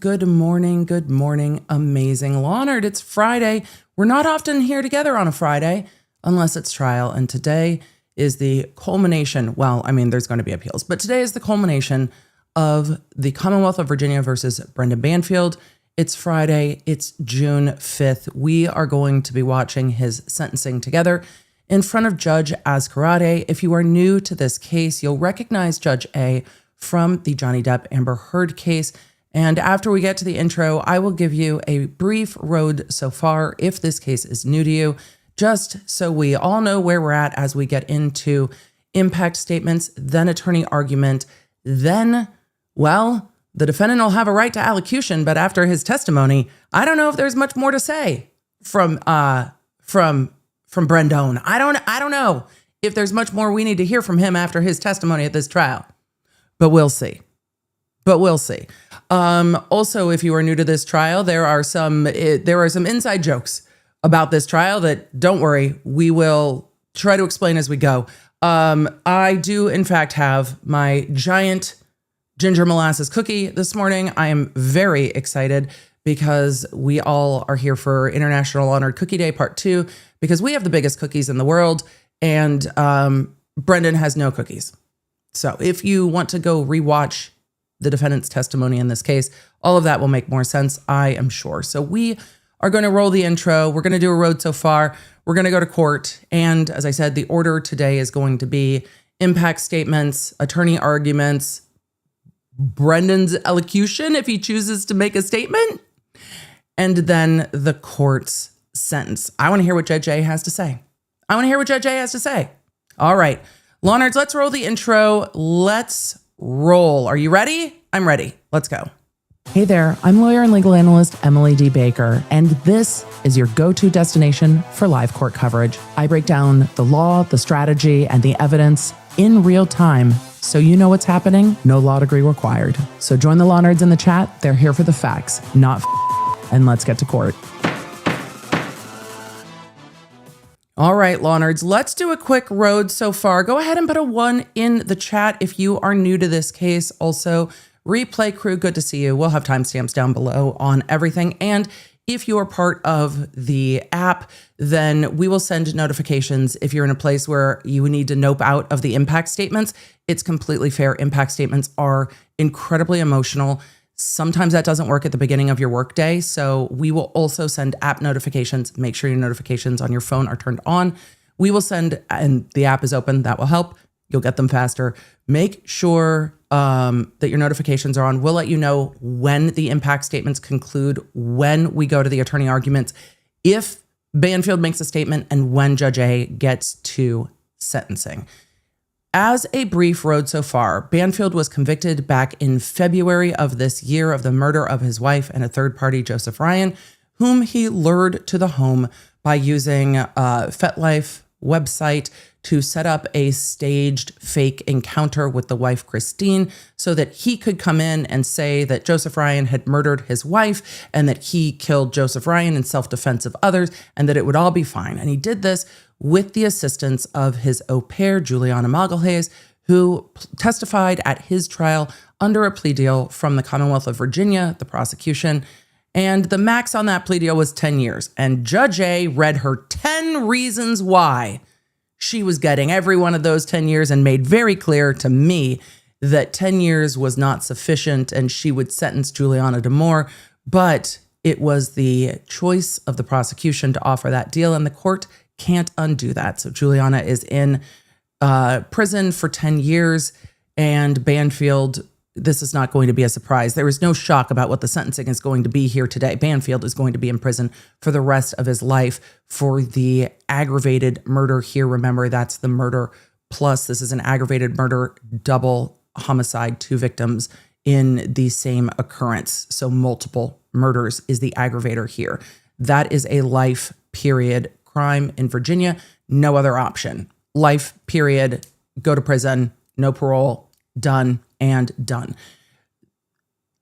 Good morning, amazing Law Nerd. It's Friday. We're not often here together on a Friday unless it's trial. And today is the culmination. Well, I mean, there's going to be appeals, but today is the culmination of the Commonwealth of Virginia versus Brendan Banfield. It's Friday. It's June 5th. We are going to be watching his sentencing together in front of Judge Azcarate. If you are new to this case, you'll recognize Judge A from the Johnny Depp Amber Heard case. And after we get to the intro, I will give you a brief road so far if this case is new to you, just so we all know where we're at as we get into impact statements, then attorney argument, then, well, the defendant will have a right to allocution, but after his testimony, I don't know if there's much more to say from Brendan. I don't know if there's much more we need to hear from him after his testimony at this trial, but we'll see. Also, if you are new to this trial, there are some inside jokes about this trial that, don't worry, we will try to explain as we go. I do, in fact, have my giant ginger molasses cookie this morning. I am very excited because we all are here for International Law Nerd Cookie Day Part 2 because we have the biggest cookies in the world and Brendan has no cookies. So if you want to go rewatch the defendant's testimony in this case, all of that will make more sense, I am sure. So we are going to roll the intro. We're going to do a road so far. We're going to go to court. And as I said, the order today is going to be impact statements, attorney arguments, Brendan's elocution if he chooses to make a statement, and then the court's sentence. I want to hear what Judge A has to say. All right, Law Nerds, let's roll the intro. Let's roll. Are you ready? I'm ready. Let's go. Hey there, I'm lawyer and legal analyst Emily D. Baker, and this is your go-to destination for live court coverage. I break down the law, the strategy, and the evidence in real time so you know what's happening. No law degree required. So join the law nerds in the chat. They're here for the facts, not and let's get to court. All right, Law Nerds, let's do a quick road so far. Go ahead and put a 1 in the chat if you are new to this case. Also, replay crew, good to see you. We'll have timestamps down below on everything. And if you are part of the app, then we will send notifications if you're in a place where you need to nope out of the impact statements. It's completely fair. Impact statements are incredibly emotional. Sometimes that doesn't work at the beginning of your workday. So we will also send app notifications. Make sure your notifications on your phone are turned on. We will send, and the app is open. That will help. You'll get them faster. Make sure that your notifications are on. We'll let you know when the impact statements conclude, when we go to the attorney arguments, if Banfield makes a statement, and when Judge A gets to sentencing. As a brief road so far, Banfield was convicted back in February of this year of the murder of his wife and a third party, Joseph Ryan, whom he lured to the home by using a FetLife website to set up a staged fake encounter with the wife, Christine, so that he could come in and say that Joseph Ryan had murdered his wife and that he killed Joseph Ryan in self-defense of others and that it would all be fine. And he did this with the assistance of his au pair, Juliana Magalhaes, who testified at his trial under a plea deal from the Commonwealth of Virginia, the prosecution. And the max on that plea deal was 10 years. And Judge A read her 10 reasons why she was getting every one of those 10 years and made very clear to me that 10 years was not sufficient and she would sentence Juliana to more. But it was the choice of the prosecution to offer that deal, and the court can't undo that. So Juliana is in prison for 10 years, and Banfield, this is not going to be a surprise. There is no shock about what the sentencing is going to be here today. Banfield is going to be in prison for the rest of his life for the aggravated murder here. Remember, that's the murder plus. This is an aggravated murder, double homicide, 2 victims in the same occurrence. So multiple murders is the aggravator here. That is a life period crime in Virginia. No other option. Life period, go to prison, no parole, done and done.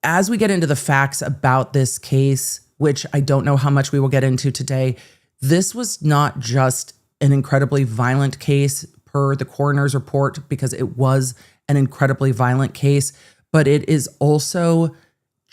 As we get into the facts about this case, which I don't know how much we will get into today, this was not just an incredibly violent case per the coroner's report, because it was an incredibly violent case, but it is also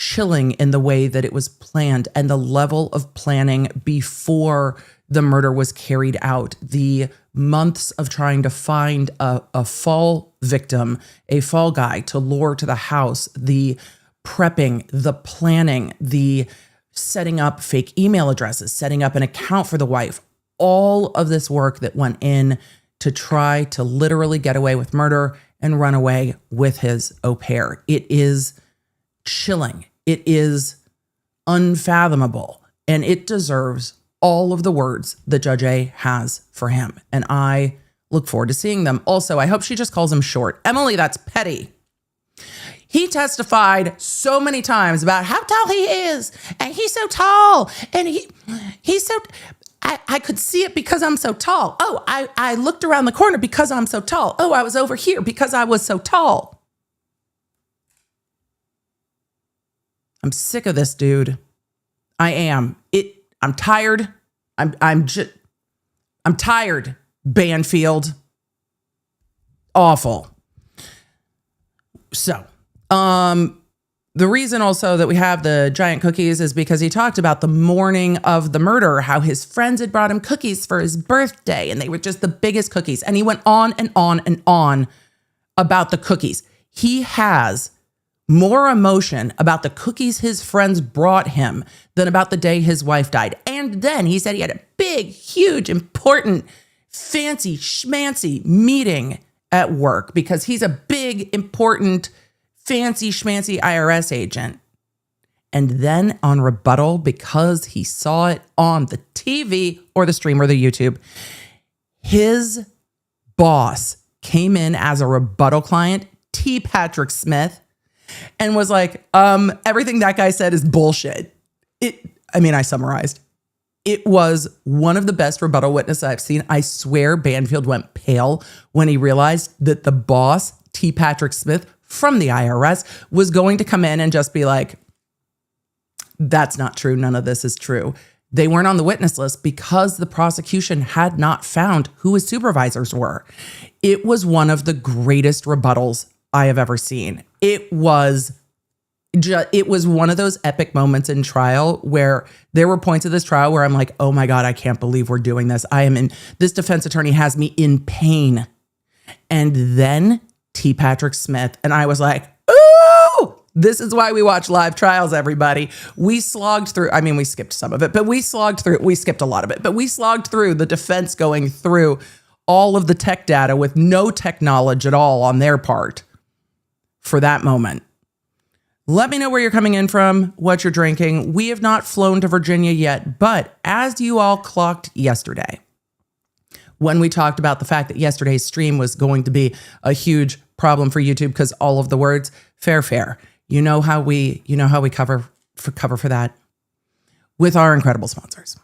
chilling in the way that it was planned and the level of planning before the murder was carried out. The months of trying to find a fall victim, a fall guy to lure to the house, the prepping, the planning, the setting up fake email addresses, setting up an account for the wife, all of this work that went in to try to literally get away with murder and run away with his au pair. It is chilling. It is unfathomable, and it deserves all of the words that Judge A has for him. And I look forward to seeing them. Also, I hope she just calls him short. Emily, that's petty. He testified so many times about how tall he is, and he's so tall, and he's so... I could see it because I'm so tall. Oh, I looked around the corner because I'm so tall. Oh, I was over here because I was so tall. I'm sick of this dude. I am. I'm tired. I'm tired, Banfield. Awful. So, the reason also that we have the giant cookies is because he talked about the morning of the murder, how his friends had brought him cookies for his birthday, and they were just the biggest cookies. And he went on and on and on about the cookies. He has more emotion about the cookies his friends brought him than about the day his wife died. And then he said he had a big, huge, important, fancy, schmancy meeting at work because he's a big, important, fancy schmancy IRS agent. And then on rebuttal, because he saw it on the TV or the stream or the YouTube, his boss came in as a rebuttal client, T. Patrick Smith, and was like, everything that guy said is bullshit. I summarized. It was one of the best rebuttal witnesses I've seen. I swear Banfield went pale when he realized that the boss, T. Patrick Smith, from the IRS was going to come in and just be like, that's not true. None of this is true. They weren't on the witness list because the prosecution had not found who his supervisors were. It was one of the greatest rebuttals I have ever seen. It was one of those epic moments in trial where there were points of this trial where I'm like, oh my God, I can't believe we're doing this. This defense attorney has me in pain. And then T. Patrick Smith. And I was like, ooh, this is why we watch live trials, everybody. We slogged through, we skipped some of it, but we skipped a lot of it, but we slogged through the defense going through all of the tech data with no tech knowledge at all on their part for that moment. Let me know where you're coming in from, what you're drinking. We have not flown to Virginia yet, but as you all clocked yesterday, when we talked about the fact that yesterday's stream was going to be a huge problem for YouTube because all of the words, fair. You know how we cover for that with our incredible sponsors.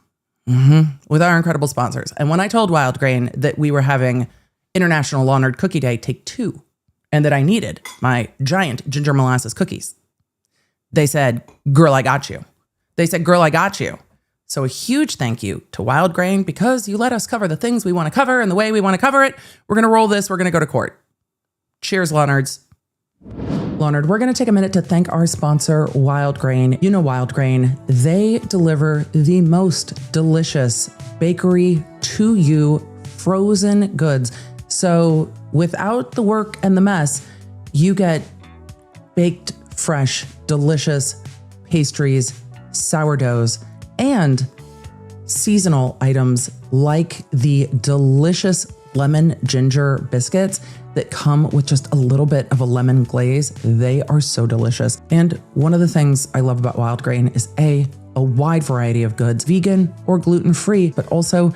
With our incredible sponsors. And when I told Wildgrain that we were having International Law Nerd Cookie Day Take 2 and that I needed my giant ginger molasses cookies, they said, girl, I got you. So a huge thank you to Wildgrain because you let us cover the things we want to cover and the way we want to cover it. We're going to roll this. We're going to go to court. Cheers, Law Nerds. Law Nerd, we're going to take a minute to thank our sponsor, Wildgrain. You know Wildgrain. They deliver the most delicious bakery to you frozen goods. So without the work and the mess, you get baked, fresh, delicious pastries, sourdoughs, and seasonal items like the delicious lemon ginger biscuits that come with just a little bit of a lemon glaze. They are so delicious. And one of the things I love about Wildgrain is a wide variety of goods, vegan or gluten-free, but also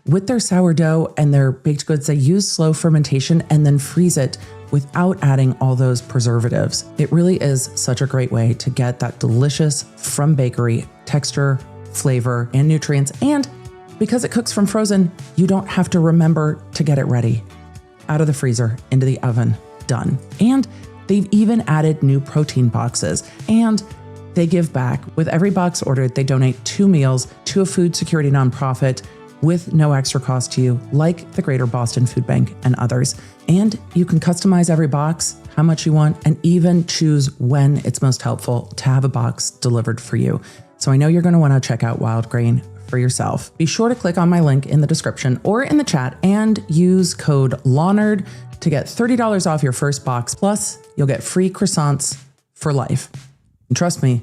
with their sourdough and their baked goods, they use slow fermentation and then freeze it without adding all those preservatives. It really is such a great way to get that delicious from bakery texture, flavor, and nutrients. And because it cooks from frozen, you don't have to remember to get it ready. Out of the freezer, into the oven, done. And they've even added new protein boxes. And they give back. With every box ordered, they donate 2 meals to a food security nonprofit with no extra cost to you, like the Greater Boston Food Bank and others. And you can customize every box, how much you want, and even choose when it's most helpful to have a box delivered for you. So I know you're going to want to check out Wildgrain for yourself. Be sure to click on my link in the description or in the chat and use code LAWNERD to get $30 off your first box. Plus, you'll get free croissants for life. And trust me,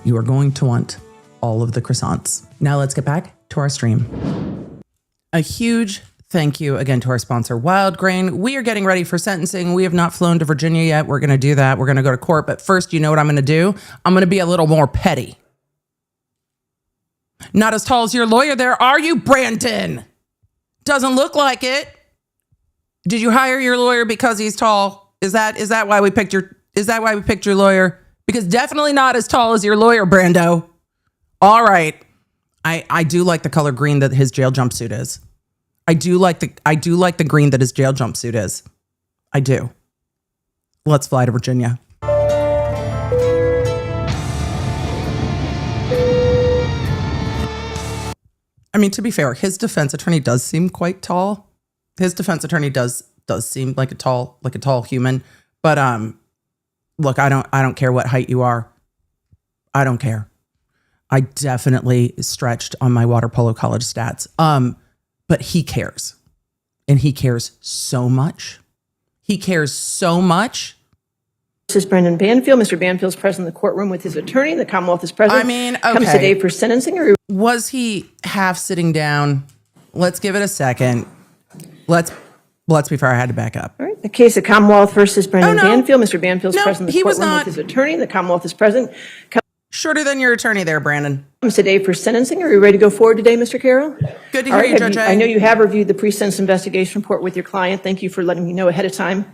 you are going to want all of the croissants. Now let's get back to our stream. A huge thank you again to our sponsor, Wildgrain. We are getting ready for sentencing. We have not flown to Virginia yet. We're going to do that. We're going to go to court. But first, you know what I'm going to do? I'm going to be a little more petty. Not as tall as your lawyer there, are you, Brandon? Doesn't look like it. Did you hire your lawyer because he's tall? Is that why we picked your lawyer? Because definitely not as tall as your lawyer, Brando. All right. I do like the color green that his jail jumpsuit is. I do like the green that his jail jumpsuit is. I do. Let's fly to Virginia. I mean, to be fair, his defense attorney does seem quite tall. His defense attorney does seem like a tall human. But look, I don't care what height you are. I don't care. I definitely stretched on my water polo college stats. But he cares. And he cares so much. He cares so much. This is Brendan Banfield. Mr. Banfield's present in the courtroom with his attorney. The Commonwealth is present. I mean, okay. Comes today for sentencing. Or was he half sitting down? Let's give it a second. Let's be fair. I had to back up. All right. The case of Commonwealth versus Brendan Banfield. Mr. Banfield's No, present in the he was courtroom not. with his attorney. The Commonwealth is present. Shorter than your attorney there, Brandon. Comes today for sentencing. Are you ready to go forward today, Mr. Carroll? Good to hear you, Judge A. I know you have reviewed the pre-sentence investigation report with your client. Thank you for letting me know ahead of time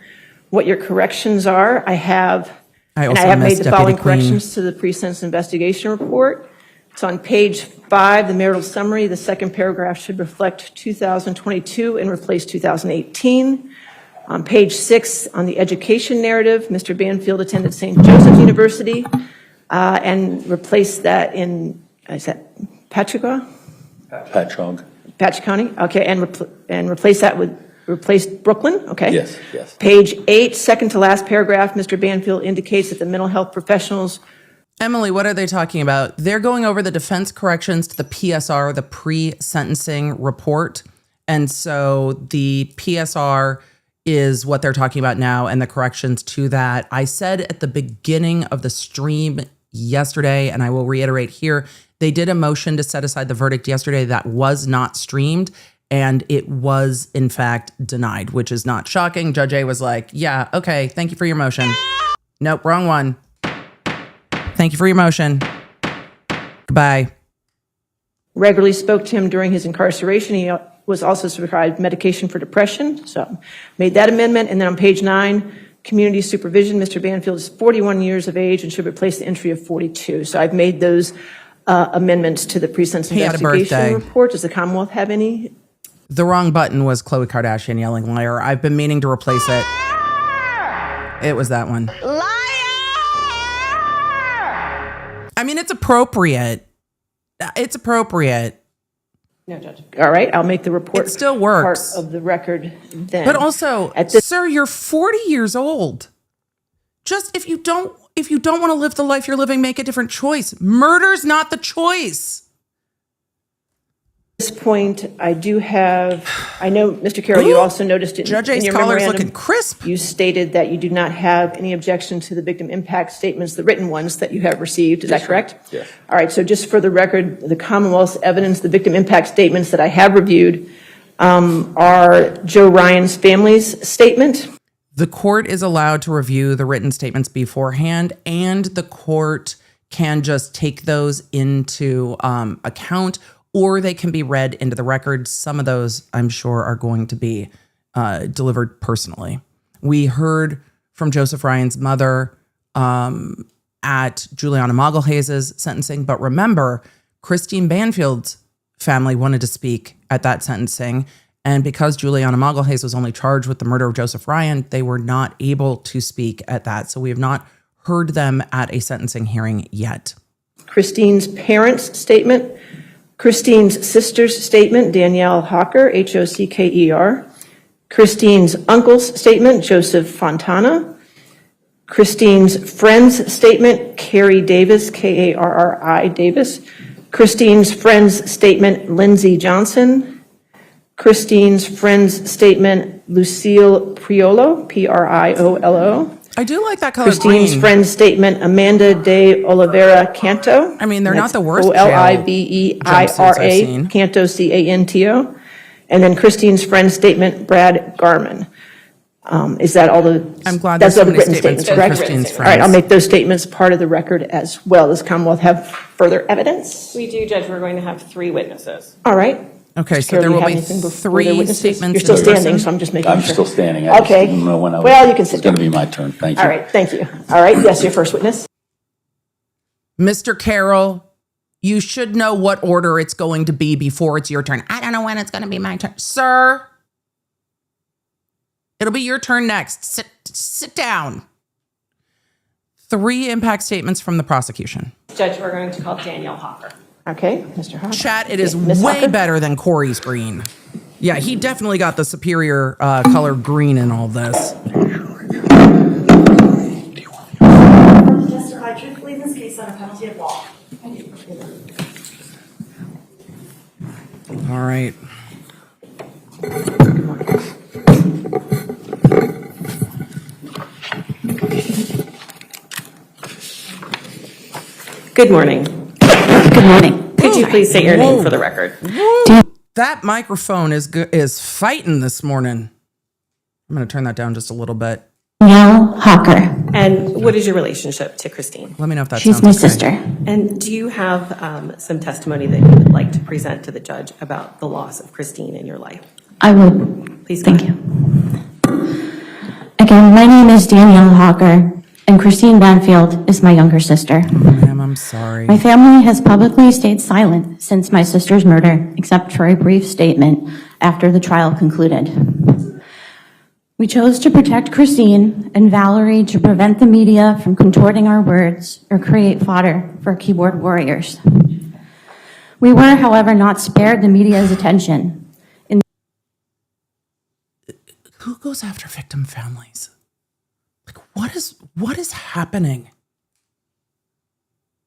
what your corrections are. I have made the following corrections to the pre-sentence investigation report. It's on page 5, the marital summary. The second paragraph should reflect 2022 and replace 2018. On page 6, on the education narrative, Mr. Banfield attended St. Joseph's University and replace that in, is that Patchogue? Patchogue, okay, and replace that with, replace Brooklyn, okay? Yes. Page 8, second to last paragraph, Mr. Banfield indicates that the mental health professionals. Emily, what are they talking about? They're going over the defense corrections to the PSR, the pre-sentencing report. And so the PSR is what they're talking about now and the corrections to that. I said at the beginning of the stream yesterday, and I will reiterate here, they did a motion to set aside the verdict yesterday that was not streamed, and it was, in fact, denied, which is not shocking. Judge A was like, yeah, okay, thank you for your motion. Nope, wrong one. Thank you for your motion. Goodbye. Regularly spoke to him during his incarceration. He was also prescribed medication for depression, so made that amendment. And then on page 9, community supervision, Mr. Banfield is 41 years of age and should replace the entry of 42. So I've made those amendments to the pre-sentence investigation report. Does the Commonwealth have any? The wrong button was Khloe Kardashian yelling liar. I've been meaning to replace it. It was that one. Liar! I mean, it's appropriate. It's appropriate. No, Judge. All right, I'll make the report. It still works. Part of the record then. But also, sir, you're 40 years old. Just if you don't want to live the life you're living, make a different choice. Murder's not the choice. At this point, I do have, I know, Mr. Carroll, you also noticed it Judge in A's your collar's memorandum. looking crisp. You stated that you do not have any objection to the victim impact statements, the written ones that you have received. Is that correct? Yes. All right. So just for the record, the Commonwealth's evidence, the victim impact statements that I have reviewed are Joe Ryan's family's statement. The court is allowed to review the written statements beforehand, and the court can just take those into account, or they can be read into the record. Some of those, I'm sure, are going to be delivered personally. We heard from Joseph Ryan's mother at Juliana Magalhaes' sentencing, but remember, Christine Banfield's family wanted to speak at that sentencing, and because Juliana Magalhaes was only charged with the murder of Joseph Ryan, they were not able to speak at that. So we have not heard them at a sentencing hearing yet. Christine's parents' statement Christine's sister's statement, Danielle Hocker, Hocker. Christine's uncle's statement, Joseph Fontana. Christine's friend's statement, Carrie Davis, Karri Davis. Christine's friend's statement, Lindsay Johnson. Christine's friend's statement, Lucille Priolo, Priolo. I do like that color Christine's green. friend's statement, Amanda de Oliveira Canto. I mean, they're not the worst Oliveira Canto, Canto. And then Christine's friend's statement, Brad Garman. Is that all the? I'm glad that's there's so all the many written statements from correct? Christine's All right, friends. I'll make those statements part of the record as well. Does Commonwealth have further evidence? We do, Judge. We're going to have 3 witnesses. All right. Okay, so Carol, there do you will have be anything before 3 the witnesses? statements. You're still in standing, person. so I'm just making I'm sure. still standing. I just Okay. didn't know when I was. Well, you can sit It's going to down. be my turn. Thank you. All right, thank you. All right, yes, your first witness. Mr. Carroll, you should know what order it's going to be before it's your turn. I don't know when it's going to be my turn. Sir, it'll be your turn next. Sit down. 3 impact statements from the prosecution. Judge, we're going to call Danielle Hocker. Okay, Mr. Hocker. Chat, it is Ms. way Hocker? better than Corey's green. Yeah, he definitely got the superior color green in all this. Testify truthfully in this case on a penalty of law. All right. Good morning. Good morning. Could you please state your name for the record? That microphone is fighting this morning. I'm going to turn that down just a little bit. Danielle Hocker. And what is your relationship to Christine? Let me know if that She's sounds my okay. sister. And do you have some testimony that you would like to present to the judge about the loss of Christine in your life? I would. Please go Thank ahead. you. Again, my name is Danielle Hocker, and Christine Banfield is my younger sister. Ma'am, I'm sorry. My family has publicly stayed silent since my sister's murder, except for a brief statement after the trial concluded. We chose to protect Christine and Valerie to prevent the media from contorting our words or create fodder for keyboard warriors. We were, however, not spared the media's attention. Who goes after victim families? Like, what is happening?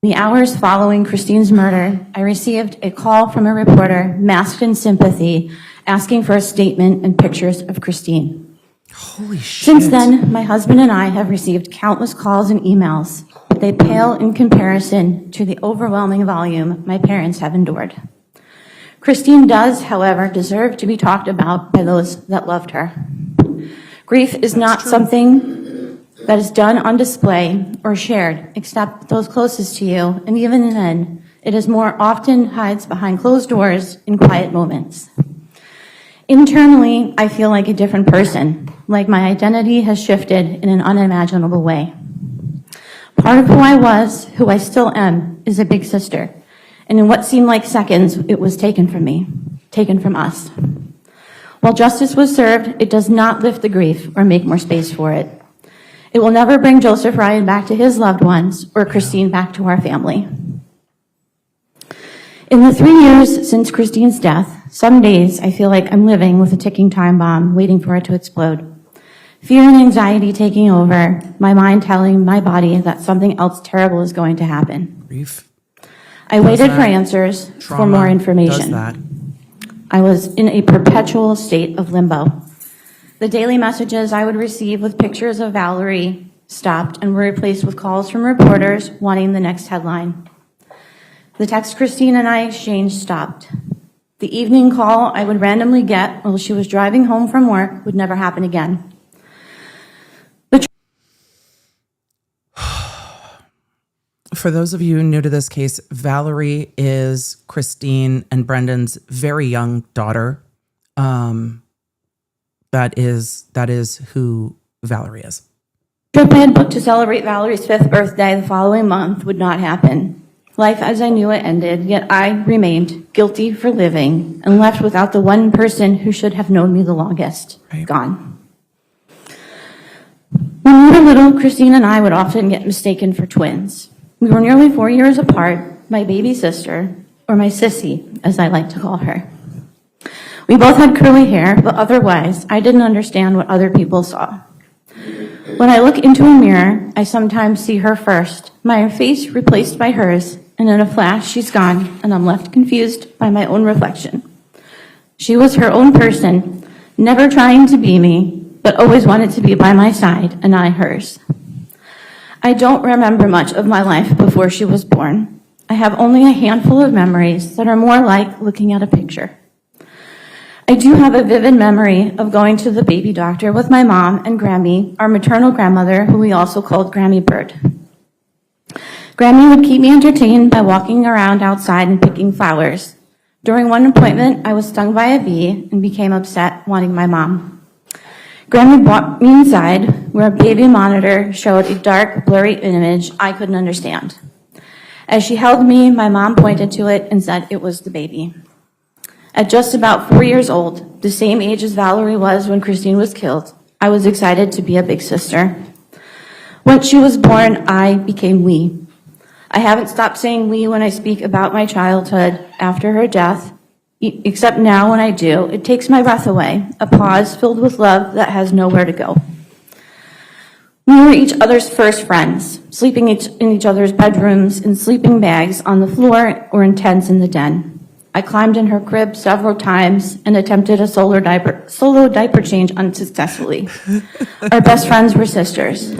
The hours following Christine's murder, I received a call from a reporter masked in sympathy, asking for a statement and pictures of Christine. Holy shit. Since then, my husband and I have received countless calls and emails, but they pale in comparison to the overwhelming volume my parents have endured. Christine does, however, deserve to be talked about by those that loved her. Grief is not something that is done on display or shared, except those closest to you, and even then, it is more often hides behind closed doors in quiet moments. Internally, I feel like a different person, like my identity has shifted in an unimaginable way. Part of who I was, who I still am, is a big sister. And in what seemed like seconds, it was taken from me, taken from us. While justice was served, it does not lift the grief or make more space for it. It will never bring Joseph Ryan back to his loved ones or Christine back to our family. In the 3 years since Christine's death, some days I feel like I'm living with a ticking time bomb waiting for it to explode. Fear and anxiety taking over, my mind telling my body that something else terrible is going to happen. Grief. I waited for answers, for more Does information. that. I was in a perpetual state of limbo. The daily messages I would receive with pictures of Valerie stopped and were replaced with calls from reporters wanting the next headline. The text Christine and I exchanged stopped. The evening call I would randomly get while she was driving home from work would never happen again. For those of you new to this case, Valerie is Christine and Brendan's very young daughter. That is who Valerie is. The trip I had booked to celebrate Valerie's 5th birthday the following month would not happen. Life as I knew it ended, yet I remained guilty for living and left without the one person who should have known me the longest. Right. Gone. When we were little, Christine and I would often get mistaken for twins. We were nearly 4 years apart. My baby sister, or my sissy, as I like to call her. We both had curly hair, but otherwise, I didn't understand what other people saw. When I look into a mirror, I sometimes see her first, my face replaced by hers, and in a flash, she's gone, and I'm left confused by my own reflection. She was her own person, never trying to be me, but always wanted to be by my side, and I hers. I don't remember much of my life before she was born. I have only a handful of memories that are more like looking at a picture. I do have a vivid memory of going to the baby doctor with my mom and Grammy, our maternal grandmother, who we also called Grammy Bird. Grammy would keep me entertained by walking around outside and picking flowers. During one appointment, I was stung by a bee and became upset, wanting my mom. Grammy brought me inside, where a baby monitor showed a dark, blurry image I couldn't understand. As she held me, my mom pointed to it and said it was the baby. At just about 4 years old, the same age as Valerie was when Christine was killed, I was excited to be a big sister. Once she was born, I became we. I haven't stopped saying we when I speak about my childhood after her death, except now when I do, it takes my breath away, a pause filled with love that has nowhere to go. We were each other's first friends, sleeping in each other's bedrooms, in sleeping bags, on the floor, or in tents in the den. I climbed in her crib several times and attempted a solo diaper change unsuccessfully. Our best friends were sisters.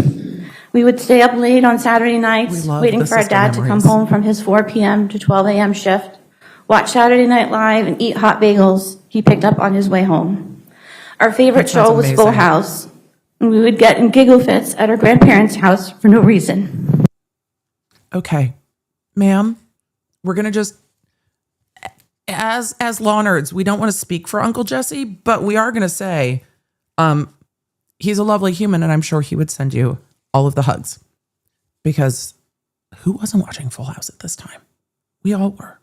We would stay up late on Saturday nights, waiting for our dad to come home from his 4 p.m. to 12 a.m. shift, watch Saturday Night Live, and eat hot bagels he picked up on his way home. Our favorite show was Full House, and we would get in giggle fits at our grandparents' house for no reason. Okay, ma'am, we're going to just, as law nerds, we don't want to speak for Uncle Jesse, but we are going to say he's a lovely human, and I'm sure he would send you all of the hugs, because who wasn't watching Full House at this time? We all were.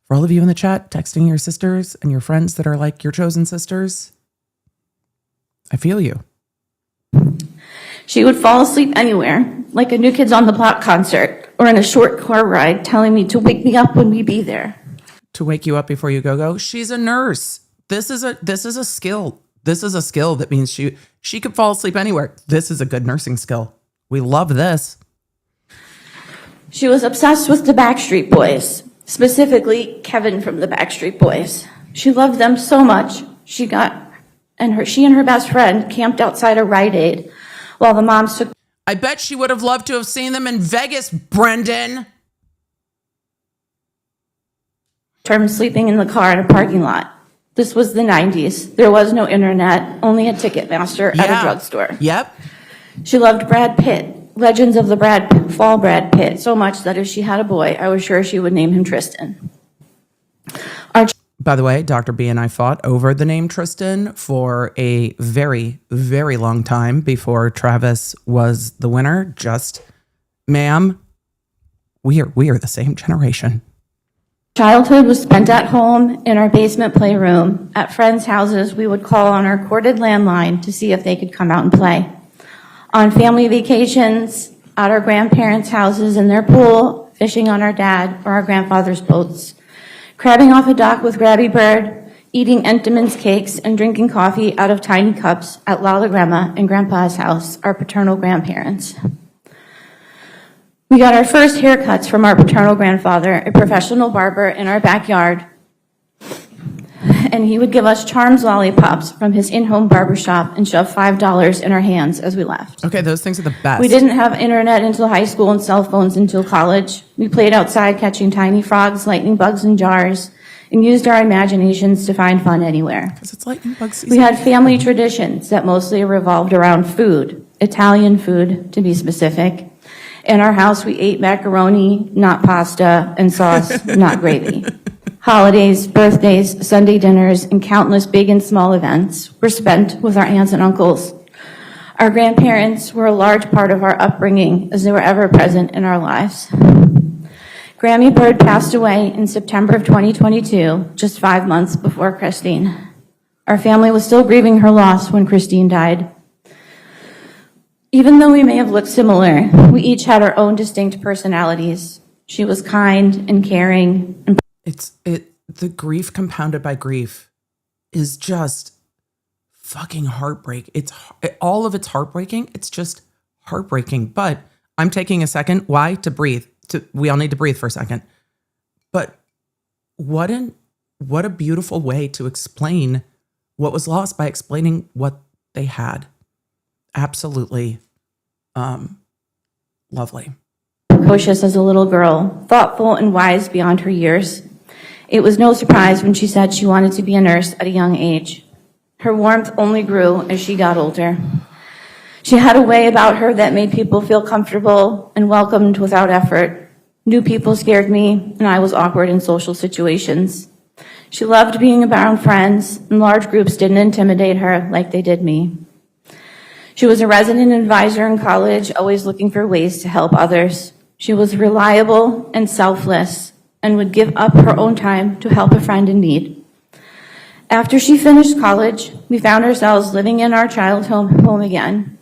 For all of you in the chat, texting your sisters and your friends that are like your chosen sisters, I feel you. She would fall asleep anywhere, like a New Kids on the Block concert or in a short car ride, telling me to wake me up when we be there. To wake you up before you go. She's a nurse. This is a skill. This is a skill that means she could fall asleep anywhere. This is a good nursing skill. We love this. She was obsessed with the Backstreet Boys, specifically Kevin from the Backstreet Boys. She loved them so much, she and her best friend camped outside a Rite Aid while the moms took. I bet she would have loved to have seen them in Vegas, Brendan. Term sleeping in the car in a parking lot. This was the 90s. There was no internet, only a Ticketmaster at a drugstore. Yep. She loved Brad Pitt, Legends of the Brad Pitt, so much that if she had a boy, I was sure she would name him Tristan. By the way, Dr. B and I fought over the name Tristan for a very, very long time before Travis was the winner. Just, ma'am, we are the same generation. Childhood was spent at home, in our basement playroom. At friends' houses, we would call on our corded landline to see if they could come out and play. On family vacations, at our grandparents' houses in their pool, fishing on our dad or our grandfather's boats, crabbing off a dock with Grabby Bird, eating Entenmann's cakes, and drinking coffee out of tiny cups at Lala Grandma and Grandpa's house, our paternal grandparents. We got our first haircuts from our paternal grandfather, a professional barber in our backyard, and he would give us Charms lollipops from his in-home barbershop and shove $5 in our hands as we left. Okay, those things are the best. We didn't have internet until high school and cell phones until college. We played outside catching tiny frogs, lightning bugs in jars, and used our imaginations to find fun anywhere. Because it's lightning bug season. We had family traditions that mostly revolved around food, Italian food to be specific. In our house, we ate macaroni, not pasta, and sauce, not gravy. Holidays, birthdays, Sunday dinners, and countless big and small events were spent with our aunts and uncles. Our grandparents were a large part of our upbringing as they were ever present in our lives. Grammy Bird passed away in September of 2022, just 5 months before Christine. Our family was still grieving her loss when Christine died. Even though we may have looked similar, we each had our own distinct personalities. She was kind and caring. And the grief compounded by grief is just fucking heartbreak. All of it's heartbreaking. It's just heartbreaking. But I'm taking a second. Why? To breathe. We all need to breathe for a second. But what a beautiful way to explain what was lost by explaining what they had. Absolutely lovely. Precocious as a little girl, thoughtful and wise beyond her years. It was no surprise when she said she wanted to be a nurse at a young age. Her warmth only grew as she got older. She had a way about her that made people feel comfortable and welcomed without effort. New people scared me, and I was awkward in social situations. She loved being around friends, and large groups didn't intimidate her like they did me. She was a resident advisor in college, always looking for ways to help others. She was reliable and selfless, and would give up her own time to help a friend in need. After she finished college, we found ourselves living in our childhood home again.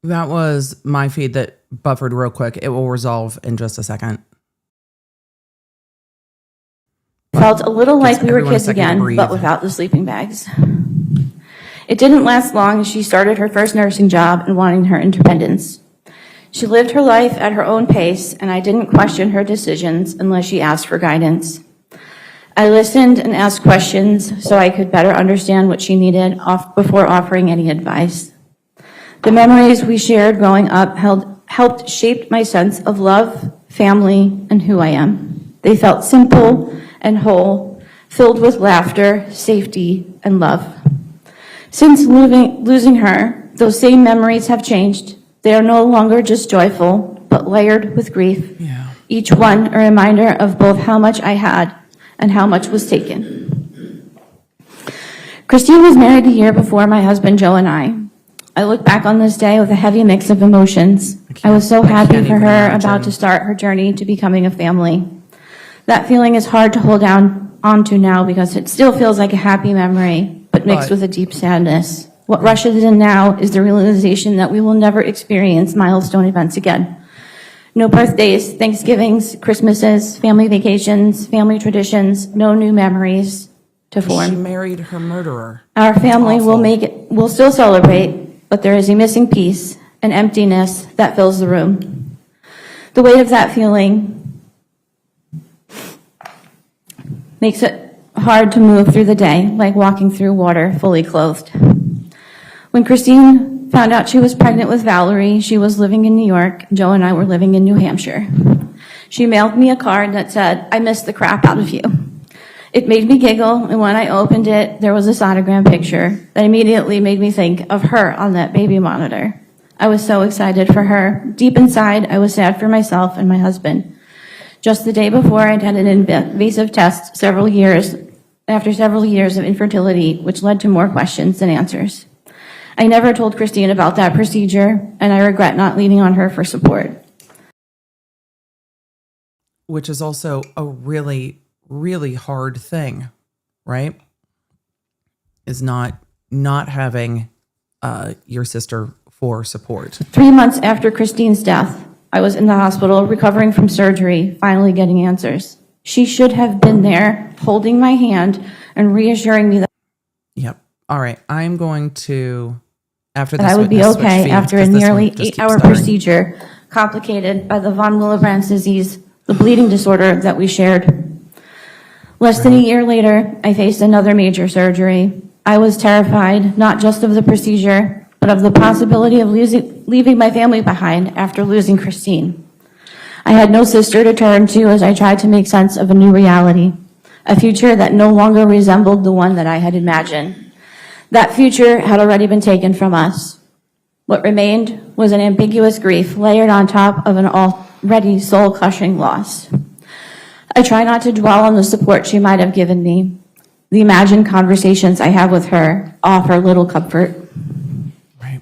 That was my feed that buffered real quick. It will resolve in just a second. Felt a little like we were kids again, but without the sleeping bags. It didn't last long as she started her first nursing job and wanting her independence. She lived her life at her own pace, and I didn't question her decisions unless she asked for guidance. I listened and asked questions so I could better understand what she needed before offering any advice. The memories we shared growing up helped shape my sense of love, family, and who I am. They felt simple and whole, filled with laughter, safety, and love. Since losing her, those same memories have changed. They are no longer just joyful, but layered with grief. Yeah. Each one a reminder of both how much I had and how much was taken. Christine was married a year before my husband Joe and I. I look back on this day with a heavy mix of emotions. I was so happy for her about to start her journey to becoming a family. That feeling is hard to hold onto now because it still feels like a happy memory, but mixed with a deep sadness. What rushes in now is the realization that we will never experience milestone events again. No birthdays, Thanksgivings, Christmases, family vacations, family traditions, no new memories to form. She married her murderer. Our family will still celebrate, but there is a missing piece, an emptiness that fills the room. The weight of that feeling makes it hard to move through the day, like walking through water fully clothed. When Christine found out she was pregnant with Valerie, she was living in New York. Joe and I were living in New Hampshire. She mailed me a card that said, "I miss the crap out of you." It made me giggle, and when I opened it, there was a sonogram picture that immediately made me think of her on that baby monitor. I was so excited for her. Deep inside, I was sad for myself and my husband. Just the day before, I'd had an invasive test after several years of infertility, which led to more questions than answers. I never told Christine about that procedure, and I regret not leaning on her for support. Which is also a really, really hard thing, right? Is not having your sister for support. 3 months after Christine's death, I was in the hospital recovering from surgery, finally getting answers. She should have been there, holding my hand and reassuring me that All right, I'm going to, after this, I would be okay after a nearly 8-hour procedure complicated by the von Willebrand's disease, the bleeding disorder that we shared. Less than a year later, I faced another major surgery. I was terrified, not just of the procedure, but of the possibility of leaving my family behind after losing Christine. I had no sister to turn to as I tried to make sense of a new reality, a future that no longer resembled the one that I had imagined. That future had already been taken from us. What remained was an ambiguous grief layered on top of an already soul-crushing loss. I try not to dwell on the support she might have given me. The imagined conversations I have with her offer little comfort. Right.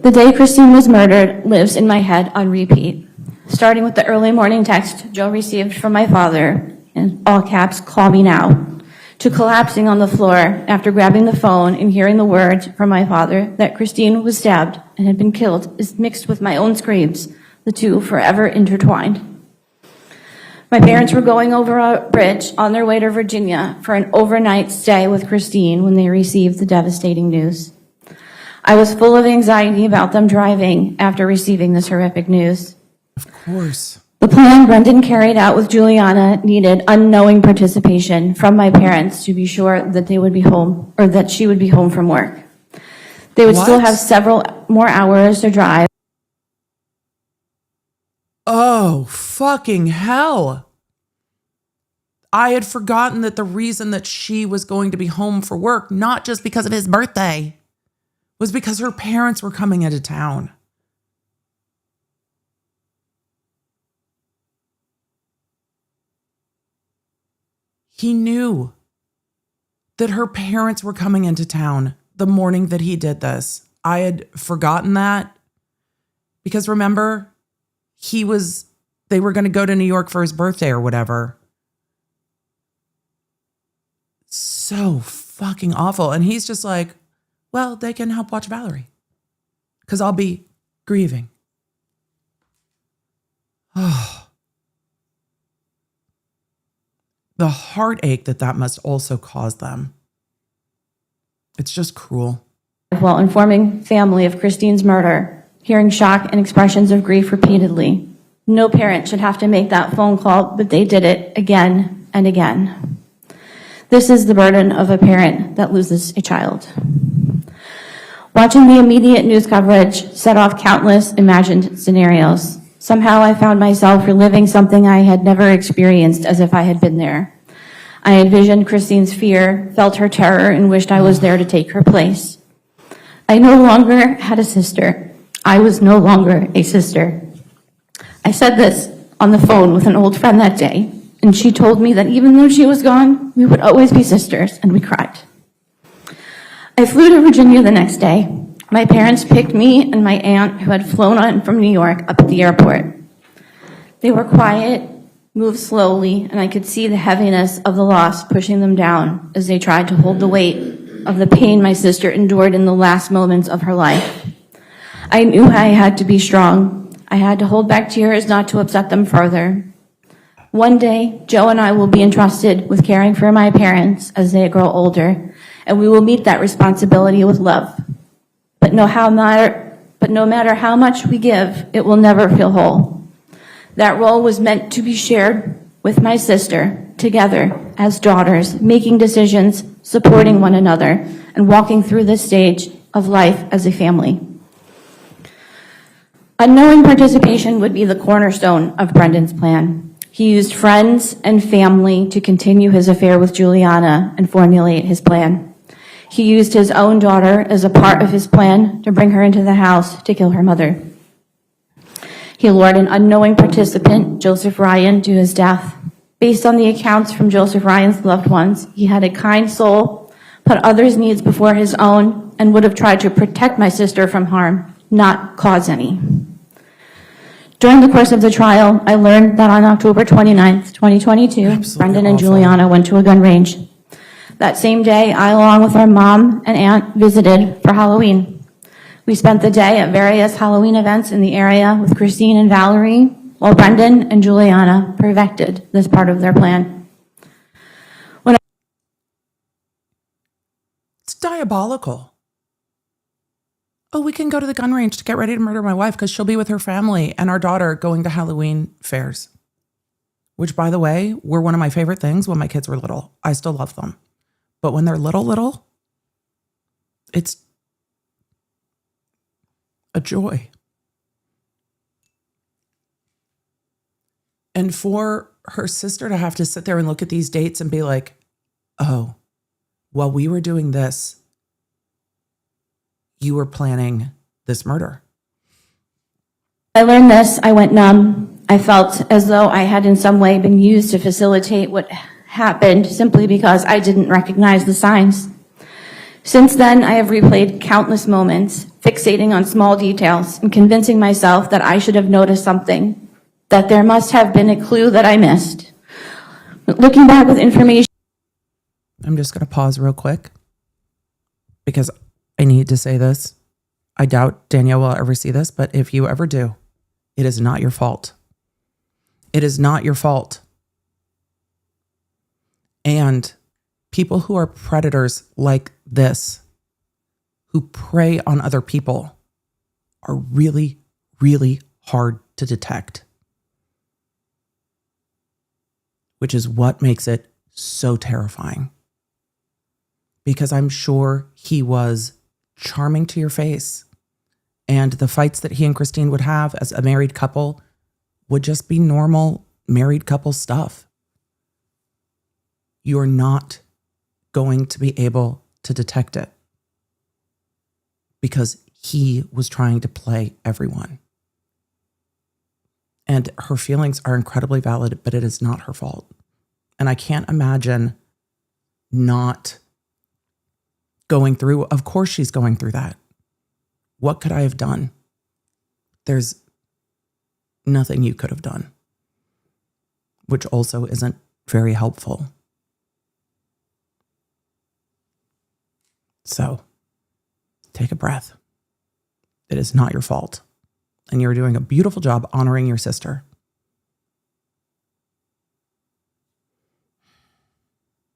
The day Christine was murdered lives in my head on repeat. Starting with the early morning text Joe received from my father, in all caps, "Call me now," to collapsing on the floor after grabbing the phone and hearing the words from my father that Christine was stabbed and had been killed is mixed with my own screams, the two forever intertwined. My parents were going over a bridge on their way to Virginia for an overnight stay with Christine when they received the devastating news. I was full of anxiety about them driving after receiving this horrific news. Of course. The plan Brendan carried out with Juliana needed unknowing participation from my parents to be sure that they would be home, or that she would be home from work. They would still have several more hours to drive. Oh, fucking hell. I had forgotten that the reason that she was going to be home for work, not just because of his birthday, was because her parents were coming into town. He knew that her parents were coming into town the morning that he did this. I had forgotten that because remember, they were going to go to New York for his birthday or whatever. So fucking awful. And he's just like, well, they can help watch Valerie because I'll be grieving. Oh. The heartache that must also cause them. It's just cruel. While informing family of Christine's murder, hearing shock and expressions of grief repeatedly. No parent should have to make that phone call, but they did it again and again. This is the burden of a parent that loses a child. Watching the immediate news coverage set off countless imagined scenarios. Somehow I found myself reliving something I had never experienced as if I had been there. I envisioned Christine's fear, felt her terror, and wished I was there to take her place. I no longer had a sister. I was no longer a sister. I said this on the phone with an old friend that day, and she told me that even though she was gone, we would always be sisters, and we cried. I flew to Virginia the next day. My parents picked me and my aunt, who had flown on from New York, up at the airport. They were quiet, moved slowly, and I could see the heaviness of the loss pushing them down as they tried to hold the weight of the pain my sister endured in the last moments of her life. I knew I had to be strong. I had to hold back tears not to upset them further. One day, Joe and I will be entrusted with caring for my parents as they grow older, and we will meet that responsibility with love. But no matter how much we give, it will never feel whole. That role was meant to be shared with my sister, together as daughters, making decisions, supporting one another, and walking through this stage of life as a family. Unknowing participation would be the cornerstone of Brendan's plan. He used friends and family to continue his affair with Juliana and formulate his plan. He used his own daughter as a part of his plan to bring her into the house to kill her mother. He lured an unknowing participant, Joseph Ryan, to his death. Based on the accounts from Joseph Ryan's loved ones, he had a kind soul, put others' needs before his own, and would have tried to protect my sister from harm, not cause any. During the course of the trial, I learned that on October 29th, 2022, Absolutely Brendan and awful. Juliana went to a gun range. That same day, I, along with our mom and aunt, visited for Halloween. We spent the day at various Halloween events in the area with Christine and Valerie, while Brendan and Juliana perfected this part of their plan. It's diabolical. Oh, we can go to the gun range to get ready to murder my wife because she'll be with her family and our daughter going to Halloween fairs. Which, by the way, were one of my favorite things when my kids were little. I still love them. But when they're little, it's a joy. And for her sister to have to sit there and look at these dates and be like, oh, while we were doing this, you were planning this murder. I learned this, I went numb. I felt as though I had in some way been used to facilitate what happened simply because I didn't recognize the signs. Since then, I have replayed countless moments, fixating on small details and convincing myself that I should have noticed something, that there must have been a clue that I missed. Looking back with information. I'm just going to pause real quick because I need to say this. I doubt Danielle will ever see this, but if you ever do, it is not your fault. It is not your fault. And people who are predators like this, who prey on other people, are really, really hard to detect. Which is what makes it so terrifying. Because I'm sure he was charming to your face. And the fights that he and Christine would have as a married couple would just be normal married couple stuff. You're not going to be able to detect it because he was trying to play everyone. And her feelings are incredibly valid, but it is not her fault. And I can't imagine not going through. Of course she's going through that. What could I have done? There's nothing you could have done, which also isn't very helpful. So take a breath. It is not your fault. And you're doing a beautiful job honoring your sister.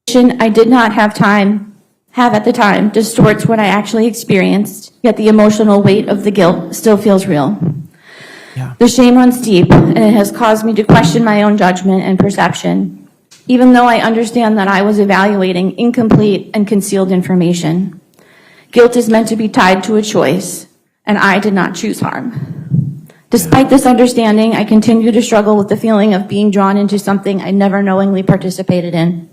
I did not have at the time, distorts what I actually experienced, yet the emotional weight of the guilt still feels real. Yeah. The shame runs deep, and it has caused me to question my own judgment and perception, even though I understand that I was evaluating incomplete and concealed information. Guilt is meant to be tied to a choice, and I did not choose harm. Despite this understanding, I continue to struggle with the feeling of being drawn into something I never knowingly participated in.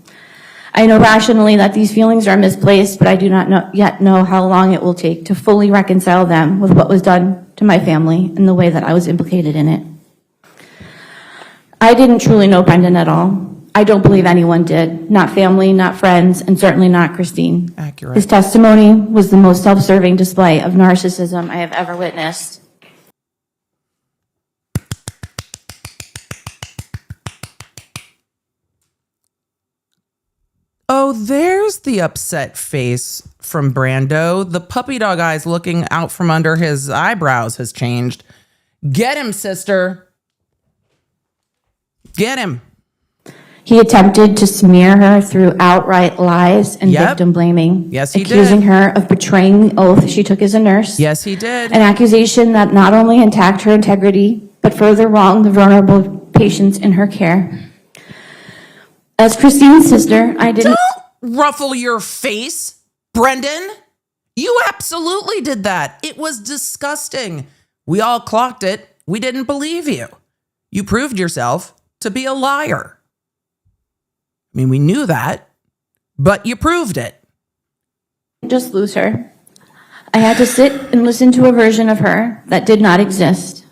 I know rationally that these feelings are misplaced, but I do not yet know how long it will take to fully reconcile them with what was done to my family and the way that I was implicated in it. I didn't truly know Brendan at all. I don't believe anyone did. Not family, not friends, and certainly not Christine. Accurate. His testimony was the most self-serving display of narcissism I have ever witnessed. Oh, there's the upset face from Brando. The puppy dog eyes looking out from under his eyebrows has changed. Get him, sister. Get him. He attempted to smear her through outright lies and victim blaming. Yes, he accusing did. her of betraying the oath she took as a nurse. Yes, he did. An accusation that not only attacked her integrity, but further wronged the vulnerable patients in her care. As Christine's sister, I didn't... Don't ruffle your face, Brendan. You absolutely did that. It was disgusting. We all clocked it. We didn't believe you. You proved yourself to be a liar. I mean, we knew that, but you proved it. Just lose her. I had to sit and listen to a version of her that did not exist.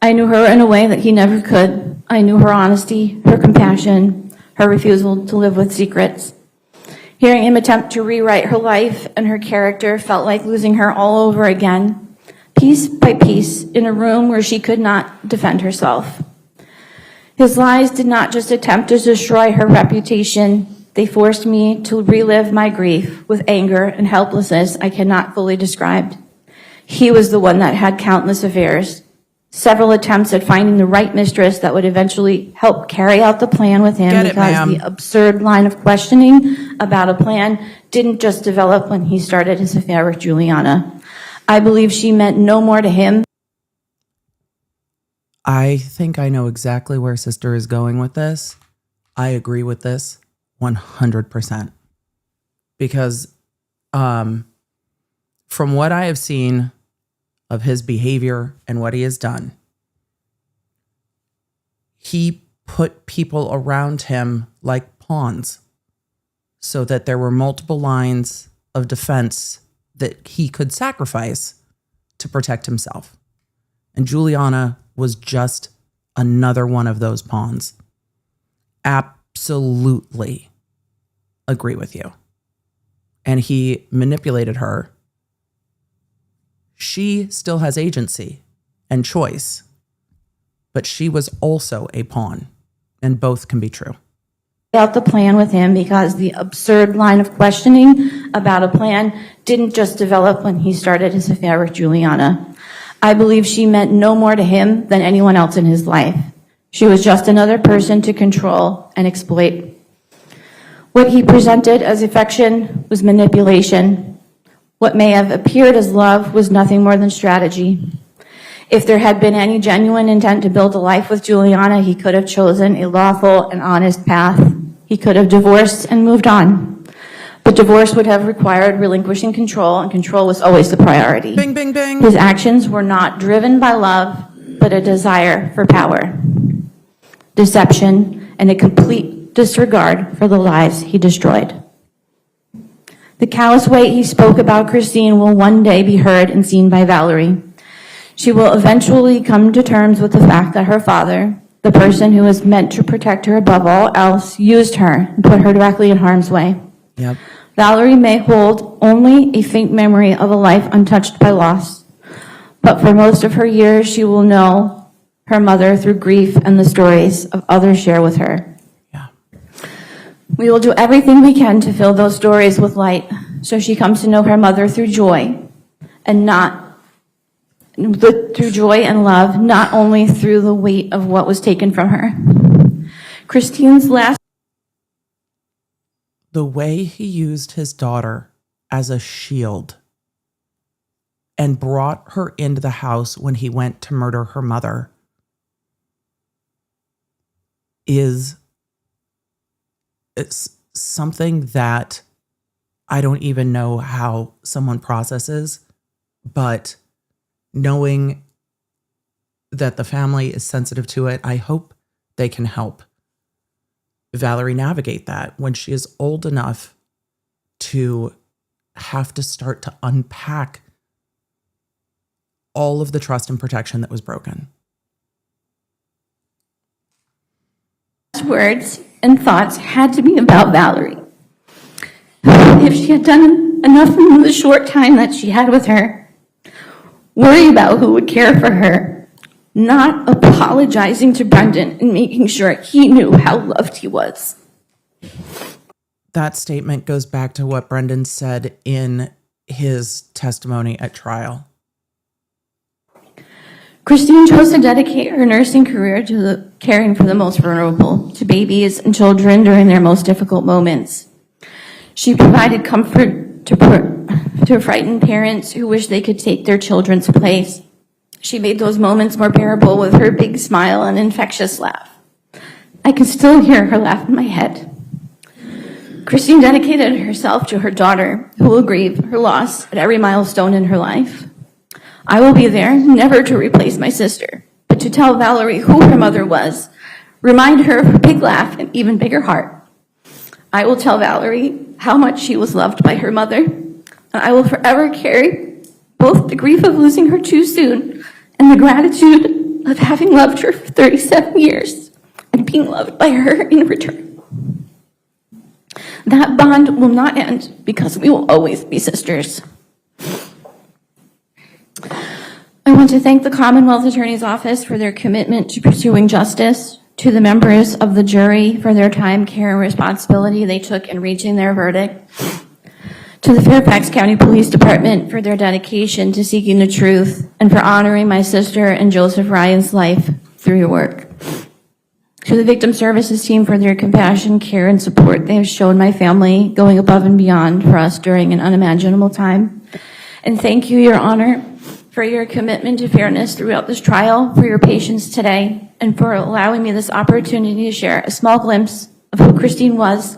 I knew her in a way that he never could. I knew her honesty, her compassion, her refusal to live with secrets. Hearing him attempt to rewrite her life and her character felt like losing her all over again, piece by piece, in a room where she could not defend herself. His lies did not just attempt to destroy her reputation, they forced me to relive my grief with anger and helplessness I cannot fully describe. He was the one that had countless affairs, several attempts at finding the right mistress that would eventually help carry out the plan with him, because the absurd line of questioning about a plan didn't just develop when he started his affair with Juliana. I believe she meant no more to him. I think I know exactly where sister is going with this. I agree with this 100%. Because from what I have seen of his behavior and what he has done, he put people around him like pawns so that there were multiple lines of defense that he could sacrifice to protect himself. And Juliana was just another one of those pawns. Absolutely agree with you. And he manipulated her. She still has agency and choice, but she was also a pawn, and both can be true. out the plan with him because the absurd line of questioning about a plan didn't just develop when he started his affair with Juliana. I believe she meant no more to him than anyone else in his life. She was just another person to control and exploit. What he presented as affection was manipulation. What may have appeared as love was nothing more than strategy. If there had been any genuine intent to build a life with Juliana, he could have chosen a lawful and honest path. He could have divorced and moved on. But divorce would have required relinquishing control, and control was always the priority. Bing, bing, bing. His actions were not driven by love, but a desire for power, deception, and a complete disregard for the lives he destroyed. The callous way he spoke about Christine will one day be heard and seen by Valerie. She will eventually come to terms with the fact that her father, the person who was meant to protect her above all else, used her and put her directly in harm's way. Yep. Valerie may hold only a faint memory of a life untouched by loss, but for most of her years, she will know her mother through grief and the stories of others share with her. Yeah. We will do everything we can to fill those stories with light so she comes to know her mother through joy and through joy and love, not only through the weight of what was taken from her. Christine's last... The way he used his daughter as a shield and brought her into the house when he went to murder her mother is it's something that I don't even know how someone processes, but knowing that the family is sensitive to it, I hope they can help Valerie navigate that when she is old enough to have to start to unpack all of the trust and protection that was broken. Words and thoughts had to be about Valerie. If she had done enough in the short time that she had with her, worry about who would care for her, not apologizing to Brendan and making sure he knew how loved he was. That statement goes back to what Brendan said in his testimony at trial. Christine chose to dedicate her nursing career to caring for the most vulnerable, to babies and children during their most difficult moments. She provided comfort to frightened parents who wish they could take their children's place. She made those moments more bearable with her big smile and infectious laugh. I can still hear her laugh in my head. Christine dedicated herself to her daughter, who will grieve her loss at every milestone in her life. I will be there, never to replace my sister, but to tell Valerie who her mother was, remind her of her big laugh and even bigger heart. I will tell Valerie how much she was loved by her mother, and I will forever carry both the grief of losing her too soon and the gratitude of having loved her for 37 years and being loved by her in return. That bond will not end because we will always be sisters. I want to thank the Commonwealth Attorney's Office for their commitment to pursuing justice, to the members of the jury for their time, care, and responsibility they took in reaching their verdict, to the Fairfax County Police Department for their dedication to seeking the truth and for honoring my sister and Joseph Ryan's life through your work, to the Victim Services team for their compassion, care, and support they have shown my family, going above and beyond for us during an unimaginable time. And thank you, Your Honor, for your commitment to fairness throughout this trial, for your patience today, and for allowing me this opportunity to share a small glimpse of who Christine was,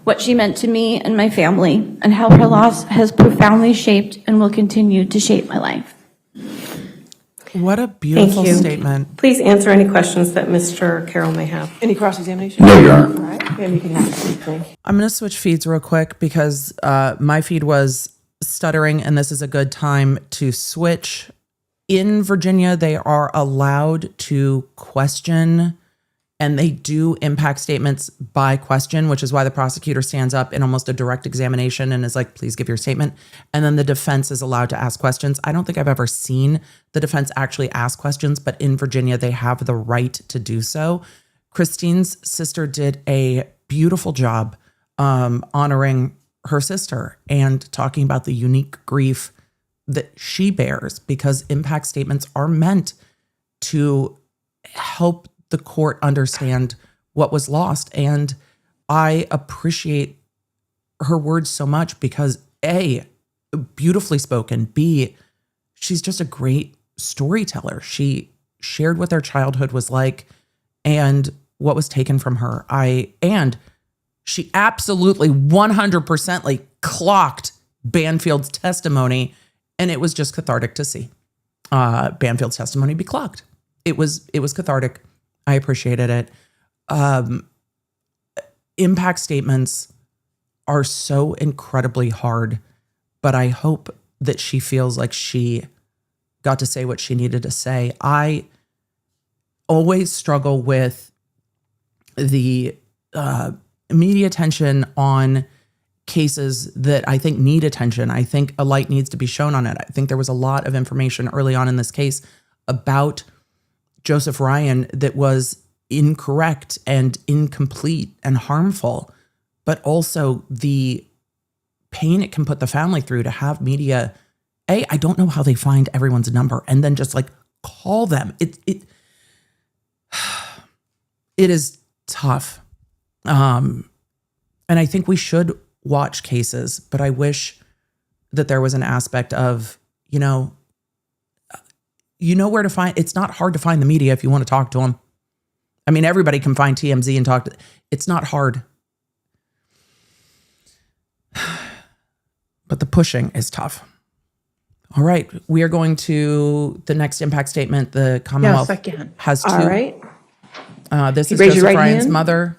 what she meant to me and my family, and how her loss has profoundly shaped and will continue to shape my life. What a beautiful Thank you. statement. Please answer any questions that Mr. Carroll may have. Any cross-examination? No, Your Honor. All right, and you can have a seat, thank you. I'm going to switch feeds real quick because my feed was stuttering, and this is a good time to switch. In Virginia, they are allowed to question, and they do impact statements by question, which is why the prosecutor stands up in almost a direct examination and is like, please give your statement. And then the defense is allowed to ask questions. I don't think I've ever seen the defense actually ask questions, but in Virginia, they have the right to do so. Christine's sister did a beautiful job honoring her sister and talking about the unique grief that she bears, because impact statements are meant to help the court understand what was lost. And I appreciate her words so much because A, beautifully spoken, B, she's just a great storyteller. She shared what their childhood was like and what was taken from her. And she absolutely 100% clocked Banfield's testimony, and it was just cathartic to see Banfield's testimony be clocked. It was cathartic. I appreciated it. Impact statements are so incredibly hard, but I hope that she feels like she got to say what she needed to say. I always struggle with the media attention on cases that I think need attention. I think a light needs to be shown on it. I think there was a lot of information early on in this case about Joseph Ryan that was incorrect and incomplete and harmful, but also the pain it can put the family through to have media. I don't know how they find everyone's number and then just call them. It is tough. And I think we should watch cases, but I wish that there was an aspect of, you know where to find, it's not hard to find the media if you want to talk to them. I mean, everybody can find TMZ and talk to, it's not hard. But the pushing is tough. All right. We are going to the next impact statement. The Commonwealth has two. All right. This is raise your Joseph right Ryan's hand. mother.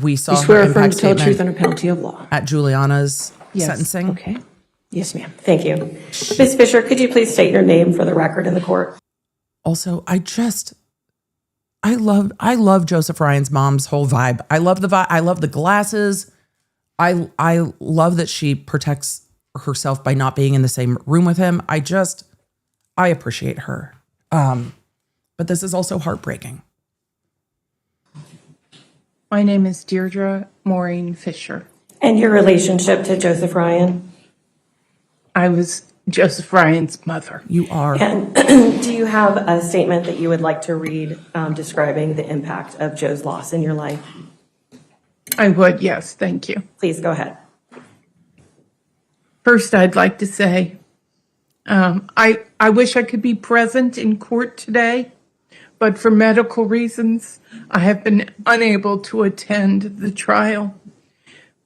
We saw You swear her affirm impact to tell the truth statement under penalty of law. at Juliana's Yes. sentencing. Okay. Yes, ma'am. Thank you. Ms. Fisher, could you please state your name for the record in the court? Also, I love Joseph Ryan's mom's whole vibe. I love the vibe. I love the glasses. I love that she protects herself by not being in the same room with him. I appreciate her. But this is also heartbreaking. My name is Deirdre Maureen Fisher. And your relationship to Joseph Ryan? I was Joseph Ryan's mother. You are. And do you have a statement that you would like to read describing the impact of Joe's loss in your life? I would, yes, thank you. Please go ahead. First, I'd like to say, I wish I could be present in court today, but for medical reasons, I have been unable to attend the trial.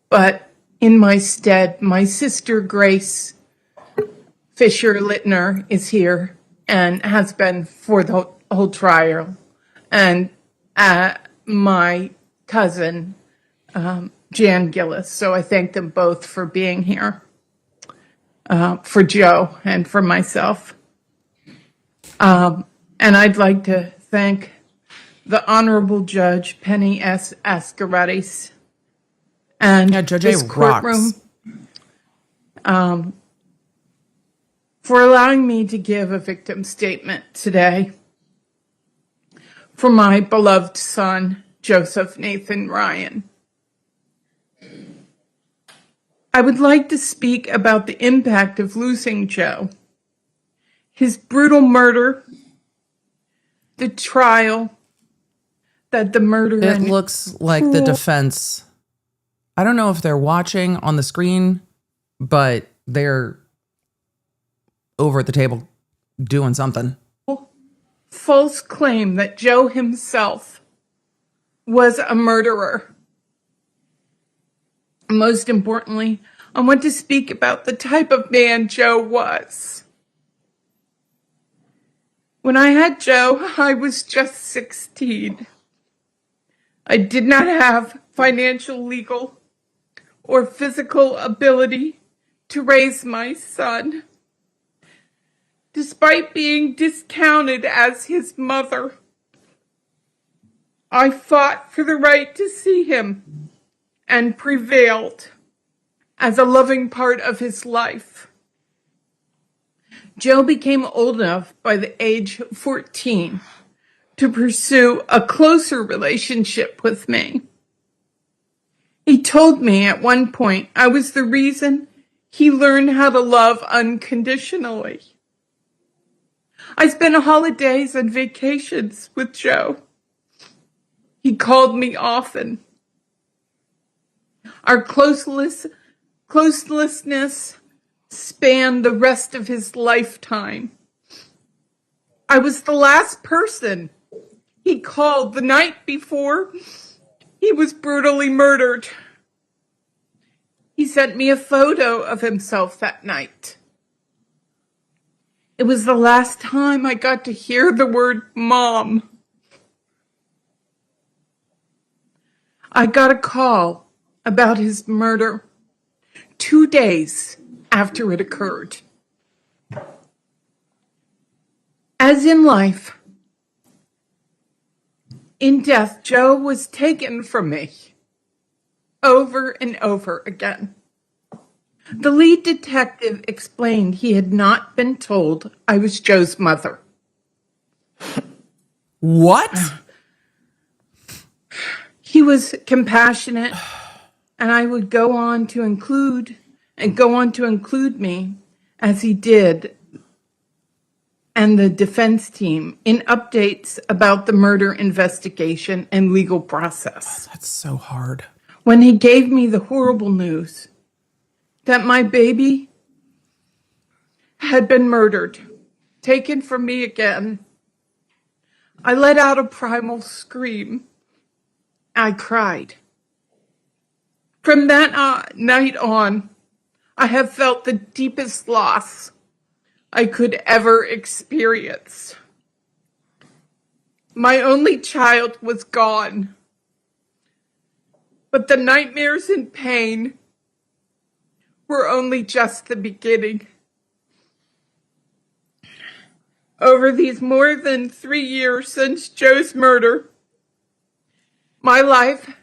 But in my stead, my sister Grace Fisher-Littner is here and has been for the whole trial. And my cousin, Jan Gillis. So I thank them both for being here, for Joe and for myself. And I'd like to thank the Honorable Judge Penny S. Ascarettis and Judge this A courtroom rocks. For allowing me to give a victim statement today for my beloved son, Joseph Nathan Ryan. I would like to speak about the impact of losing Joe, his brutal murder, the trial that the murderer... It looks like the defense, I don't know if they're watching on the screen, but they're over at the table doing something. False claim that Joe himself was a murderer. Most importantly, I want to speak about the type of man Joe was. When I had Joe, I was just 16. I did not have financial, legal, or physical ability to raise my son. Despite being discounted as his mother, I fought for the right to see him and prevailed as a loving part of his life. Joe became old enough by the age of 14 to pursue a closer relationship with me. He told me at one point I was the reason he learned how to love unconditionally. I spent holidays and vacations with Joe. He called me often. Our closeness spanned the rest of his lifetime. I was the last person he called the night before he was brutally murdered. He sent me a photo of himself that night. It was the last time I got to hear the word mom. I got a call about his murder 2 days after it occurred. As in life, in death, Joe was taken from me over and over again. The lead detective explained he had not been told I was Joe's mother. What? He was compassionate, and I would go on to include me, as he did, and the defense team in updates about the murder investigation and legal process. That's so hard. When he gave me the horrible news that my baby had been murdered, taken from me again, I let out a primal scream. I cried. From that night on, I have felt the deepest loss I could ever experience. My only child was gone, but the nightmares and pain were only just the beginning. Over these more than 3 years since Joe's murder, my life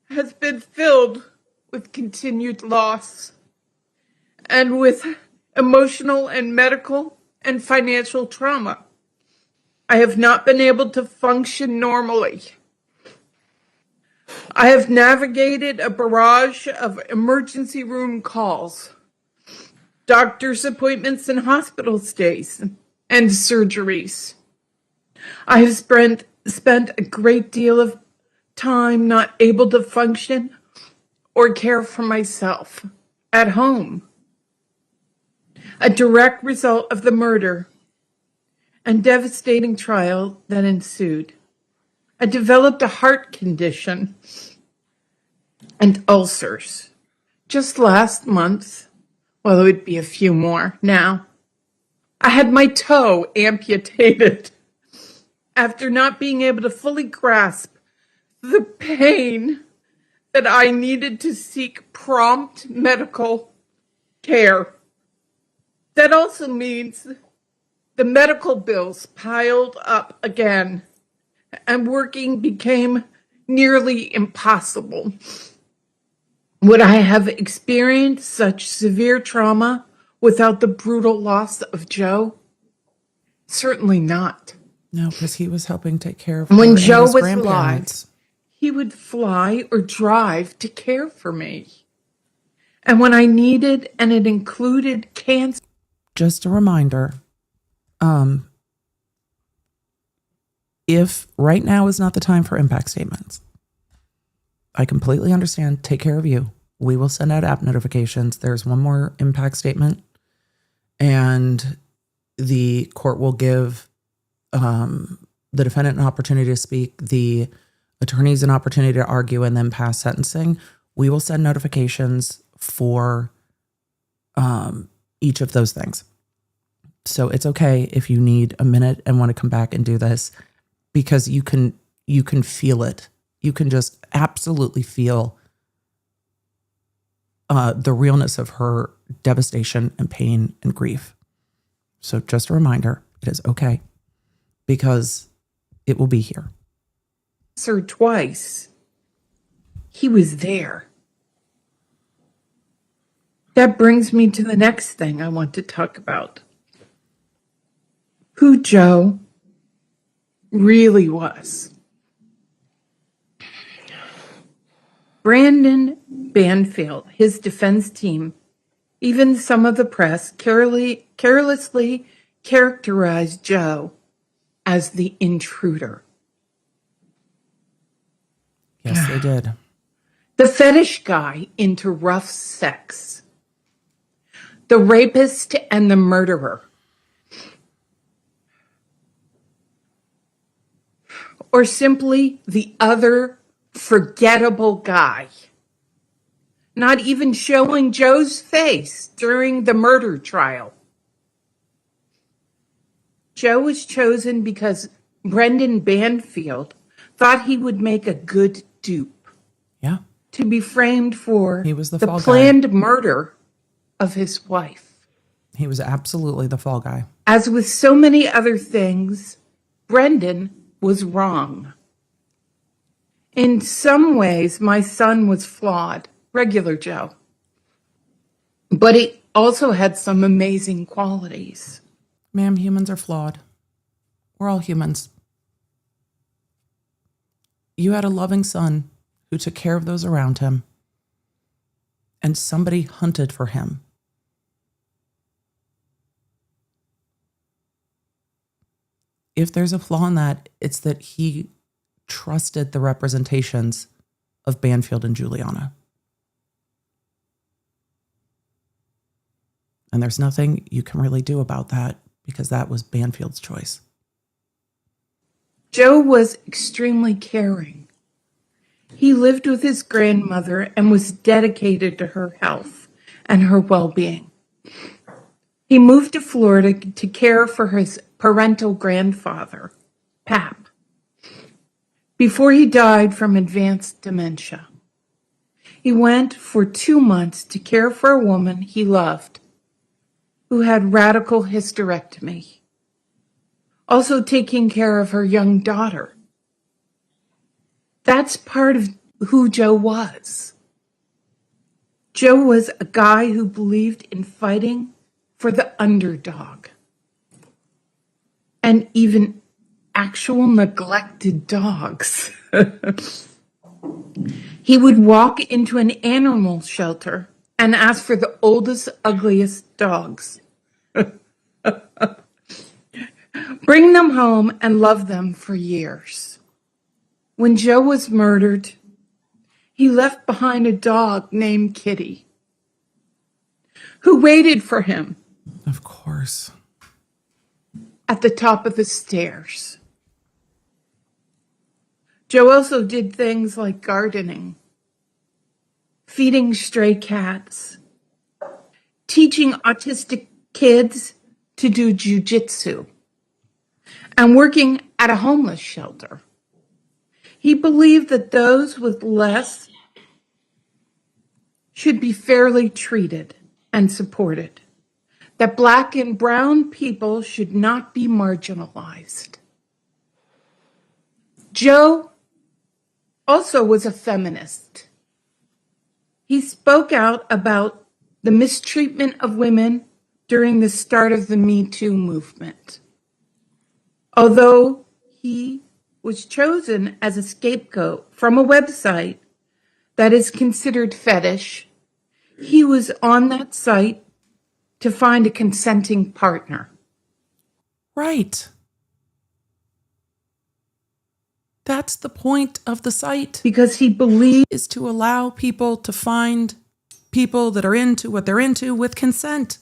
has been filled with continued loss and with emotional and medical and financial trauma. I have not been able to function normally. I have navigated a barrage of emergency room calls, doctor's appointments and hospital stays, and surgeries. I have spent a great deal of time not able to function or care for myself at home. A direct result of the murder and devastating trial that ensued. I developed a heart condition and ulcers. Just last month, well, it would be a few more now, I had my toe amputated after not being able to fully grasp the pain that I needed to seek prompt medical care. That also means the medical bills piled up again, and working became nearly impossible. Would I have experienced such severe trauma without the brutal loss of Joe? Certainly not. No, because he was helping take care of When her Joe and his was grandparents. alive, he would fly or drive to care for me. And when I needed, and it included cancer. Just a reminder, if right now is not the time for impact statements, I completely understand. Take care of you. We will send out app notifications. There's one more impact statement, and the court will give the defendant an opportunity to speak, the attorneys an opportunity to argue, and then pass sentencing. We will send notifications for each of those things. So it's okay if you need a minute and want to come back and do this, because you can feel it. You can just absolutely feel the realness of her devastation and pain and grief. So just a reminder, it is okay, because it will be here. Sir, twice. He was there. That brings me to the next thing I want to talk about. Who Joe really was. Brandon Banfield, his defense team, even some of the press carelessly characterized Joe as the intruder. Yes, they did. The fetish guy into rough sex. The rapist and the murderer. Or simply the other forgettable guy. Not even showing Joe's face during the murder trial. Joe was chosen because Brendan Banfield thought he would make a good dupe. Yeah. To be framed for He was the the fall planned guy. murder of his wife. He was absolutely the fall guy. As with so many other things, Brendan was wrong. In some ways, my son was flawed, regular Joe. But he also had some amazing qualities. Ma'am, humans are flawed. We're all humans. You had a loving son who took care of those around him, and somebody hunted for him. If there's a flaw in that, it's that he trusted the representations of Banfield and Juliana. And there's nothing you can really do about that because that was Banfield's choice. Joe was extremely caring. He lived with his grandmother and was dedicated to her health and her well-being. He moved to Florida to care for his parental grandfather, Pap, before he died from advanced dementia. He went for 2 months to care for a woman he loved who had radical hysterectomy, also taking care of her young daughter. That's part of who Joe was. Joe was a guy who believed in fighting for the underdog and even actual neglected dogs. He would walk into an animal shelter and ask for the oldest, ugliest dogs. Bring them home and love them for years. When Joe was murdered, he left behind a dog named Kitty, who waited for him. Of course. At the top of the stairs. Joe also did things like gardening, feeding stray cats, teaching autistic kids to do jujitsu, and working at a homeless shelter. He believed that those with less should be fairly treated and supported, that Black and brown people should not be marginalized. Joe also was a feminist. He spoke out about the mistreatment of women during the start of the Me Too movement. Although he was chosen as a scapegoat from a website that is considered fetish, he was on that site to find a consenting partner. Right. That's the point of the site. Because he believed is to allow people to find people that are into what they're into with consent.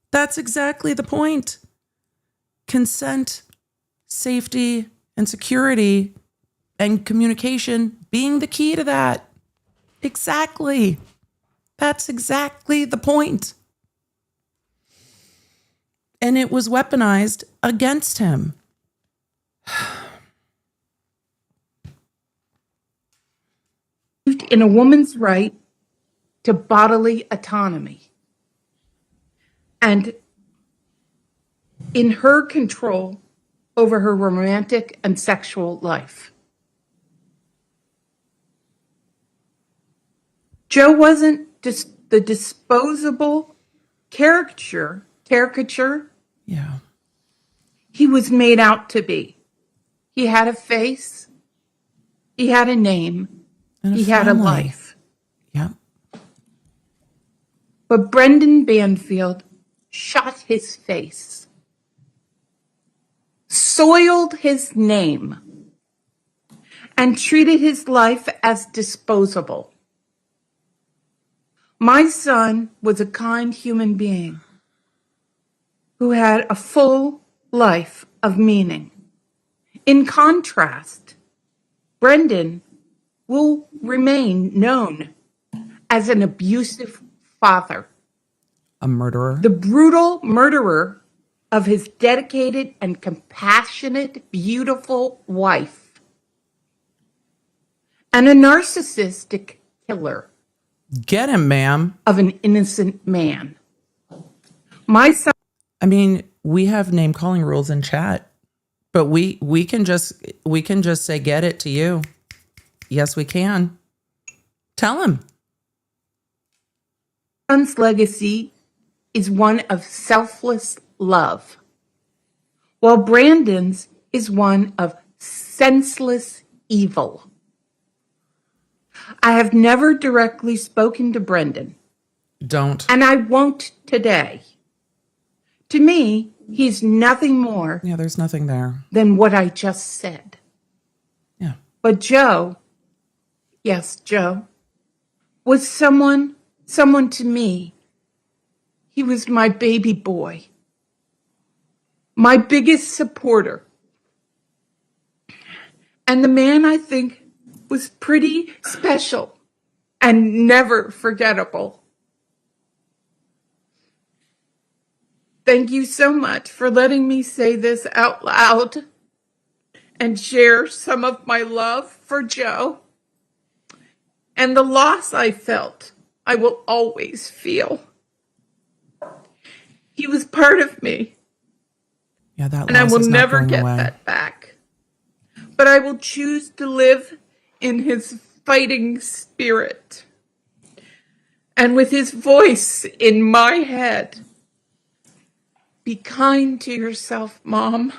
That's exactly the point. Consent, safety, and security and communication being the key to that. Exactly. That's exactly the point. And it was weaponized against him. in a woman's right to bodily autonomy and in her control over her romantic and sexual life. Joe wasn't just the disposable caricature. Yeah. He was made out to be. He had a face. He had a name. And he had a family. life. Yeah. But Brendan Banfield shot his face, soiled his name, and treated his life as disposable. My son was a kind human being who had a full life of meaning. In contrast, Brendan will remain known as an abusive father, A murderer. the brutal murderer of his dedicated and compassionate, beautiful wife, and a narcissistic killer Get him, ma'am. of an innocent man. My son. I mean, we have name calling rules in chat, but we can just say get it to you. Yes, we can. Tell him. Son's legacy is one of selfless love, while Brandon's is one of senseless evil. I have never directly spoken to Brendan, Don't. and I won't today. To me, he's nothing more Yeah, there's nothing there. than what I just said. Yeah. But Joe, yes, Joe, was someone to me. He was my baby boy, my biggest supporter, and the man I think was pretty special and never forgettable. Thank you so much for letting me say this out loud and share some of my love for Joe and the loss I felt I will always feel. He was part of me, Yeah, that and I loss will is not never going get away. that back. But I will choose to live in his fighting spirit and with his voice in my head. Be kind to yourself, Mom.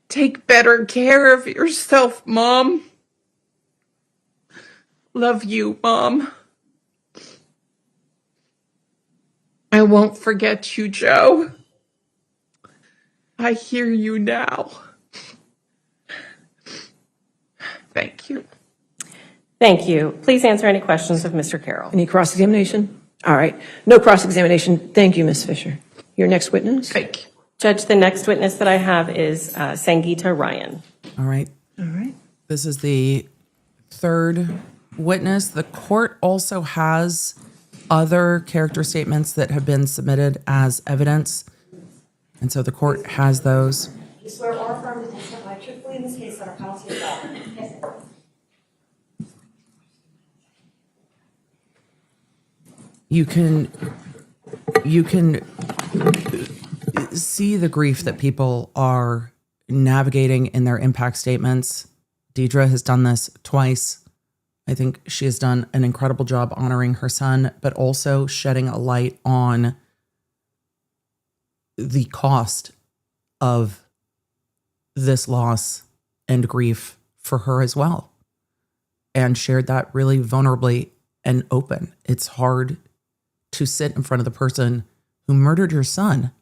Take better care of yourself, Mom. Love you, Mom. I won't forget you, Joe. I hear you now. Thank you. Thank you. Please answer any questions of Mr. Carroll. Any cross-examination? All right. No cross-examination. Thank you, Ms. Fisher. Your next witness? Thank you. Judge, the next witness that I have is Sangita Ryan. All right. All right. This is the third witness. The court also has other character statements that have been submitted as evidence. And so the court has those. You swear or affirm to testify truthfully in this case that our policy is law. Yes. You can see the grief that people are navigating in their impact statements. Deidre has done this twice. I think she has done an incredible job honoring her son, but also shedding a light on the cost of this loss and grief for her as well, and shared that really vulnerably and open. It's hard to sit in front of the person who murdered your son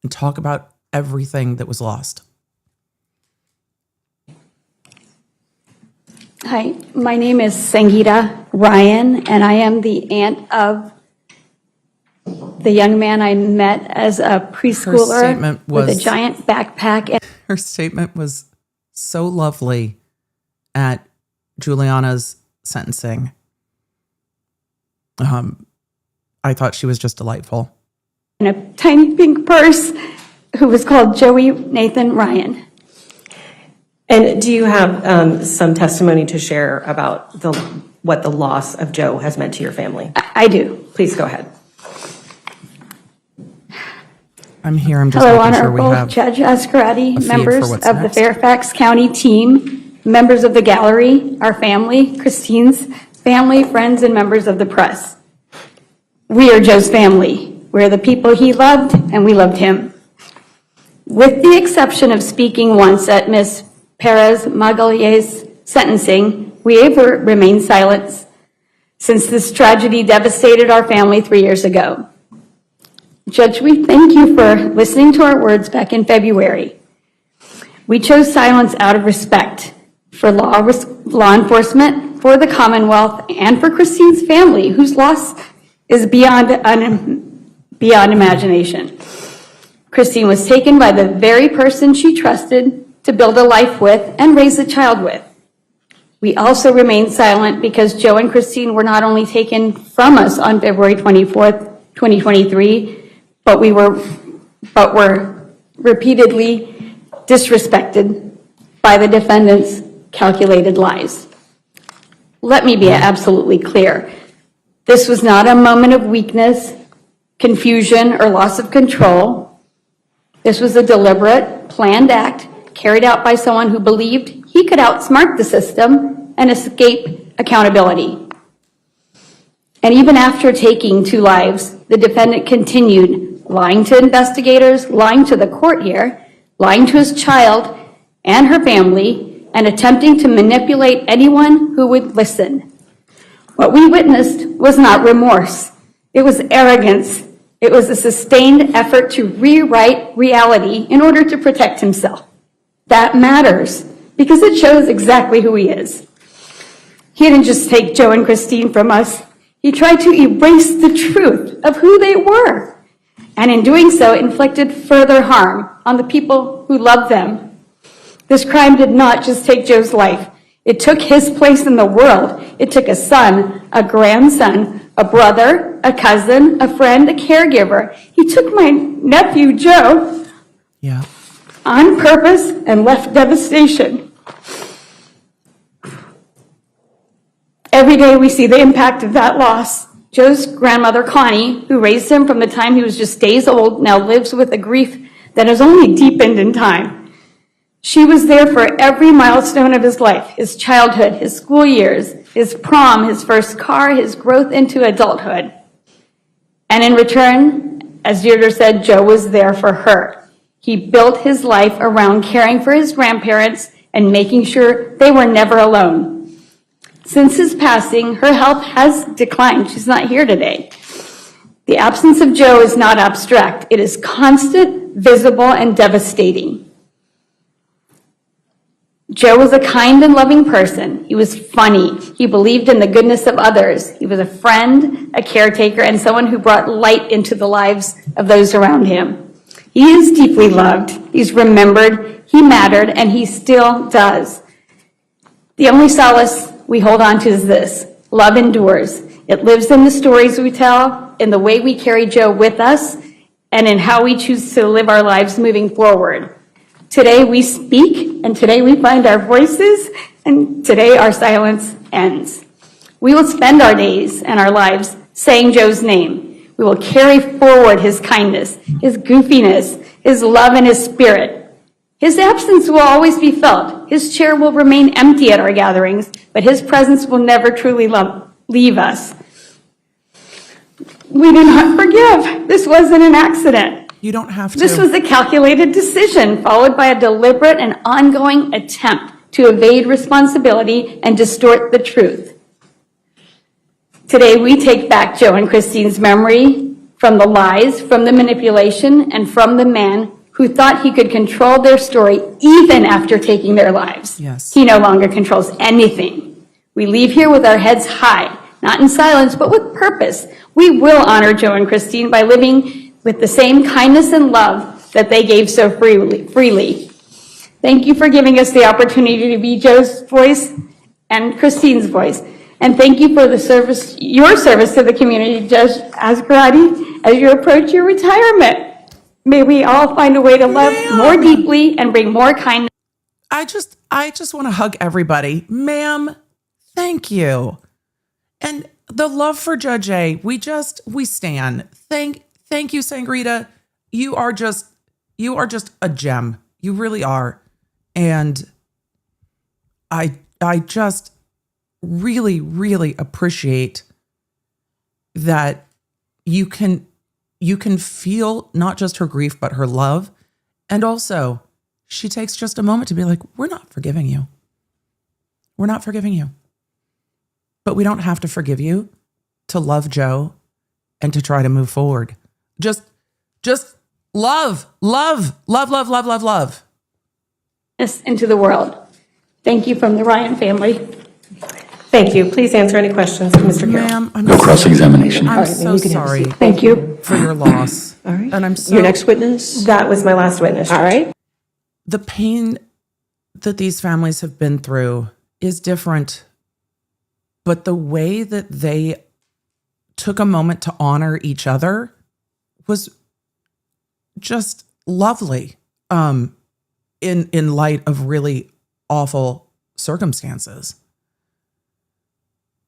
and talk about everything that was lost. Hi, my name is Sangita Ryan, and I am the aunt of the young man I met as a preschooler with a giant backpack. Her statement was so lovely at Juliana's sentencing. I thought she was just delightful. And a tiny pink purse, who was called Joey Nathan Ryan. And do you have some testimony to share about what the loss of Joe has meant to your family? I do. Please go ahead. I'm here. I'm just Hello, making sure we Honorable have Judge a Ascarati, feed members for what's of the next. Fairfax County team, members of the gallery, our family, Christine's family, friends, and members of the press. We are Joe's family. We're the people he loved, and we loved him. With the exception of speaking once at Ms. Perez Magalier's sentencing, we have remained silent since this tragedy devastated our family 3 years ago. Judge, we thank you for listening to our words back in February. We chose silence out of respect for law enforcement, for the Commonwealth, and for Christine's family, whose loss is beyond imagination. Christine was taken by the very person she trusted to build a life with and raise a child with. We also remained silent because Joe and Christine were not only taken from us on February 24th, 2023, but were repeatedly disrespected by the defendant's calculated lies. Let me be absolutely clear. This was not a moment of weakness, confusion, or loss of control. This was a deliberate, planned act carried out by someone who believed he could outsmart the system and escape accountability. And even after taking 2 lives, the defendant continued lying to investigators, lying to the court here, lying to his child and her family, and attempting to manipulate anyone who would listen. What we witnessed was not remorse. It was arrogance. It was a sustained effort to rewrite reality in order to protect himself. That matters because it shows exactly who he is. He didn't just take Joe and Christine from us. He tried to erase the truth of who they were, and in doing so, inflicted further harm on the people who loved them. This crime did not just take Joe's life. It took his place in the world. It took a son, a grandson, a brother, a cousin, a friend, a caregiver. He took my nephew, Joe, on purpose and left devastation. Every day we see the impact of that loss. Joe's grandmother, Connie, who raised him from the time he was just days old, now lives with a grief that has only deepened in time. She was there for every milestone of his life, his childhood, his school years, his prom, his first car, his growth into adulthood. And in return, as Deidre said, Joe was there for her. He built his life around caring for his grandparents and making sure they were never alone. Since his passing, her health has declined. She's not here today. The absence of Joe is not abstract. It is constant, visible, and devastating. Joe was a kind and loving person. He was funny. He believed in the goodness of others. He was a friend, a caretaker, and someone who brought light into the lives of those around him. He is deeply loved. He's remembered. He mattered, and he still does. The only solace we hold on to is this: love endures. It lives in the stories we tell, in the way we carry Joe with us, and in how we choose to live our lives moving forward. Today we speak, and today we find our voices, and today our silence ends. We will spend our days and our lives saying Joe's name. We will carry forward his kindness, his goofiness, his love, and his spirit. His absence will always be felt. His chair will remain empty at our gatherings, but his presence will never truly leave us. We do not forgive. This wasn't an accident. You don't have to. This was a calculated decision followed by a deliberate and ongoing attempt to evade responsibility and distort the truth. Today, we take back Joe and Christine's memory from the lies, from the manipulation, and from the man who thought he could control their story even after taking their lives. Yes. He no longer controls anything. We leave here with our heads high, not in silence, but with purpose. We will honor Joe and Christine by living with the same kindness and love that they gave so freely. Thank you for giving us the opportunity to be Joe's voice and Christine's voice. And thank you for the service, your service to the community, Judge Asgarati, as you approach your retirement. May we all find a way to love more deeply and bring more kindness. I just want to hug everybody. Ma'am, thank you. And the love for Judge A, we stand. Thank you, Sangita. You are just a gem. You really are. And I just really, really appreciate that you can feel not just her grief, but her love. And also, she takes just a moment to be like, we're not forgiving you. We're not forgiving you. but we don't have to forgive you to love Joe and to try to move forward. Just love. Yes, into the world. Thank you from the Ryan family. Thank you. Please answer any questions, Mr. Carroll. Ma'am, I'm No cross-examination. I'm so you can have a sorry seat. Thank you. for your loss. All right. And I'm so Your next witness? That was my last witness. All right. the pain that these families have been through is different, but the way that they took a moment to honor each other was just lovely, in light of really awful circumstances.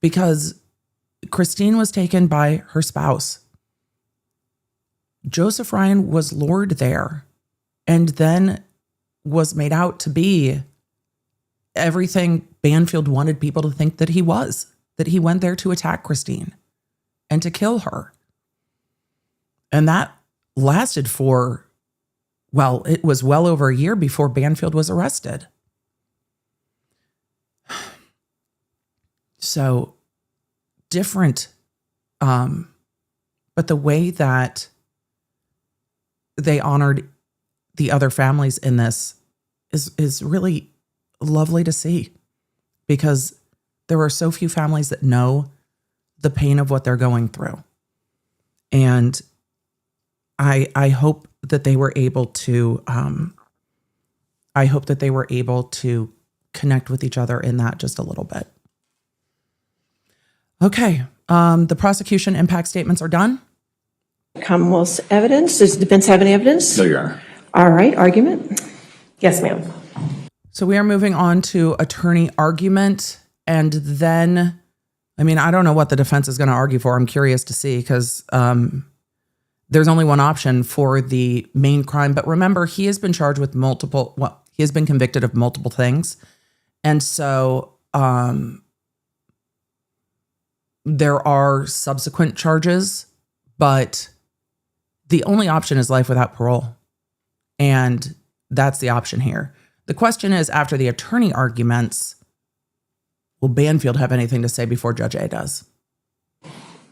Because Christine was taken by her spouse. Joseph Ryan was lured there and then was made out to be everything Banfield wanted people to think that he was, that he went there to attack Christine and to kill her. And that lasted for, well, it was well over a year before Banfield was arrested. So different, but the way that they honored the other families in this is really lovely to see, because there are so few families that know the pain of what they're going through. And I hope that they were able to, connect with each other in that just a little bit. Okay. The prosecution impact statements are done. Commonwealth's evidence. Does the defense have any evidence? No, Your Honor. All right. Argument. Yes, ma'am. So we are moving on to attorney argument. And then, I mean, I don't know what the defense is going to argue for. I'm curious to see, because there's only one option for the main crime. But remember, he has been charged with he has been convicted of multiple things. And so there are subsequent charges, but the only option is life without parole. And that's the option here. The question is, after the attorney arguments, will Banfield have anything to say before Judge A does?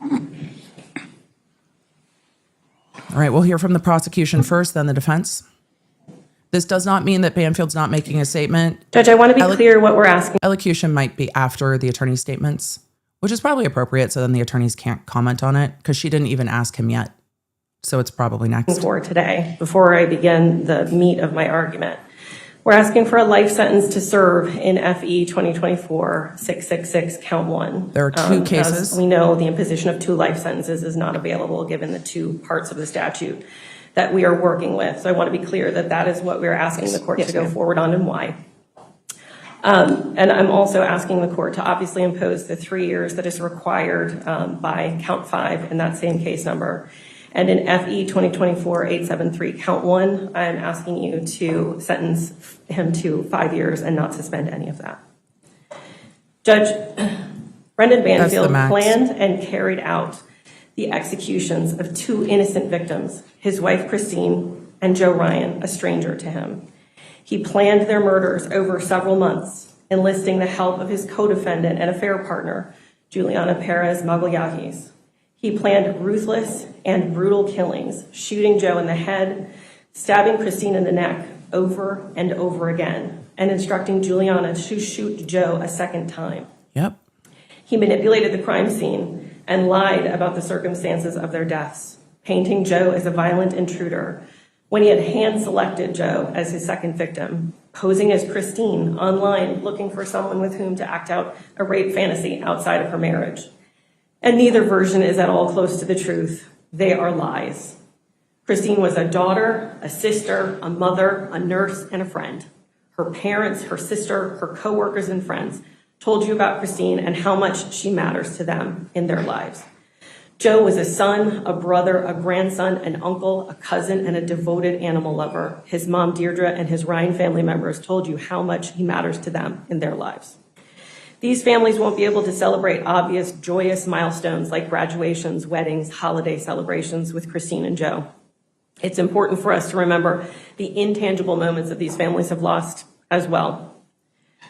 All right, we'll hear from the prosecution first, then the defense. This does not mean that Banfield's not making a statement. Judge, I want to be clear what we're asking. Elocution might be after the attorney's statements, which is probably appropriate, so then the attorneys can't comment on it, because she didn't even ask him yet. So it's probably next. For today, before I begin the meat of my argument, we're asking for a life sentence to serve in FE 2024-666 count 1. There are two cases. As we know, the imposition of 2 life sentences is not available given the 2 parts of the statute that we are working with. So I want to be clear that that is what we're asking the court to go forward on, and why. And I'm also asking the court to obviously impose the 3 years that is required by count 5 in that same case number. And in FE 2024-873 count 1, I'm asking you to sentence him to 5 years and not suspend any of that. Judge Brendan Banfield planned and carried out the executions of 2 innocent victims, his wife Christine and Joe Ryan, a stranger to him. He planned their murders over several months, enlisting the help of his co-defendant and affair partner, Juliana Perez Magalhães. He planned ruthless and brutal killings, shooting Joe in the head, stabbing Christine in the neck over and over again, and instructing Juliana to shoot Joe a second time. Yep. He manipulated the crime scene and lied about the circumstances of their deaths, painting Joe as a violent intruder when he had hand-selected Joe as his second victim, posing as Christine online looking for someone with whom to act out a rape fantasy outside of her marriage. And neither version is at all close to the truth. They are lies. Christine was a daughter, a sister, a mother, a nurse, and a friend. Her parents, her sister, her coworkers, and friends told you about Christine and how much she matters to them in their lives. Joe was a son, a brother, a grandson, an uncle, a cousin, and a devoted animal lover. His mom, Deidre, and his Ryan family members told you how much he matters to them in their lives. These families won't be able to celebrate obvious, joyous milestones like graduations, weddings, holiday celebrations with Christine and Joe. It's important for us to remember the intangible moments that these families have lost as well.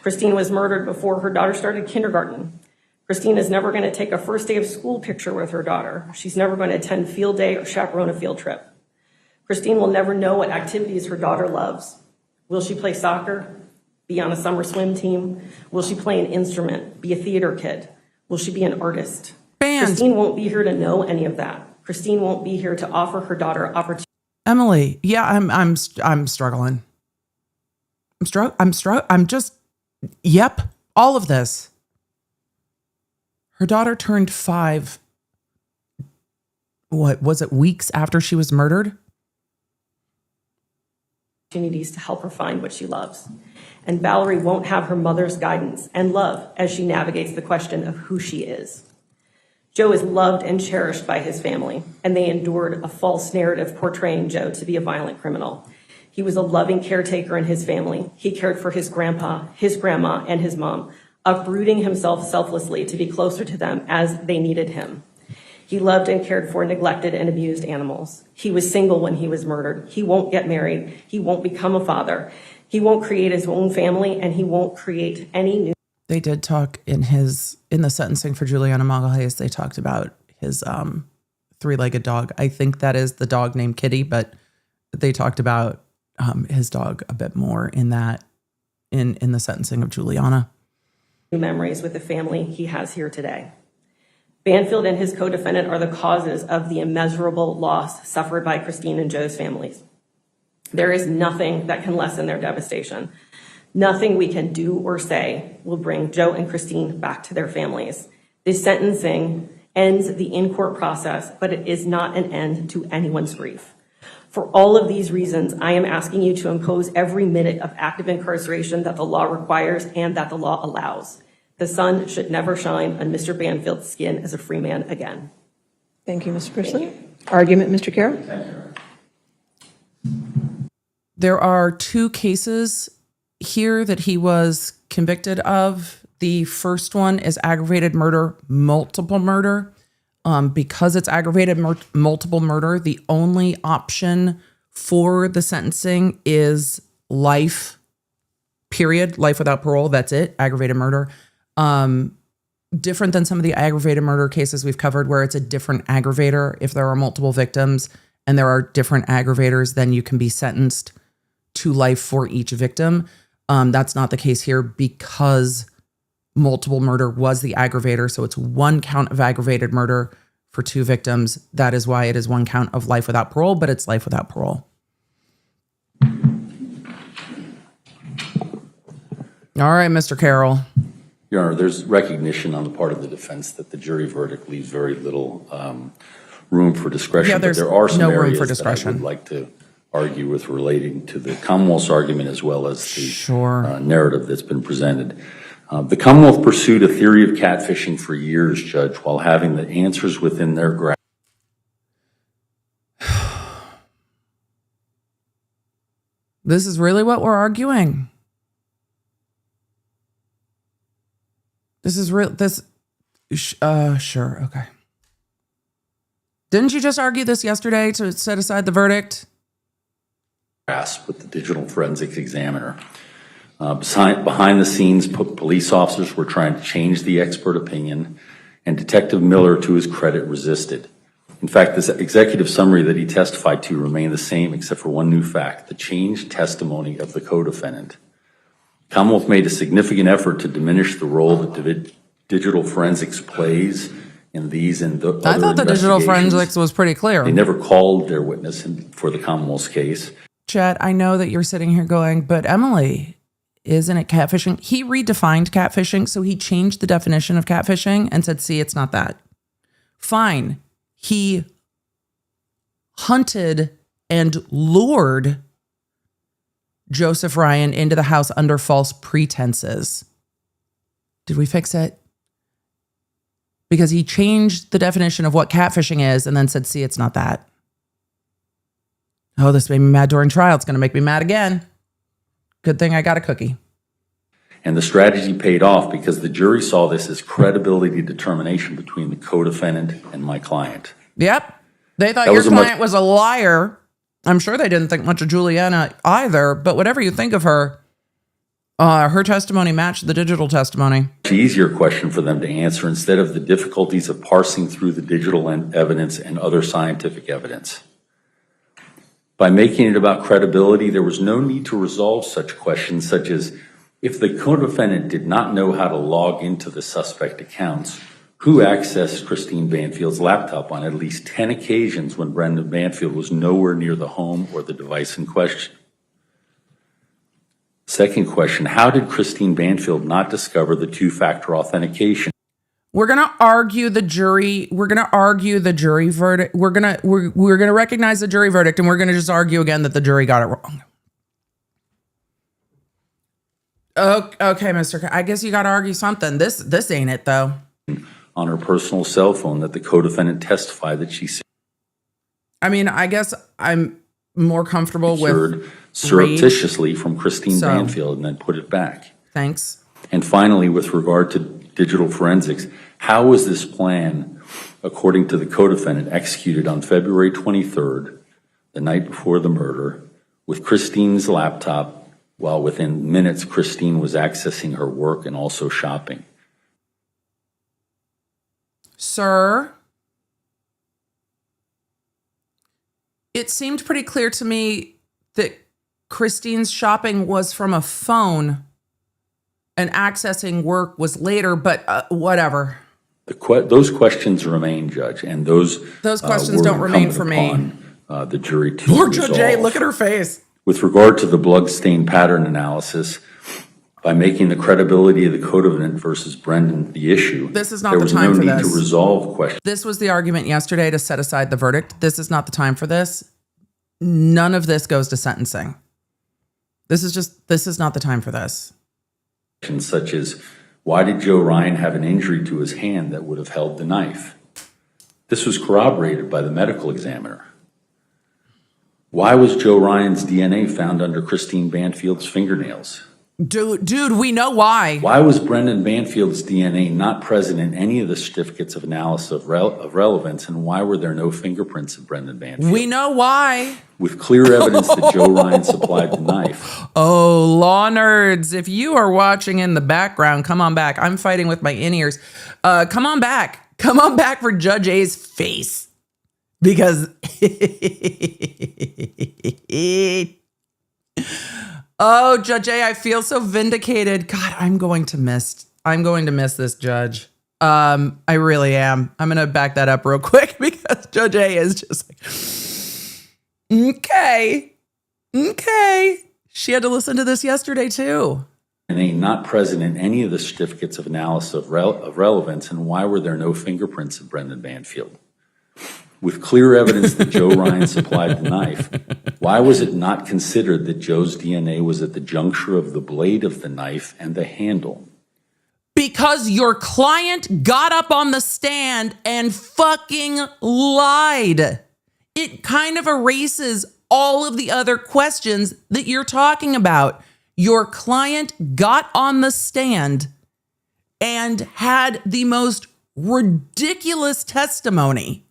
Christine was murdered before her daughter started kindergarten. Christine is never going to take a first day of school picture with her daughter. She's never going to attend field day or chaperone a field trip. Christine will never know what activities her daughter loves. Will she play soccer? Be on a summer swim team? Will she play an instrument? Be a theater kid? Will she be an artist? Banned. Christine won't be here to know any of that. Christine won't be here to offer her daughter opportunities. Emily, yeah, I'm struggling. I'm just, yep, all of this. Her daughter turned 5, what was it, weeks after she was murdered? Opportunities to help her find what she loves. And Valerie won't have her mother's guidance and love as she navigates the question of who she is. Joe is loved and cherished by his family, and they endured a false narrative portraying Joe to be a violent criminal. He was a loving caretaker in his family. He cared for his grandpa, his grandma, and his mom, uprooting himself selflessly to be closer to them as they needed him. He loved and cared for neglected and abused animals. He was single when he was murdered. He won't get married. He won't become a father. He won't create his own family, and he won't create any new. They did talk in the sentencing for Juliana Magalhaes. They talked about his 3-legged dog. I think that is the dog named Kitty, but they talked about his dog a bit more in that in the sentencing of Juliana. Memories with the family he has here today. Banfield and his co-defendant are the causes of the immeasurable loss suffered by Christine and Joe's families. There is nothing that can lessen their devastation. Nothing we can do or say will bring Joe and Christine back to their families. This sentencing ends the in-court process, but it is not an end to anyone's grief. For all of these reasons, I am asking you to impose every minute of active incarceration that the law requires and that the law allows. The sun should never shine on Mr. Banfield's skin as a free man again. Thank you, Mr. Person. Argument, Mr. Carroll. There are 2 cases here that he was convicted of. The first one is aggravated murder, multiple murder. Because it's aggravated multiple murder, the only option for the sentencing is life, period, life without parole. That's it, aggravated murder. Different than some of the aggravated murder cases we've covered where it's a different aggravator. If there are multiple victims and there are different aggravators, then you can be sentenced to life for each victim. That's not the case here because multiple murder was the aggravator. So it's 1 count of aggravated murder for 2 victims. That is why it is 1 count of life without parole, but it's life without parole. All right, Mr. Carroll. Your Honor, there's recognition on the part of the defense that the jury verdict leaves very little room for discretion. Yeah, there's but there are some no room areas for discretion. that I would like to argue with relating to the Commonwealth's argument as well as the narrative that's been presented. The Commonwealth pursued a theory of catfishing for years, Judge, while having the answers within their grasp. This is really what we're arguing. This is real. Sure. Okay. Didn't you just argue this yesterday to set aside the verdict? With the digital forensics examiner. Behind the scenes, police officers were trying to change the expert opinion, and Detective Miller, to his credit, resisted. In fact, this executive summary that he testified to remained the same except for one new fact, the changed testimony of the co-defendant. Commonwealth made a significant effort to diminish the role that digital forensics plays in these and the other I thought the digital forensics was pretty clear. They never called their witness for the Commonwealth's case. Chad, I know that you're sitting here going, but Emily, isn't it catfishing? He redefined catfishing, so he changed the definition of catfishing and said, see, it's not that. Fine. He hunted and lured Joseph Ryan into the house under false pretenses. Did we fix it? Because he changed the definition of what catfishing is and then said, see, it's not that. Oh, this made me mad during trial. It's going to make me mad again. Good thing I got a cookie. And the strategy paid off because the jury saw this as credibility determination between the co-defendant and my client. Yep. They thought your client was a liar. I'm sure they didn't think much of Juliana either, but whatever you think of her, Her testimony matched the digital testimony. Easier question for them to answer instead of the difficulties of parsing through the digital evidence and other scientific evidence. By making it about credibility, there was no need to resolve such questions such as, if the co-defendant did not know how to log into the suspect accounts, who accessed Christine Banfield's laptop on at least 10 occasions when Brendan Banfield was nowhere near the home or the device in question? Second question, how did Christine Banfield not discover the two-factor authentication? We're going to argue the jury. We're going to argue the jury verdict. We're going to recognize the jury verdict, and we're going to just argue again that the jury got it wrong. Okay, Mr. I guess you got to argue something. This ain't it, though. On her personal cell phone that the co-defendant testified that she I mean, I guess I'm more comfortable with surreptitiously from Christine Banfield and then put it back. Thanks. And finally, with regard to digital forensics, how was this plan, according to the co-defendant, executed on February 23rd, the night before the murder, with Christine's laptop, while within minutes Christine was accessing her work and also shopping? Sir, it seemed pretty clear to me that Christine's shopping was from a phone and accessing work was later, but whatever. Those questions remain, Judge, and those questions don't remain for me. The jury to Poor resolve. Judge A, look at her face. With regard to the bloodstain pattern analysis, by making the credibility of the co-defendant versus Brendan the issue, this is not the time for this. There was no need to resolve questions. This was the argument yesterday to set aside the verdict. This is not the time for this. None of this goes to sentencing. This is not the time for this. Such as, why did Joe Ryan have an injury to his hand that would have held the knife? This was corroborated by the medical examiner. Why was Joe Ryan's DNA found under Christine Banfield's fingernails? Dude, we know why. Why was Brendan Banfield's DNA not present in any of the certificates of analysis of relevance, and why were there no fingerprints of Brendan Banfield? We know why. With clear evidence that Joe Ryan supplied the knife. Oh, law nerds, if you are watching in the background, come on back. I'm fighting with my in-ears. Come on back. Come on back for Judge A's face. Because... Oh, Judge A, I feel so vindicated. God, I'm going to miss this judge. I really am. I'm going to back that up real quick because Judge A is just like, okay. She had to listen to this yesterday too. And not present in any of the certificates of analysis of relevance, and why were there no fingerprints of Brendan Banfield? With clear evidence that Joe Ryan supplied the knife, why was it not considered that Joe's DNA was at the juncture of the blade of the knife and the handle? Because your client got up on the stand and fucking lied. It kind of erases all of the other questions that you're talking about. Your client got on the stand and had the most ridiculous testimony.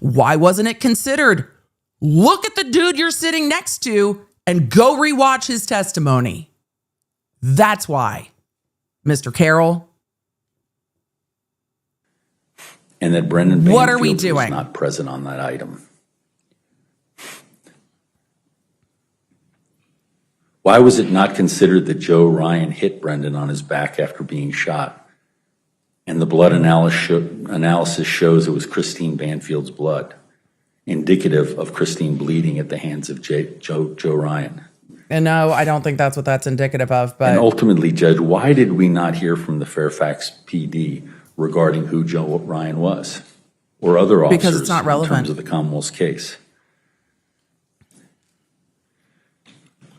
Why wasn't it considered? Look at the dude you're sitting next to and go rewatch his testimony. That's why, Mr. Carroll. And that Brendan Banfield what are we doing? Was not present on that item. Why was it not considered that Joe Ryan hit Brendan on his back after being shot? And the blood analysis shows it was Christine Banfield's blood, indicative of Christine bleeding at the hands of Joe Ryan. And no, I don't think that's what that's indicative of. But and ultimately, Judge, why did we not hear from the Fairfax PD regarding who Joe Ryan was or other officers because it's not relevant in terms of the Commonwealth's case?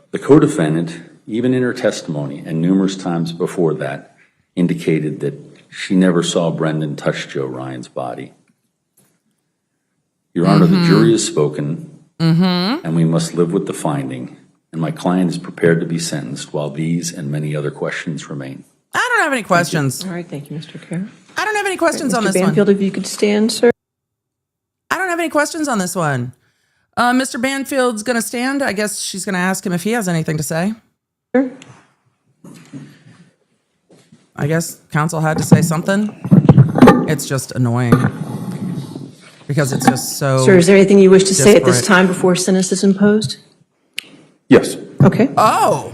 The co-defendant, even in her testimony and numerous times before that, indicated that she never saw Brendan touch Joe Ryan's body. Your Honor, the jury has spoken, and we must live with the finding, and my client is prepared to be sentenced while these and many other questions remain. I don't have any questions. All right, thank you, Mr. Carroll. I don't have any questions on this Mr. Banfield, one. if you could stand, sir. I don't have any questions on this one. Mr. Banfield's going to stand. I guess she's going to ask him if he has anything to say. Sure. I guess counsel had to say something. It's just annoying because it's just so. Sir, is there anything you wish to say at this disparate. time before sentence is imposed? Yes. Okay. Oh.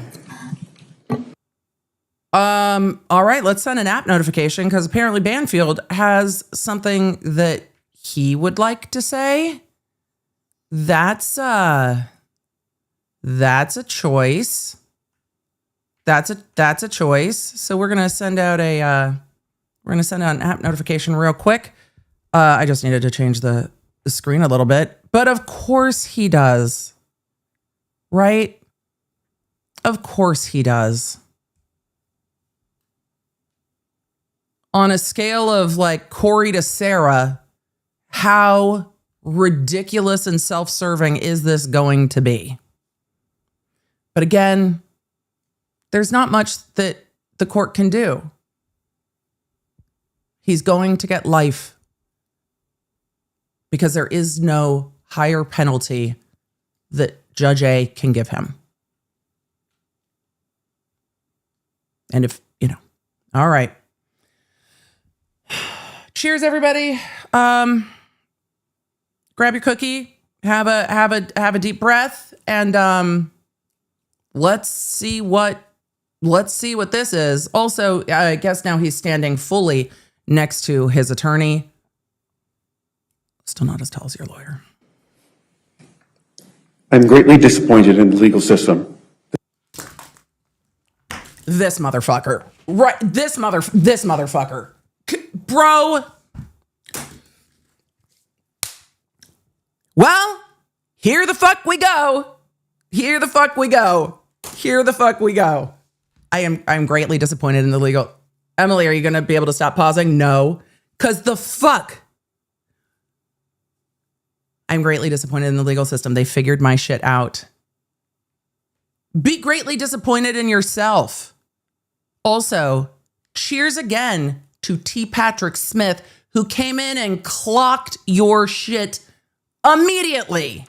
All right, let's send an app notification because apparently Banfield has something that he would like to say. That's a choice. That's a choice. So we're gonna send out an app notification real quick. I just needed to change the screen a little bit, but of course he does, right? Of course he does. On a scale of like Corey to Sarah, how ridiculous and self-serving is this going to be? But again, there's not much that the court can do. He's going to get life because there is no higher penalty that Judge A can give him. And if, all right. Cheers, everybody. Grab your cookie, have a deep breath, and let's see what this is. Also, I guess now he's standing fully next to his attorney. Still not as tall as your lawyer. I'm greatly disappointed in the legal system. This motherfucker. Right, this motherfucker. Bro. Well, here the fuck we go. Here the fuck we go. Here the fuck we go. I'm greatly disappointed in the legal. Emily, are you going to be able to stop pausing? No. Because the fuck. I'm greatly disappointed in the legal system. They figured my shit out. Be greatly disappointed in yourself. Also, cheers again to T. Patrick Smith, who came in and clocked your shit immediately.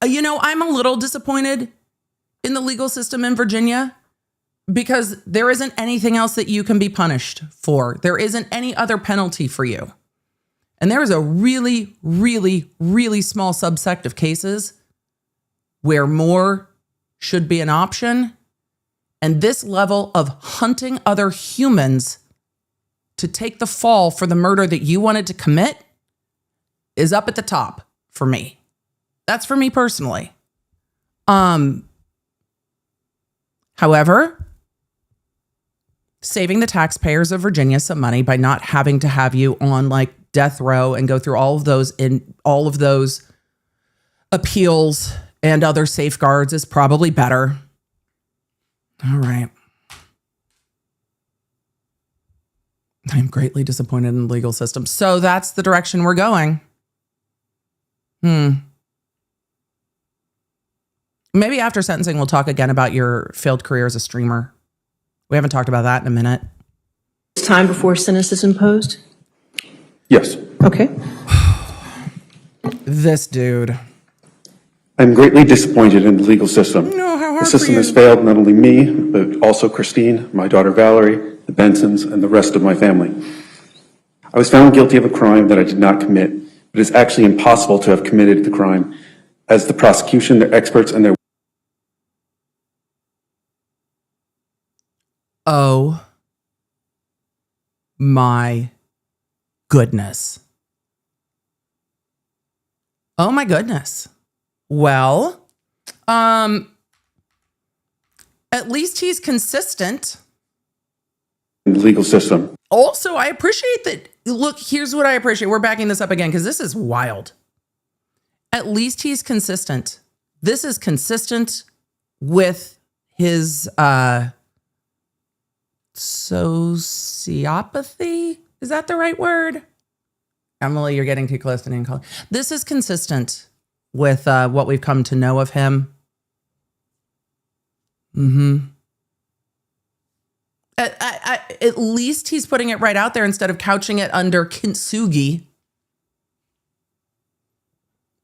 I'm a little disappointed in the legal system in Virginia because there isn't anything else that you can be punished for. There isn't any other penalty for you. And there is a really, really, really small subsect of cases where more should be an option. And this level of hunting other humans to take the fall for the murder that you wanted to commit is up at the top for me. That's for me personally. However, saving the taxpayers of Virginia some money by not having to have you on like death row and go through all of those appeals and other safeguards is probably better. All right. I'm greatly disappointed in the legal system. So that's the direction we're going. Maybe after sentencing, we'll talk again about your failed career as a streamer. We haven't talked about that in a minute. It's time before sentence is imposed? Yes. Okay. This dude. I'm greatly disappointed in the legal system. No, how hard The system for you? has failed not only me, but also Christine, my daughter Valerie, the Bensons, and the rest of my family. I was found guilty of a crime that I did not commit, but it's actually impossible to have committed the crime, as the prosecution, their experts, and their... Oh my goodness. Oh my goodness. Well, at least he's consistent. in the legal system. Also, I appreciate that. Look, here's what I appreciate. We're backing this up again because this is wild. At least he's consistent. This is consistent with his sociopathy. Is that the right word? Emily, you're getting too close to name calling. This is consistent with what we've come to know of him. At least he's putting it right out there instead of couching it under kintsugi.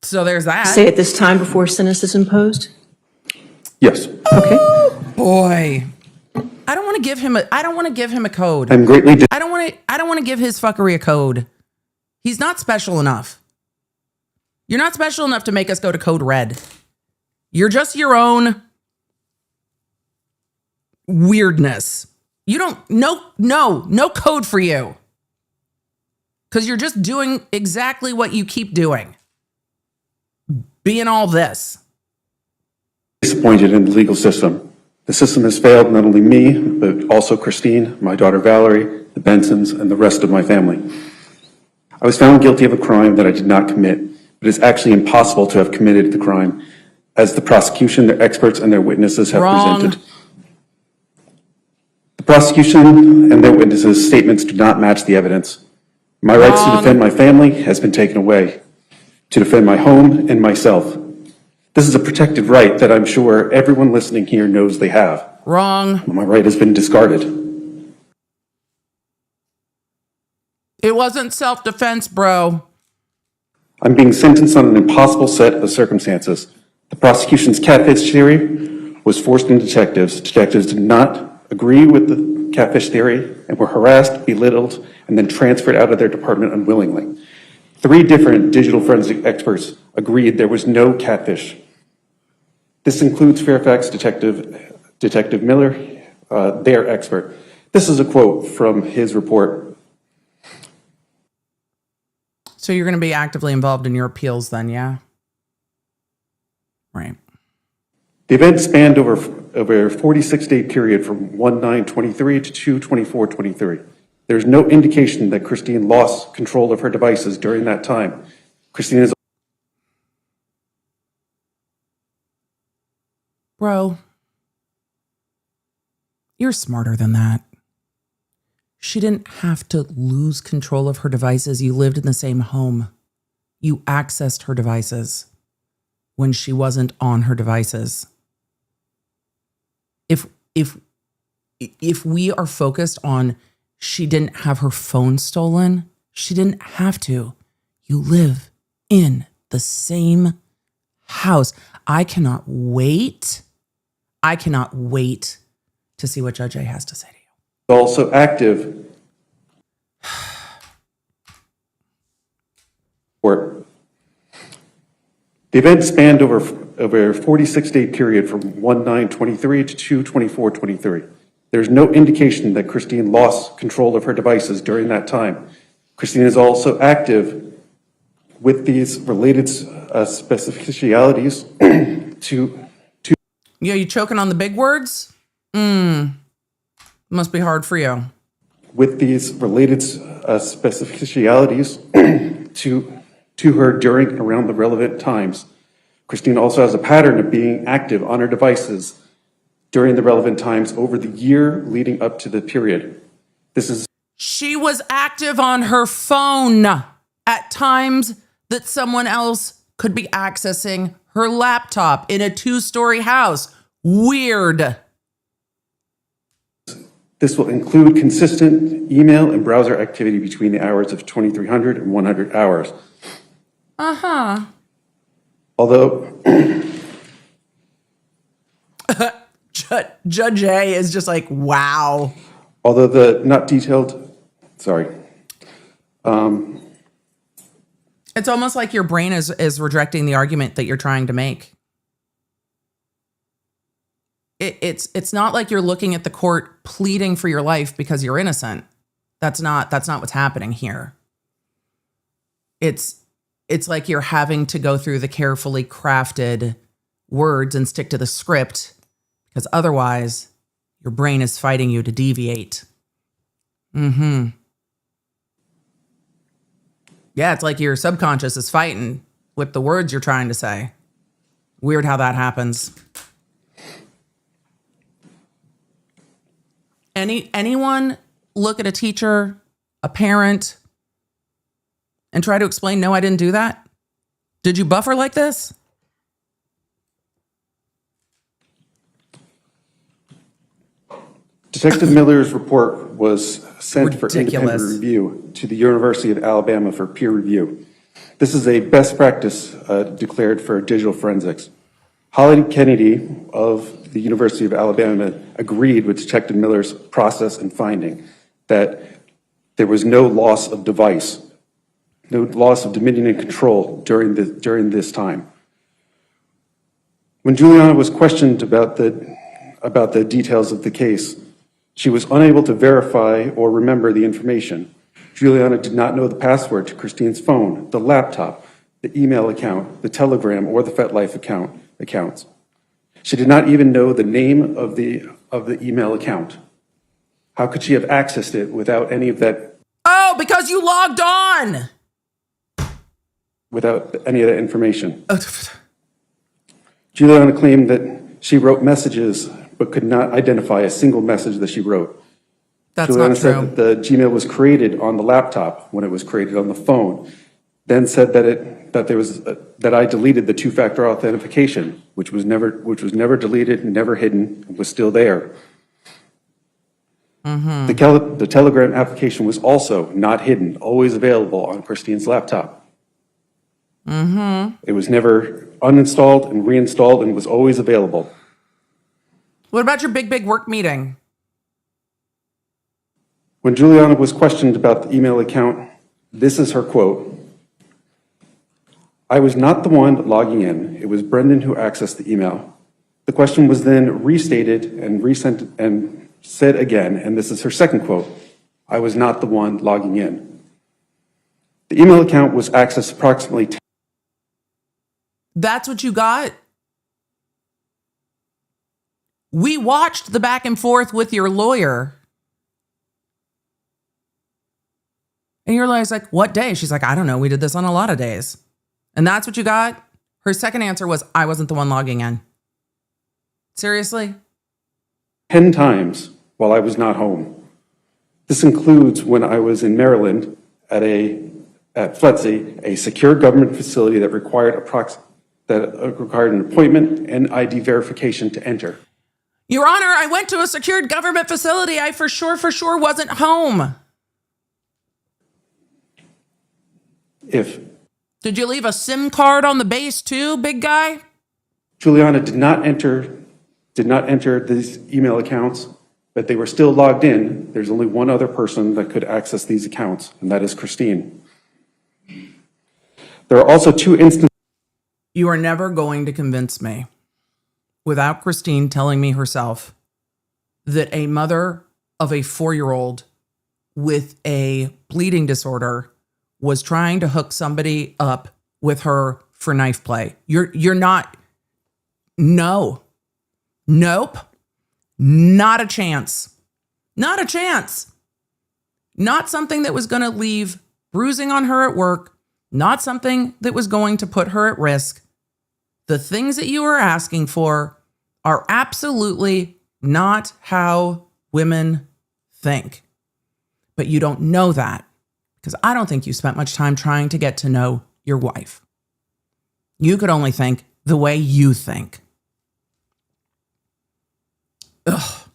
So there's that. Say at this time before sentence is imposed? Yes. Okay. Boy, I don't want to give him a code. I'm greatly I don't want to give his fuckery a code. He's not special enough. You're not special enough to make us go to code red. You're just your own weirdness. You don't, no code for you. Because you're just doing exactly what you keep doing. Being all this. disappointed in the legal system. The system has failed not only me, but also Christine, my daughter Valerie, the Bensons, and the rest of my family. I was found guilty of a crime that I did not commit, but it's actually impossible to have committed the crime, as the prosecution, their experts, and their witnesses have presented. The prosecution and their witnesses' statements do not match the evidence. My rights to defend my family has been taken away, to defend my home and myself. This is a protected right that I'm sure everyone listening here knows they have. Wrong. My right has been discarded. It wasn't self-defense, bro. I'm being sentenced on an impossible set of circumstances. The prosecution's catfish theory was forced on detectives. Detectives did not agree with the catfish theory and were harassed, belittled, and then transferred out of their department unwillingly. 3 different digital forensic experts agreed there was no catfish. This includes Fairfax Detective Miller, their expert. This is a quote from his report. So you're going to be actively involved in your appeals then, yeah? Right. The event spanned over a 46-day period from 1/9/23 to 2/24/23. There's no indication that Christine lost control of her devices during that time. Christine is... Bro, you're smarter than that. She didn't have to lose control of her devices. You lived in the same home. You accessed her devices when she wasn't on her devices. If we are focused on she didn't have her phone stolen, she didn't have to. You live in the same house. I cannot wait to see what Judge A has to say to you. Also active. The event spanned over a 46-day period from 1/9/23 to 2/24/23. There's no indication that Christine lost control of her devices during that time. Christine is also active with these related specificialities to... Yeah, you choking on the big words? Must be hard for you. With these related specificialities to her during and around the relevant times. Christine also has a pattern of being active on her devices during the relevant times over the year leading up to the period. She was active on her phone at times that someone else could be accessing her laptop in a 2-story house. Weird. This will include consistent email and browser activity between the hours of 2300 and 100 hours. Although Judge A is just like, wow. Although the not detailed, sorry. It's almost like your brain is rejecting the argument that you're trying to make. It's not like you're looking at the court pleading for your life because you're innocent. That's not what's happening here. It's like you're having to go through the carefully crafted words and stick to the script because otherwise your brain is fighting you to deviate. Yeah, it's like your subconscious is fighting with the words you're trying to say. Weird how that happens. Anyone look at a teacher, a parent, and try to explain, no, I didn't do that? Did you buffer like this? Detective Miller's report was sent for Ridiculous. independent review to the University of Alabama for peer review. This is a best practice declared for digital forensics. Holly Kennedy of the University of Alabama agreed with Detective Miller's process and finding that there was no loss of device, no loss of dominion and control during this time. When Juliana was questioned about the details of the case, she was unable to verify or remember the information. Juliana did not know the password to Christine's phone, the laptop, the email account, the Telegram, or the FetLife accounts. She did not even know the name of the email account. How could she have accessed it without any of that? Oh, because you logged on. Without any of that information. Juliana claimed that she wrote messages but could not identify a single message that she wrote. That's Juliana not true. said that the Gmail was created on the laptop when it was created on the phone. Then said that I deleted the two-factor authentication, which was never deleted, never hidden, and was still there. Mm-hmm. The Telegram application was also not hidden, always available on Christine's laptop. Mm-hmm. It was never uninstalled and reinstalled and was always available. What about your big work meeting? When Juliana was questioned about the email account, this is her quote. "I was not the one logging in. It was Brendan who accessed the email. The question was then restated and resent and said again, and this is her second quote. I was not the one logging in. The email account was accessed approximately 10. That's what you got? We watched the back and forth with your lawyer. And your lawyer's like, what day? She's like, I don't know. We did this on a lot of days. And that's what you got? Her second answer was, I wasn't the one logging in. Seriously? 10 times while I was not home. This includes when I was in Maryland at FLETC, a secure government facility that required an appointment and ID verification to enter. Your Honor, I went to a secured government facility. I for sure wasn't home. Did you leave a SIM card on the base too, big guy? Juliana did not enter these email accounts, but they were still logged in. There's only one other person that could access these accounts, and that is Christine. There are also two instances. You are never going to convince me, without Christine telling me herself, that a mother of a 4-year-old with a bleeding disorder was trying to hook somebody up with her for knife play. You're not. No. Nope. Not a chance. Not a chance. Not something that was going to leave bruising on her at work. Not something that was going to put her at risk. The things that you are asking for are absolutely not how women think. But you don't know that because I don't think you spent much time trying to get to know your wife. You could only think the way you think. Ugh.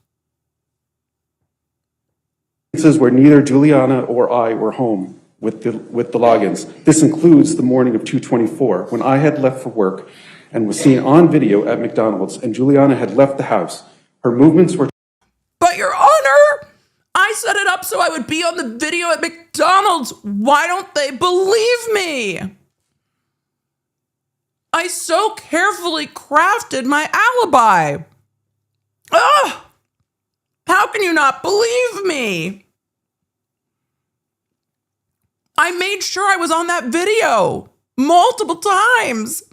Instances where neither Juliana or I were home with the logins. This includes the morning of 2/24 when I had left for work and was seen on video at McDonald's and Juliana had left the house. Her movements were... But Your Honor, I set it up so I would be on the video at McDonald's. Why don't they believe me? I so carefully crafted my alibi. Ugh! How can you not believe me? I made sure I was on that video multiple times.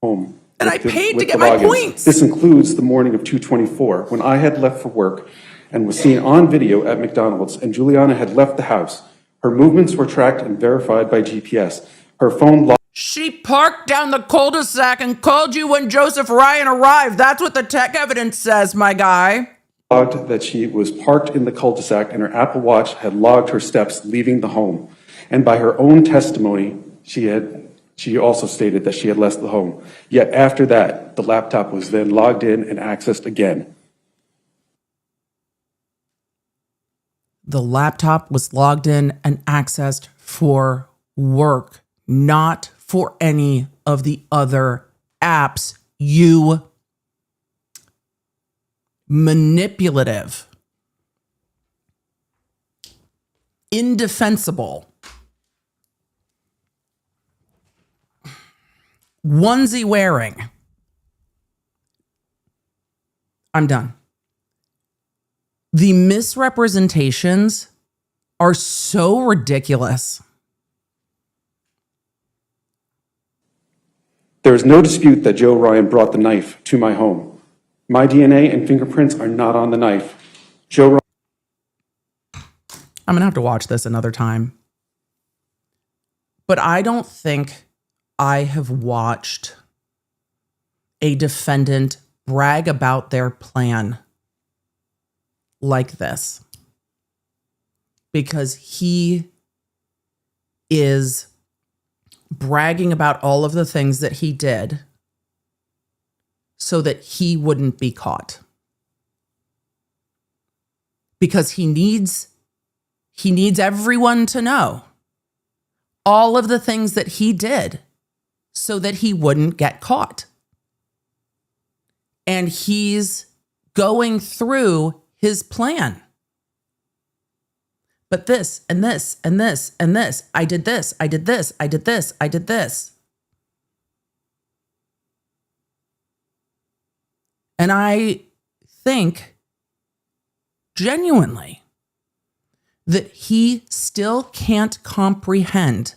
Home. And I paid to get my points. This includes the morning of 2/24 when I had left for work and was seen on video at McDonald's and Juliana had left the house. Her movements were tracked and verified by GPS. Her phone logged. She parked down the cul-de-sac and called you when Joseph Ryan arrived. That's what the tech evidence says, my guy. Logged that she was parked in the cul-de-sac and her Apple Watch had logged her steps leaving the home. And by her own testimony, she also stated that she had left the home. Yet after that, the laptop was then logged in and accessed again. The laptop was logged in and accessed for work, not for any of the other apps, you manipulative, indefensible, onesie wearing. I'm done. The misrepresentations are so ridiculous. There is no dispute that Joe Ryan brought the knife to my home. My DNA and fingerprints are not on the knife. Joe Ryan. I'm going to have to watch this another time. But I don't think I have watched a defendant brag about their plan like this, because he is bragging about all of the things that he did so that he wouldn't be caught. Because he needs everyone to know all of the things that he did so that he wouldn't get caught. And he's going through his plan. But this and this and this and this, I did this, I did this, I did this, I did this. And I think genuinely that he still can't comprehend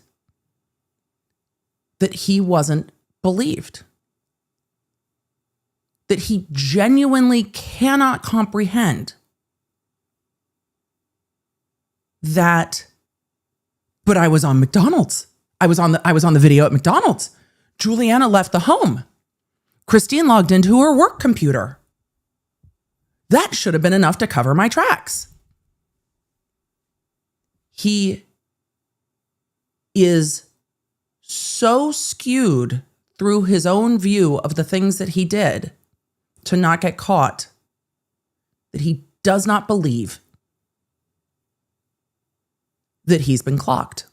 that he wasn't believed. That he genuinely cannot comprehend that, but I was on McDonald's. I was on the video at McDonald's. Juliana left the home. Christine logged into her work computer. That should have been enough to cover my tracks. He is so skewed through his own view of the things that he did to not get caught that he does not believe that he's been clocked.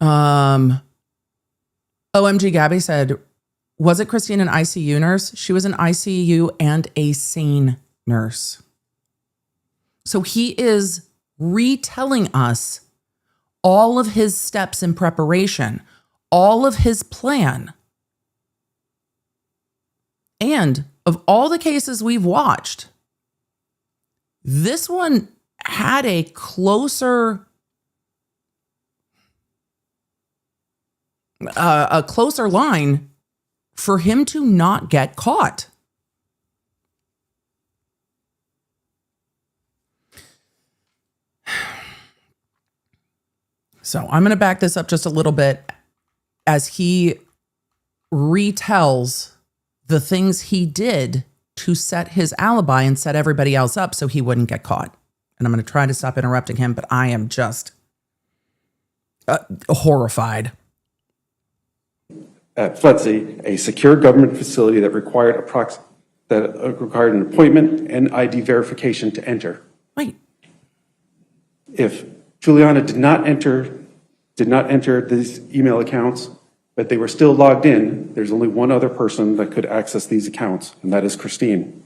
OMG Gabby said, was it Christine an ICU nurse? She was an ICU and a SANE nurse. So he is retelling us all of his steps in preparation, all of his plan. And of all the cases we've watched, this one had a closer line for him to not get caught. So I'm going to back this up just a little bit as he retells the things he did to set his alibi and set everybody else up so he wouldn't get caught. And I'm going to try to stop interrupting him, but I am just horrified. At FLETC, a secure government facility that required an appointment and ID verification to enter. Wait. If Juliana did not enter these email accounts, but they were still logged in, there's only one other person that could access these accounts, and that is Christine.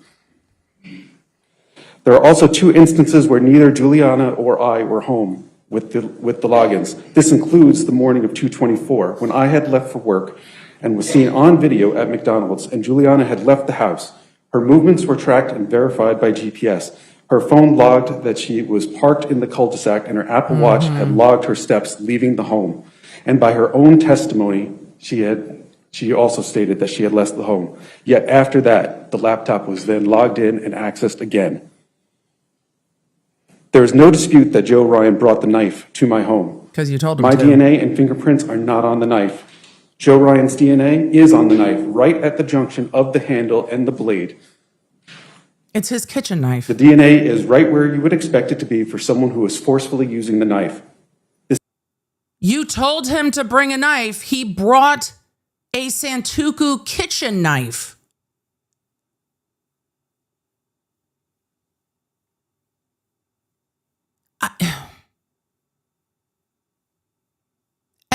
There are also two instances where neither Juliana or I were home with the logins. This includes the morning of 2/24, when I had left for work and was seen on video at McDonald's, and Juliana had left the house. Her movements were tracked and verified by GPS. Her phone logged that she was parked in the cul-de-sac, and her Apple Watch had logged her steps leaving the home. And by her own testimony, she also stated that she had left the home. Yet after that, the laptop was then logged in and accessed again. There is no dispute that Joe Ryan brought the knife to my home. Because you told him My to. DNA and fingerprints are not on the knife. Joe Ryan's DNA is on the knife, right at the junction of the handle and the blade. It's his kitchen knife. The DNA is right where you would expect it to be for someone who is forcefully using the knife. You told him to bring a knife. He brought a Santoku kitchen knife.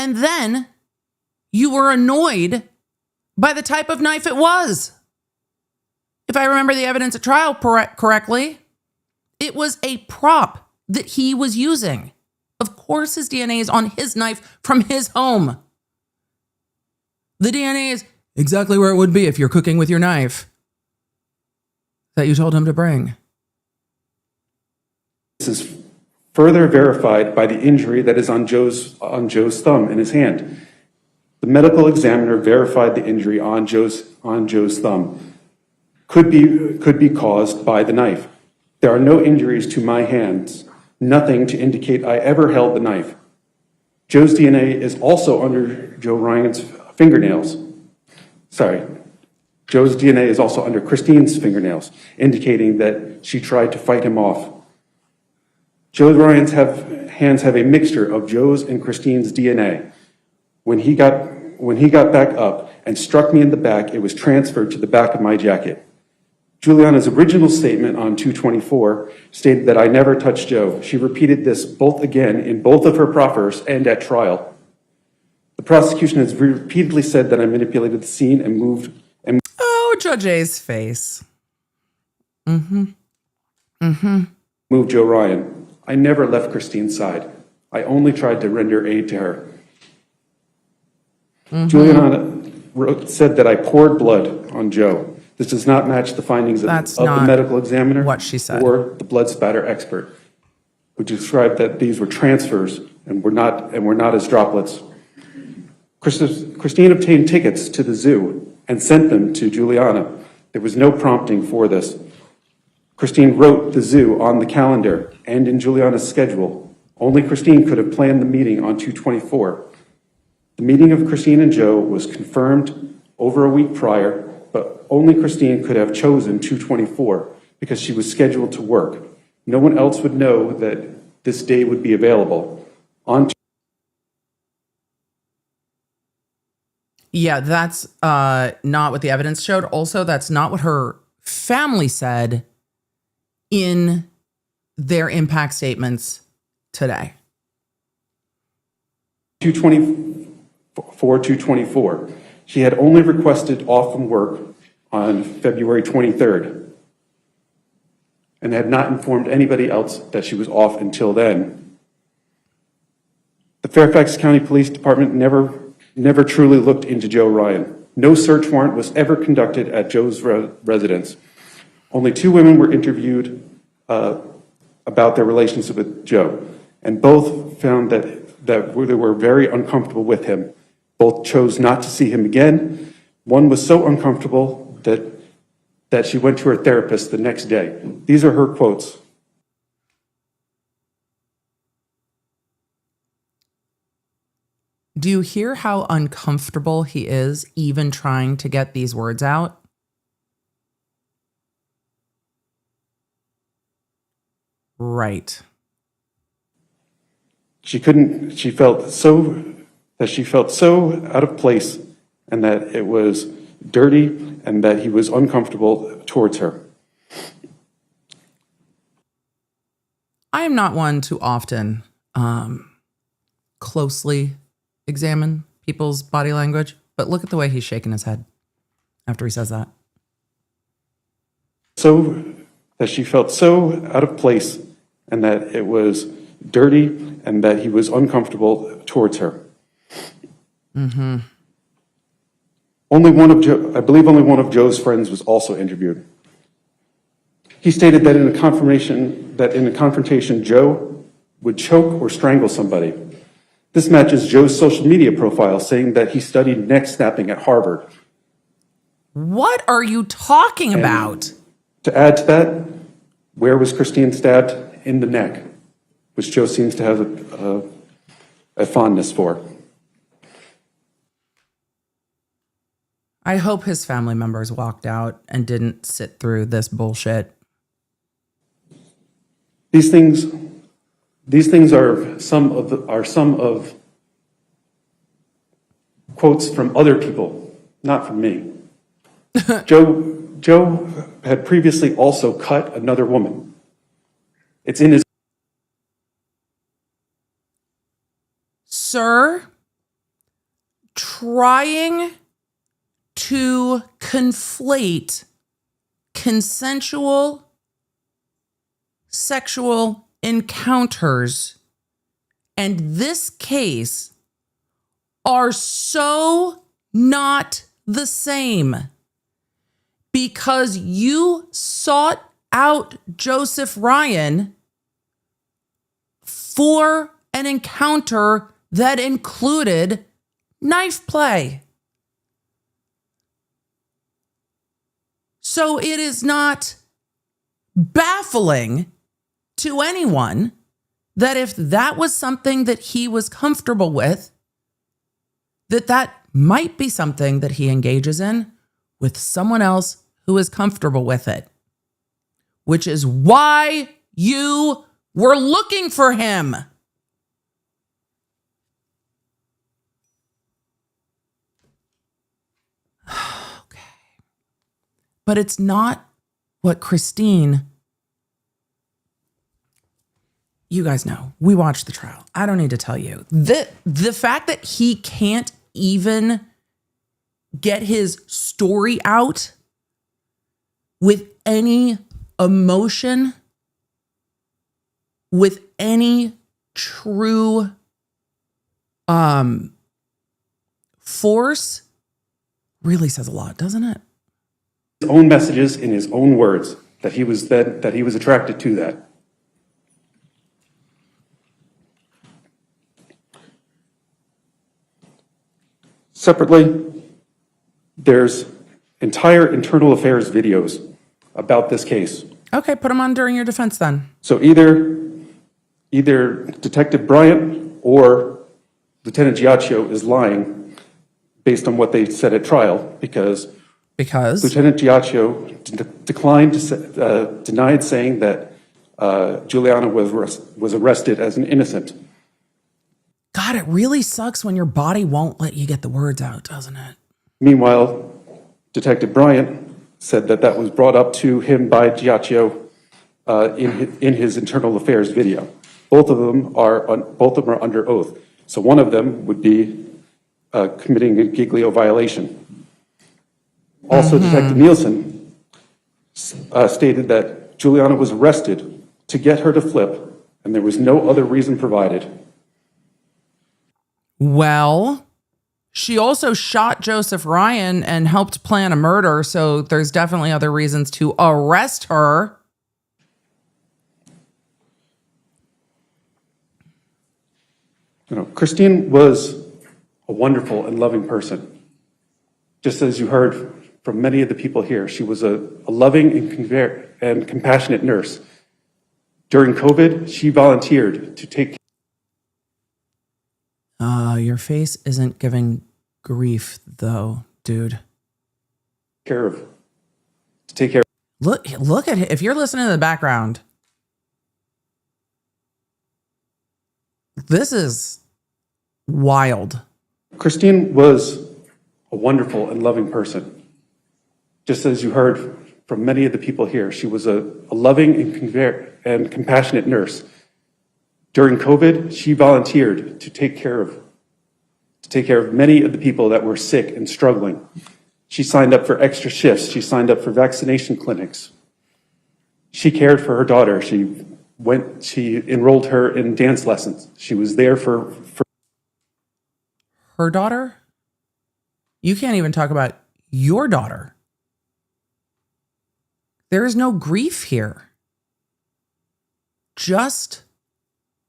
And then you were annoyed by the type of knife it was. If I remember the evidence at trial correctly, it was a prop that he was using. Of course, his DNA is on his knife from his home. The DNA is exactly where it would be if you're cooking with your knife that you told him to bring. This is further verified by the injury that is on Joe's thumb in his hand. The medical examiner verified the injury on Joe's thumb could be caused by the knife. There are no injuries to my hands, nothing to indicate I ever held the knife. Joe's DNA is also under Joe Ryan's fingernails. Joe's DNA is also under Christine's fingernails, indicating that she tried to fight him off. Joe Ryan's hands have a mixture of Joe's and Christine's DNA. When he got back up and struck me in the back, it was transferred to the back of my jacket. Juliana's original statement on 224 stated that I never touched Joe. She repeated this again in both of her proffers and at trial. The prosecution has repeatedly said that I manipulated the scene and moved. Oh, Judge A's face. Moved Joe Ryan. I never left Christine's side. I only tried to render aid to her. Juliana said that I poured blood on Joe. This does not match the findings of the medical examiner what she said. Or the blood spatter expert, who described that these were transfers and were not as droplets. Christine obtained tickets to the zoo and sent them to Juliana. There was no prompting for this. Christine wrote the zoo on the calendar and in Juliana's schedule. Only Christine could have planned the meeting on 224. The meeting of Christine and Joe was confirmed over a week prior, but only Christine could have chosen 224 because she was scheduled to work. No one else would know that this day would be available. Yeah, that's not what the evidence showed. Also, that's not what her family said in their impact statements today. 224. She had only requested off from work on February 23rd and had not informed anybody else that she was off until then. The Fairfax County Police Department never truly looked into Joe Ryan. No search warrant was ever conducted at Joe's residence. Only 2 women were interviewed about their relationship with Joe, and both found that they were very uncomfortable with him. Both chose not to see him again. One was so uncomfortable that she went to her therapist the next day. These are her quotes. Do you hear how uncomfortable he is even trying to get these words out? Right. She felt so out of place and that it was dirty and that he was uncomfortable towards her. I am not one to often closely examine people's body language, but look at the way he's shaking his head after he says that. So that she felt so out of place and that it was dirty and that he was uncomfortable towards her. Mm-hmm. I believe only one of Joe's friends was also interviewed. He stated that in a confrontation, Joe would choke or strangle somebody. This matches Joe's social media profile, saying that he studied neck snapping at Harvard. What are you talking about? To add to that, where was Christine stabbed? In the neck, which Joe seems to have a fondness for. I hope his family members walked out and didn't sit through this bullshit. These things are some of quotes from other people, not from me. Joe had previously also cut another woman. It's in his... Sir, trying to conflate consensual sexual encounters and this case are so not the same, because you sought out Joseph Ryan for an encounter that included knife play. So it is not baffling to anyone that if that was something that he was comfortable with, that might be something that he engages in with someone else who is comfortable with it, which is why you were looking for him. Okay. But it's not what Christine, you guys know, we watched the trial. I don't need to tell you. The fact that he can't even get his story out with any emotion, with any true force, really says a lot, doesn't it? His own messages in his own words that he was attracted to that. Separately, there's entire internal affairs videos about this case. Okay, put them on during your defense then. So either Detective Bryant or Lieutenant Giacchio is lying based on what they said at trial, because Lieutenant Giacchio denied saying that Juliana was arrested as an innocent. God, it really sucks when your body won't let you get the words out, doesn't it? Meanwhile, Detective Bryant said that was brought up to him by Giacchio in his internal affairs video. Both of them are under oath. So one of them would be committing a Giglio violation. Also, Detective Nielsen stated that Juliana was arrested to get her to flip, and there was no other reason provided. Well, she also shot Joseph Ryan and helped plan a murder, so there's definitely other reasons to arrest her. You know, Christine was a wonderful and loving person. Just as you heard from many of the people here, she was a loving and compassionate nurse. During COVID, she volunteered to take your face isn't giving grief, though, dude. Look at it. If you're listening in the background, this is wild. Christine was a wonderful and loving person. Just as you heard from many of the people here, she was a loving and compassionate nurse. During COVID, she volunteered to take care of many of the people that were sick and struggling. She signed up for extra shifts. She signed up for vaccination clinics. She cared for her daughter. She enrolled her in dance lessons. She was there for her daughter? You can't even talk about your daughter. There is no grief here. Just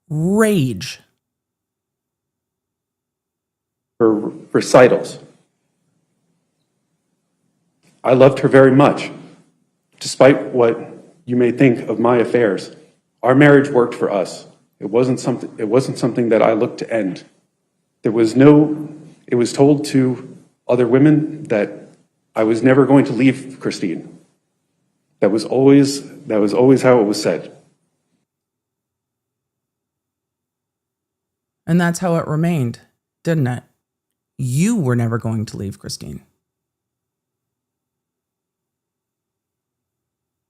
rage. her recitals. I loved her very much. Despite what you may think of my affairs, our marriage worked for us. It wasn't something that I looked to end. It was told to other women that I was never going to leave Christine. That was always how it was said. And that's how it remained, didn't it? You were never going to leave Christine.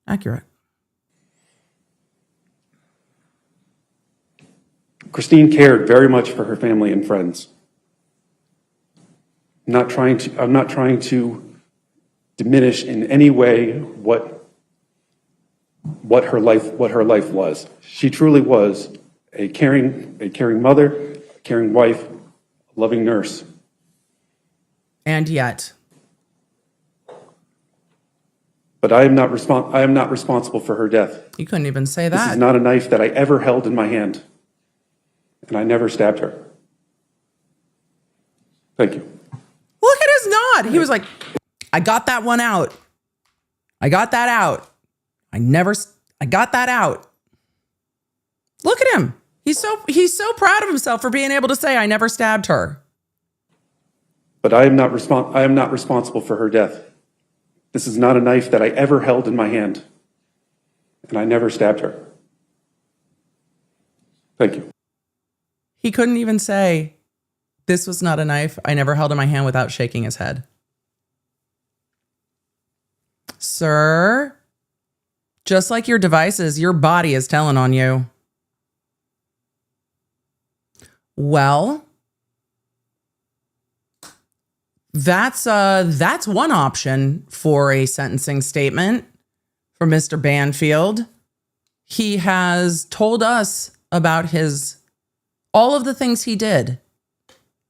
Accurate. Christine cared very much for her family and friends. I'm not trying to diminish in any way what her life was. She truly was a caring mother, a caring wife, a loving nurse. And yet. But I am not responsible for her death. You couldn't even say This that. is not a knife that I ever held in my hand, and I never stabbed her. Thank you. Look at his nod. He was like, I got that one out. I got that out. I got that out. Look at him. He's so proud of himself for being able to say, I never stabbed her. But I am not responsible for her death. This is not a knife that I ever held in my hand, and I never stabbed her. Thank you. He couldn't even say, this was not a knife I never held in my hand without shaking his head. Sir, just like your devices, your body is telling on you. Well, that's one option for a sentencing statement from Mr. Banfield. He has told us about all of the things he did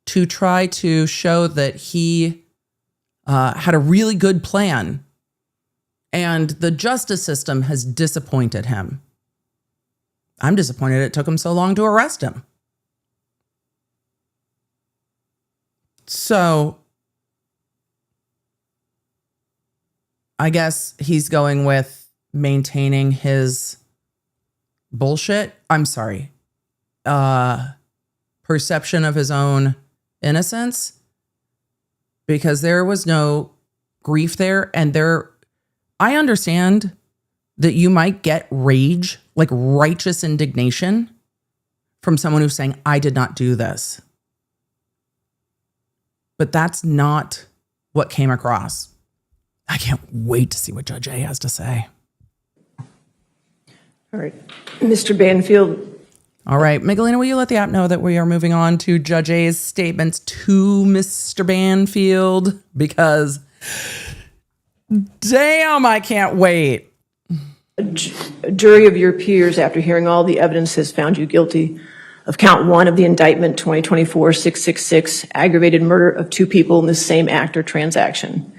to try to show that he had a really good plan. And the justice system has disappointed him. I'm disappointed it took him so long to arrest him. So I guess he's going with maintaining his bullshit. I'm sorry. Perception of his own innocence, because there was no grief there. And I understand that you might get rage, like righteous indignation from someone who's saying, I did not do this. But that's not what came across. I can't wait to see what Judge A has to say. All right. Mr. Banfield. All right. Miguelina, will you let the app know that we are moving on to Judge A's statements to Mr. Banfield? Because, damn, I can't wait. A jury of your peers, after hearing all the evidence, has found you guilty of count 1 of the indictment 2024-666, aggravated murder of 2 people in the same act or transaction.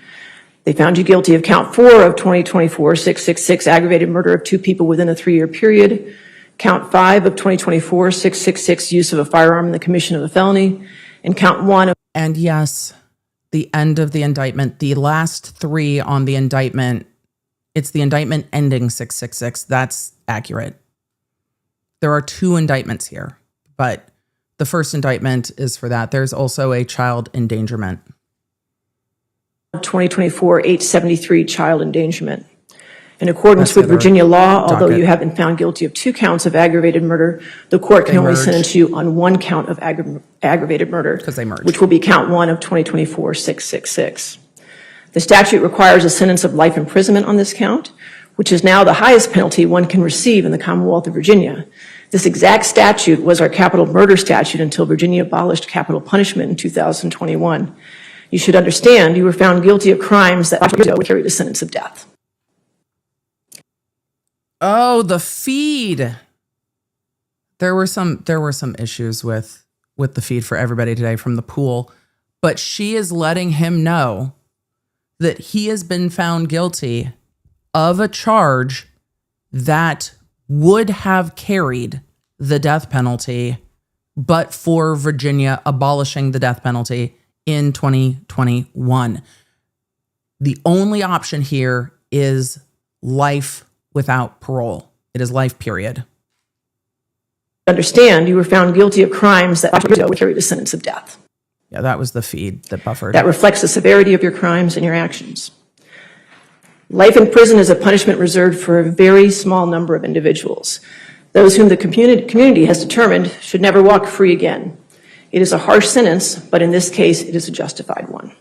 They found you guilty of count 4 of 2024-666, aggravated murder of 2 people within a 3-year period, count 5 of 2024-666, use of a firearm in the commission of a felony, and count 1 of... And yes, the end of the indictment, the last 3 on the indictment, it's the indictment ending 666. That's accurate. There are 2 indictments here, but the first indictment is for that. There's also a child endangerment. 2024-873, child endangerment. In accordance with Virginia law, although you have been found guilty of 2 counts of aggravated murder, the court can only sentence you on 1 count of aggravated murder, which will be count 1 of 2024-666. The statute requires a sentence of life imprisonment on this count, which is now the highest penalty one can receive in the Commonwealth of Virginia. This exact statute was our capital murder statute until Virginia abolished capital punishment in 2021. You should understand you were found guilty of crimes that would carry the sentence of death. Oh, the feed. There were some issues with the feed for everybody today from the pool, but she is letting him know that he has been found guilty of a charge that would have carried the death penalty, but for Virginia abolishing the death penalty in 2021. The only option here is life without parole. It is life, period. Understand you were found guilty of crimes that would carry the sentence of death. Yeah, that was the feed that buffered. That reflects the severity of your crimes and your actions. Life in prison is a punishment reserved for a very small number of individuals. Those whom the community has determined should never walk free again. It is a harsh sentence, but in this case, it is a justified one.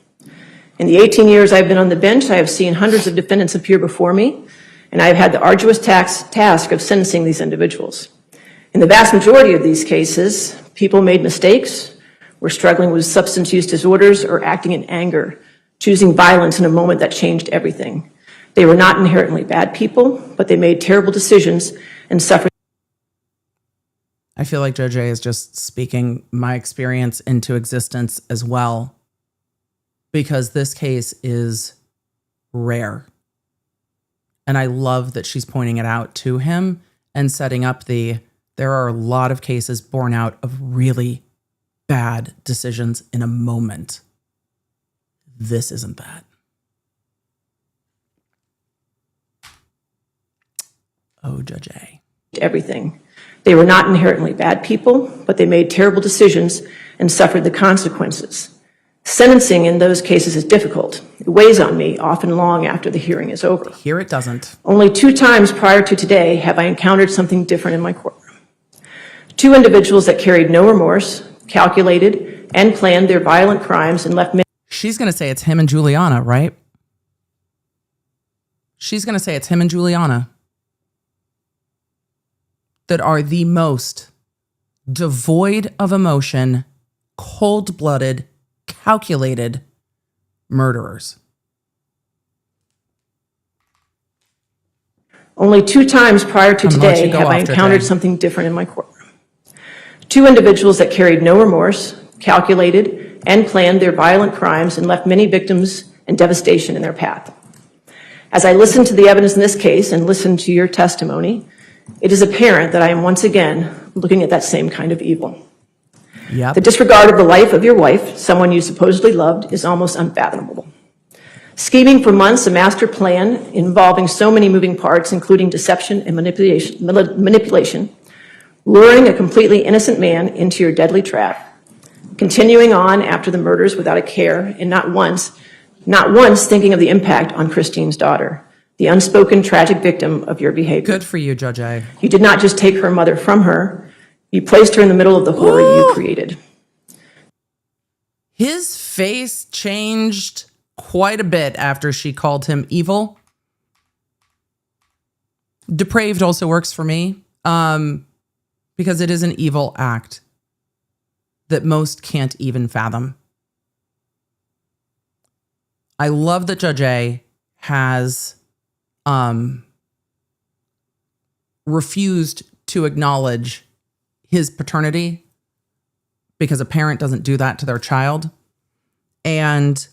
In the 18 years I've been on the bench, I have seen hundreds of defendants appear before me, and I have had the arduous task of sentencing these individuals. In the vast majority of these cases, people made mistakes, were struggling with substance use disorders, or acting in anger, choosing violence in a moment that changed everything. They were not inherently bad people, but they made terrible decisions and suffered. I feel like Judge A is just speaking my experience into existence as well, because this case is rare. And I love that she's pointing it out to him and setting up there are a lot of cases born out of really bad decisions in a moment. This isn't that. Oh, Judge A. Everything. They were not inherently bad people, but they made terrible decisions and suffered the consequences. Sentencing in those cases is difficult. It weighs on me, often long after the hearing is over. Here it doesn't. Only 2 times prior to today have I encountered something different in my courtroom. 2 individuals that carried no remorse, calculated, and planned their violent crimes and left. She's going to say it's him and Juliana, right? She's going to say it's him and Juliana that are the most devoid of emotion, cold-blooded, calculated murderers. Only 2 times prior to today have I encountered something different in my courtroom. 2 individuals that carried no remorse, calculated, and planned their violent crimes and left many victims and devastation in their path. As I listen to the evidence in this case and listen to your testimony, it is apparent that I am once again looking at that same kind of evil. Yep. The disregard of the life of your wife, someone you supposedly loved, is almost unfathomable. Scheming for months a master plan involving so many moving parts, including deception and manipulation, luring a completely innocent man into your deadly trap, continuing on after the murders without a care, and not once thinking of the impact on Christine's daughter, the unspoken tragic victim of your behavior. Good for you, Judge A. You did not just take her mother from her, you placed her in the middle of the horror you created. His face changed quite a bit after she called him evil. Depraved also works for me, because it is an evil act that most can't even fathom. I love that Judge A has refused to acknowledge his paternity, because a parent doesn't do that to their child, and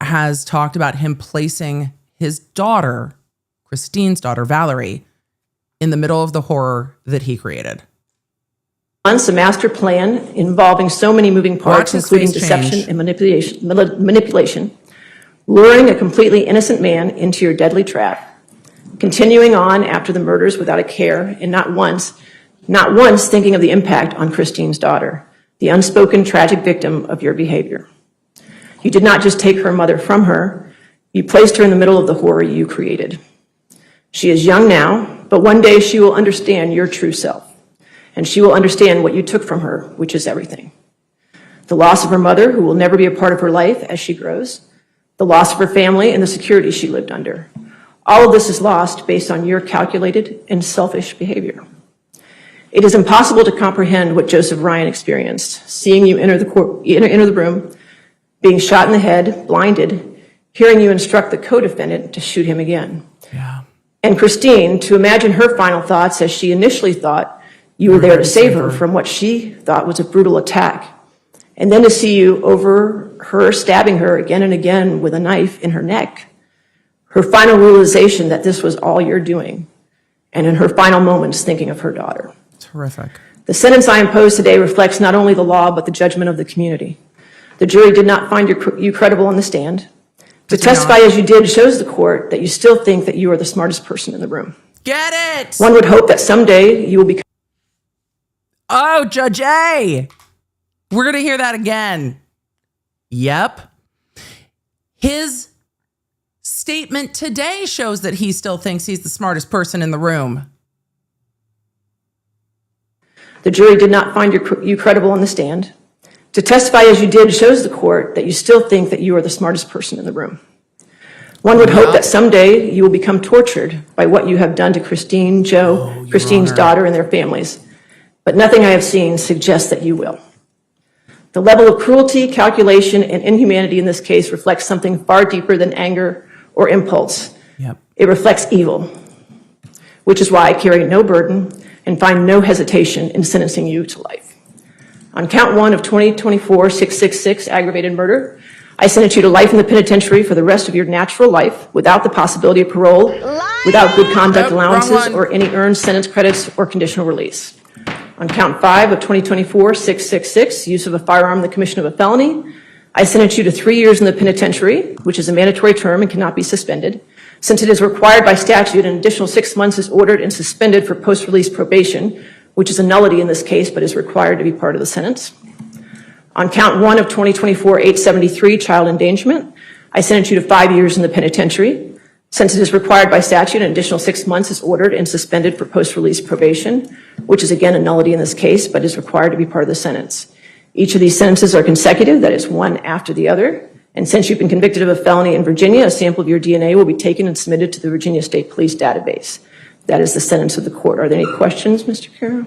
has talked about him placing his daughter, Christine's daughter, Valerie, in the middle of the horror that he created. Once a master plan involving so many moving parts, including deception and manipulation, luring a completely innocent man into your deadly trap, continuing on after the murders without a care, and not once thinking of the impact on Christine's daughter, the unspoken tragic victim of your behavior. You did not just take her mother from her, you placed her in the middle of the horror you created. She is young now, but one day she will understand your true self, and she will understand what you took from her, which is everything. The loss of her mother, who will never be a part of her life as she grows, the loss of her family and the security she lived under. All of this is lost based on your calculated and selfish behavior. It is impossible to comprehend what Joseph Ryan experienced, seeing you enter the room, being shot in the head, blinded, hearing you instruct the co-defendant to shoot him again. Yeah. And Christine, to imagine her final thoughts as she initially thought you were there to save her from what she thought was a brutal attack, and then to see you over her stabbing her again and again with a knife in her neck. Her final realization that this was all you're doing, and in her final moments thinking of her daughter. Terrific. The sentence I impose today reflects not only the law, but the judgment of the community. The jury did not find you credible on the stand. To testify as you did shows the court that you still think that you are the smartest person in the room. Get it! One would hope that someday you will become... Oh, Judge A! We're going to hear that again. Yep. His statement today shows that he still thinks he's the smartest person in the room. The jury did not find you credible on the stand. To testify as you did shows the court that you still think that you are the smartest person in the room. One would hope that someday you will become tortured by what you have done to Christine, Joe, Christine's daughter, and their families. But nothing I have seen suggests that you will. The level of cruelty, calculation, and inhumanity in this case reflects something far deeper than anger or impulse. Yep. It reflects evil, which is why I carry no burden and find no hesitation in sentencing you to life. On count 1 of 2024-666 aggravated murder, I sentence you to life in the penitentiary for the rest of your natural life without the possibility of parole, without good conduct allowances, or any earned sentence credits or conditional release. On count 5 of 2024-666, use of a firearm in the commission of a felony, I sentence you to 3 years in the penitentiary, which is a mandatory term and cannot be suspended. Since it is required by statute, an additional 6 months is ordered and suspended for post-release probation, which is a nullity in this case, but is required to be part of the sentence. On count 1 of 2024-873, child endangerment, I sentence you to 5 years in the penitentiary. Since it is required by statute, an additional 6 months is ordered and suspended for post-release probation, which is again a nullity in this case, but is required to be part of the sentence. Each of these sentences are consecutive, that is one after the other. And since you've been convicted of a felony in Virginia, a sample of your DNA will be taken and submitted to the Virginia State Police database. That is the sentence of the court. Are there any questions, Mr. Carroll?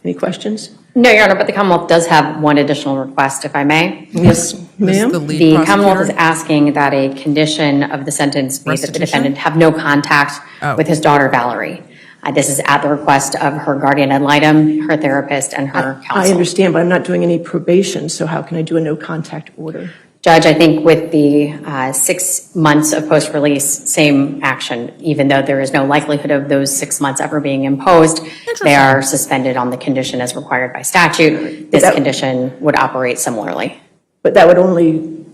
Any questions? No, Your Honor, but the Commonwealth does have one additional request, if I may. Yes, ma'am. The Commonwealth is asking that a condition of the sentence be that the defendant have no contact with his daughter, Valerie. This is at the request of her guardian ad litem, her therapist, and her counsel. I understand, but I'm not doing any probation, so how can I do a no contact order? Judge, I think with the 6 months of post-release, same action, even though there is no likelihood of those 6 months ever being imposed, they are suspended on the condition as required by statute. This condition would operate similarly. But that would only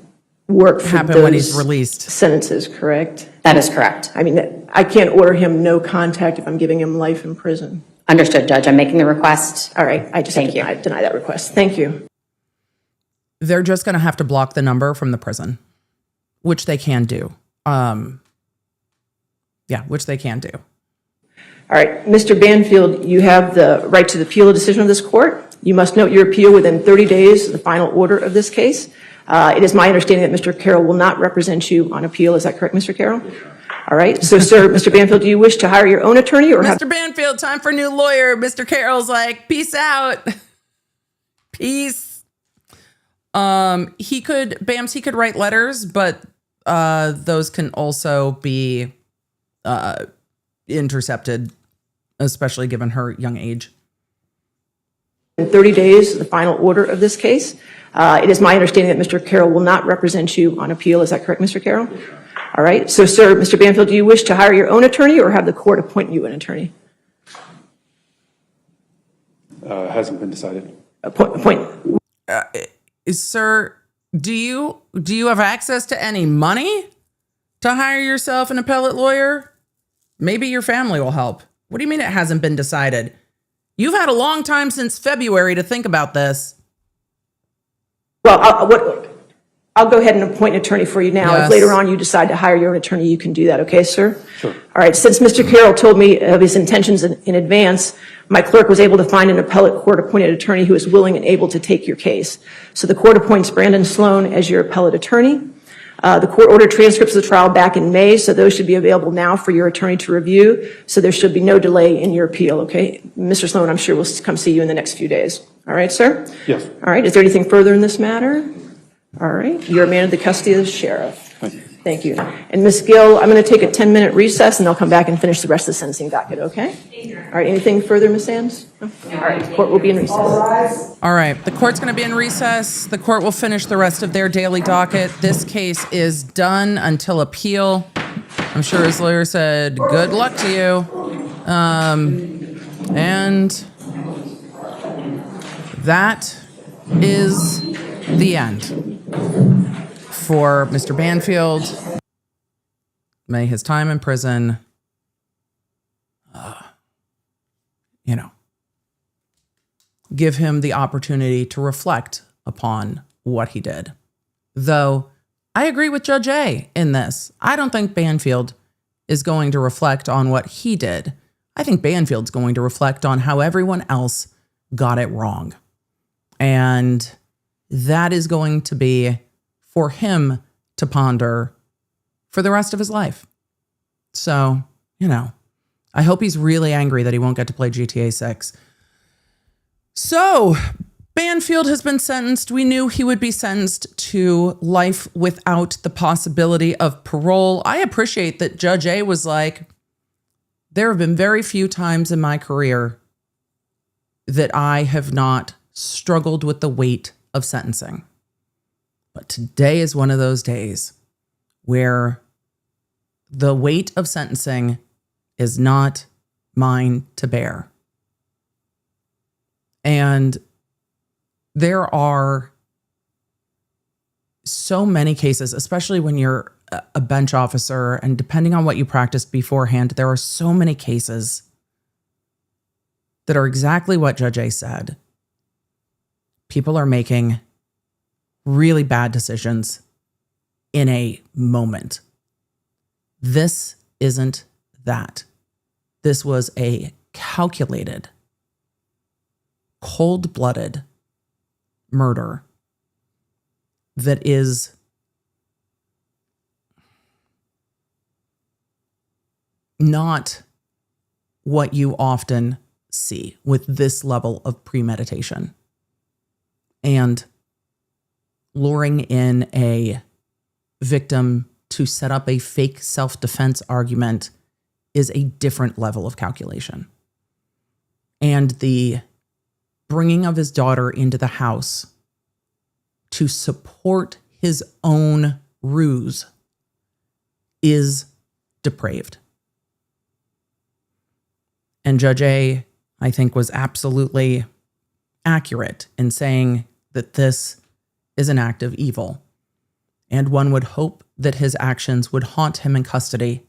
work for Happen when he's released. Sentences, correct? That is correct. I mean, I can't order him no contact if I'm giving him life in prison. Understood, Judge. I'm making the request. All right, I just have to deny that request. Thank you. They're just going to have to block the number from the prison, which they can do. Which they can do. All right, Mr. Banfield, you have the right to appeal a decision of this court. You must note your appeal within 30 days of the final order of this case. It is my understanding that Mr. Carroll will not represent you on appeal. Is that correct, Mr. Carroll? All right. So, sir, Mr. Banfield, do you wish to hire your own attorney or Mr. Banfield, time for a new lawyer. Mr. Carroll's like, peace out. Peace. He could write letters, but those can also be intercepted, especially given her young age. In 30 days, the final order of this case. It is my understanding that Mr. Carroll will not represent you on appeal. Is that correct, Mr. Carroll? All right. So, sir, Mr. Banfield, do you wish to hire your own attorney or have the court appoint you an attorney? Hasn't been decided. Appoint. Sir, do you have access to any money to hire yourself an appellate lawyer? Maybe your family will help. What do you mean it hasn't been decided? You've had a long time since February to think about this. Well, I'll go ahead and appoint an attorney for you now. Yes. If later on you decide to hire your own attorney, you can do that. Okay, sir? Sure. All right. Since Mr. Carroll told me of his intentions in advance, my clerk was able to find an appellate court-appointed attorney who is willing and able to take your case. So the court appoints Brandon Sloan as your appellate attorney. The court ordered transcripts of the trial back in May, so those should be available now for your attorney to review. So there should be no delay in your appeal, okay? Mr. Sloan, I'm sure will come see you in the next few days. All right, sir? Yes. All right. Is there anything further in this matter? All right. You're a man of the custody of the sheriff. Thank you. And Ms. Gill, I'm going to take a 10-minute recess, and I'll come back and finish the rest of the sentencing docket, okay? All right. Anything further, Ms. Sands? No? All right. The court will be in recess. All right. The court's going to be in recess. The court will finish the rest of their daily docket. This case is done until appeal. I'm sure his lawyer said, good luck to you. And that is the end for Mr. Banfield. May his time in prison, give him the opportunity to reflect upon what he did. Though I agree with Judge A in this. I don't think Banfield is going to reflect on what he did. I think Banfield's going to reflect on how everyone else got it wrong. And that is going to be for him to ponder for the rest of his life. So, I hope he's really angry that he won't get to play GTA 6. So, Banfield has been sentenced. We knew he would be sentenced to life without the possibility of parole. I appreciate that Judge A was like, there have been very few times in my career that I have not struggled with the weight of sentencing. But today is one of those days where the weight of sentencing is not mine to bear. And there are so many cases, especially when you're a bench officer and depending on what you practiced beforehand, there are so many cases that are exactly what Judge A said. People are making really bad decisions in a moment. This isn't that. This was a calculated, cold-blooded murder that is not what you often see with this level of premeditation. And luring in a victim to set up a fake self-defense argument is a different level of calculation. And the bringing of his daughter into the house to support his own ruse is depraved. And Judge A, I think, was absolutely accurate in saying that this is an act of evil. And one would hope that his actions would haunt him in custody,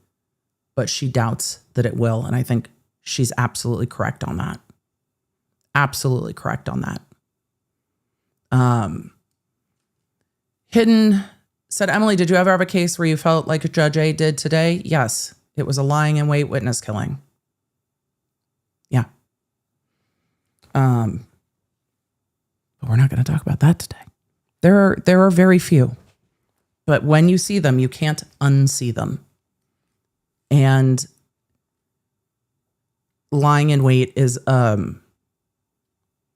but she doubts that it will. And I think she's absolutely correct on that. Absolutely correct on that. Hidden said, Emily, did you ever have a case where you felt like Judge A did today? Yes. It was a lying in wait witness killing. Yeah. But we're not going to talk about that today. There are very few. But when you see them, you can't unsee them. And lying in wait is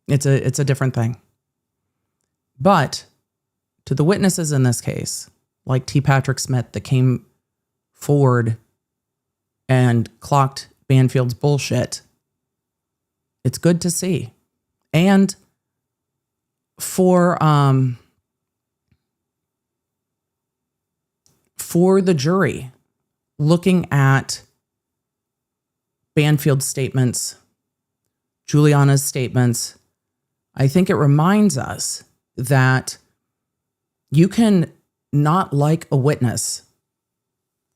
it's a different thing. But to the witnesses in this case, like T. Patrick Smith, that came forward and clocked Banfield's bullshit, it's good to see. And for the jury, looking at Banfield's statements, Juliana's statements, I think it reminds us that you can not like a witness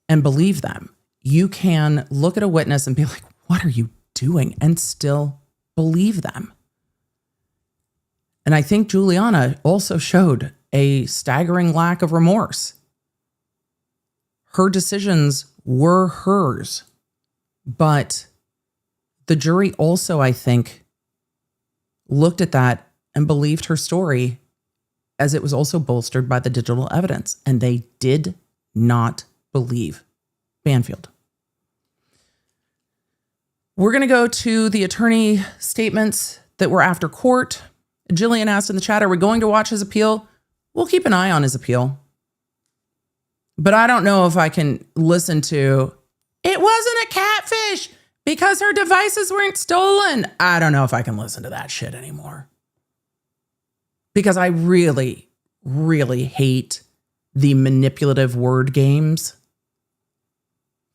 and believe them. You can look at a witness and be like, what are you doing? And still believe them. And I think Juliana also showed a staggering lack of remorse. Her decisions were hers, but the jury also, I think, looked at that and believed her story, as it was also bolstered by the digital evidence, and they did not believe Banfield. We're going to go to the attorney statements that were after court. Jillian asked in the chat, are we going to watch his appeal? We'll keep an eye on his appeal. But I don't know if I can listen to, it wasn't a catfish because her devices weren't stolen. I don't know if I can listen to that shit anymore. Because I really, really hate the manipulative word games.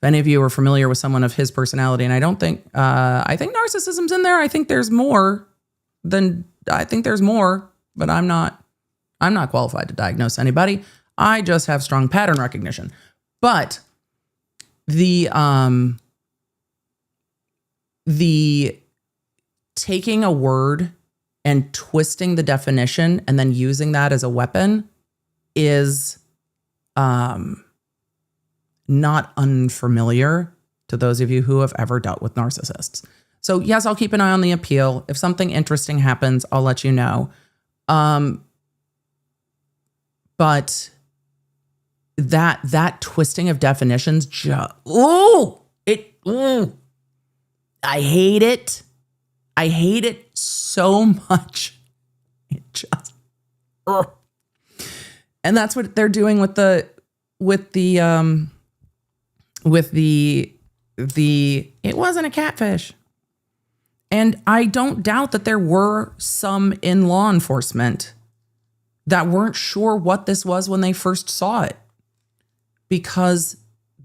If any of you are familiar with someone of his personality, and I think narcissism's in there. I think there's more, but I'm not qualified to diagnose anybody. I just have strong pattern recognition. But the taking a word and twisting the definition and then using that as a weapon is not unfamiliar to those of you who have ever dealt with narcissists. So yes, I'll keep an eye on the appeal. If something interesting happens, I'll let you know. But that twisting of definitions, I hate it. I hate it so much. And that's what they're doing with the it wasn't a catfish. And I don't doubt that there were some in law enforcement that weren't sure what this was when they first saw it, because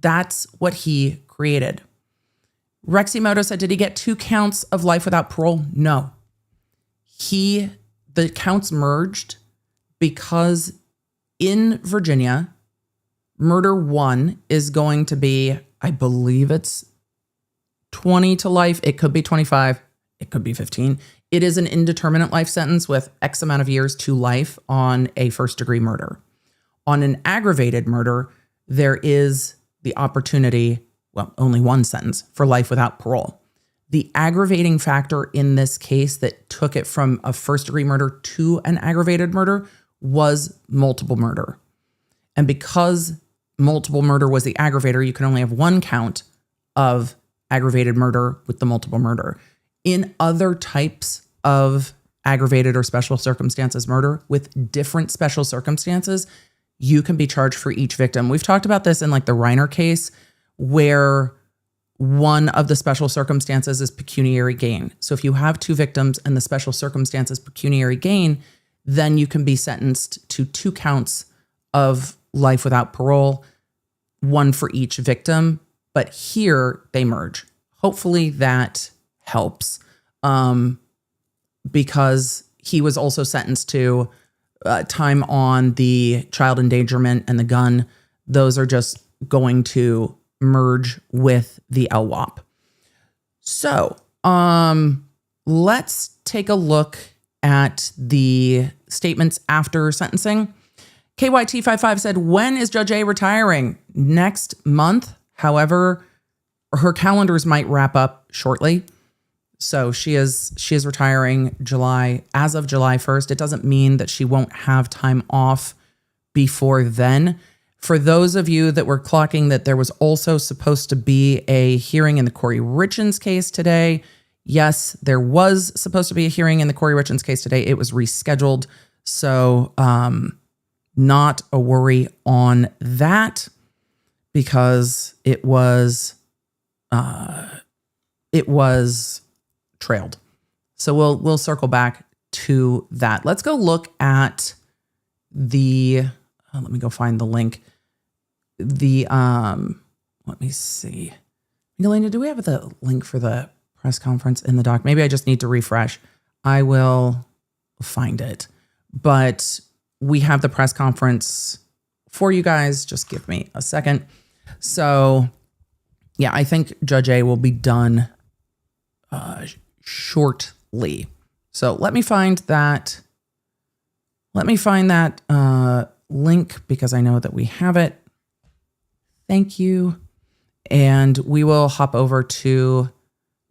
that's what he created. Reximoto said, did he get 2 counts of life without parole? No. The counts merged because in Virginia, murder 1 is going to be, I believe it's 20 to life. It could be 25. It could be 15. It is an indeterminate life sentence with X amount of years to life on a first-degree murder. On an aggravated murder, there is the opportunity, well, only 1 sentence for life without parole. The aggravating factor in this case that took it from a first-degree murder to an aggravated murder was multiple murder. And because multiple murder was the aggravator, you can only have 1 count of aggravated murder with the multiple murder. In other types of aggravated or special circumstances murder with different special circumstances, you can be charged for each victim. We've talked about this in like the Reiner case, where one of the special circumstances is pecuniary gain. So if you have 2 victims and the special circumstance is pecuniary gain, then you can be sentenced to 2 counts of life without parole, 1 for each victim. But here they merge. Hopefully that helps, because he was also sentenced to time on the child endangerment and the gun. Those are just going to merge with the LWOP. So let's take a look at the statements after sentencing. KYT55 said, when is Judge A retiring? Next month. However, her calendars might wrap up shortly. So she is retiring as of July 1st. It doesn't mean that she won't have time off before then. For those of you that were clocking that there was also supposed to be a hearing in the Corey Richins case today. Yes, there was supposed to be a hearing in the Corey Richins case today. It was rescheduled. So not a worry on that, because it was trailed. So we'll circle back to that. Let's go look at let me go find the link. Let me see. Elena, do we have the link for the press conference in the doc? Maybe I just need to refresh. I will find it. But we have the press conference for you guys. Just give me a second. So yeah, I think Judge A will be done shortly. So let me find that. Link, because I know that we have it. Thank you. And we will hop over to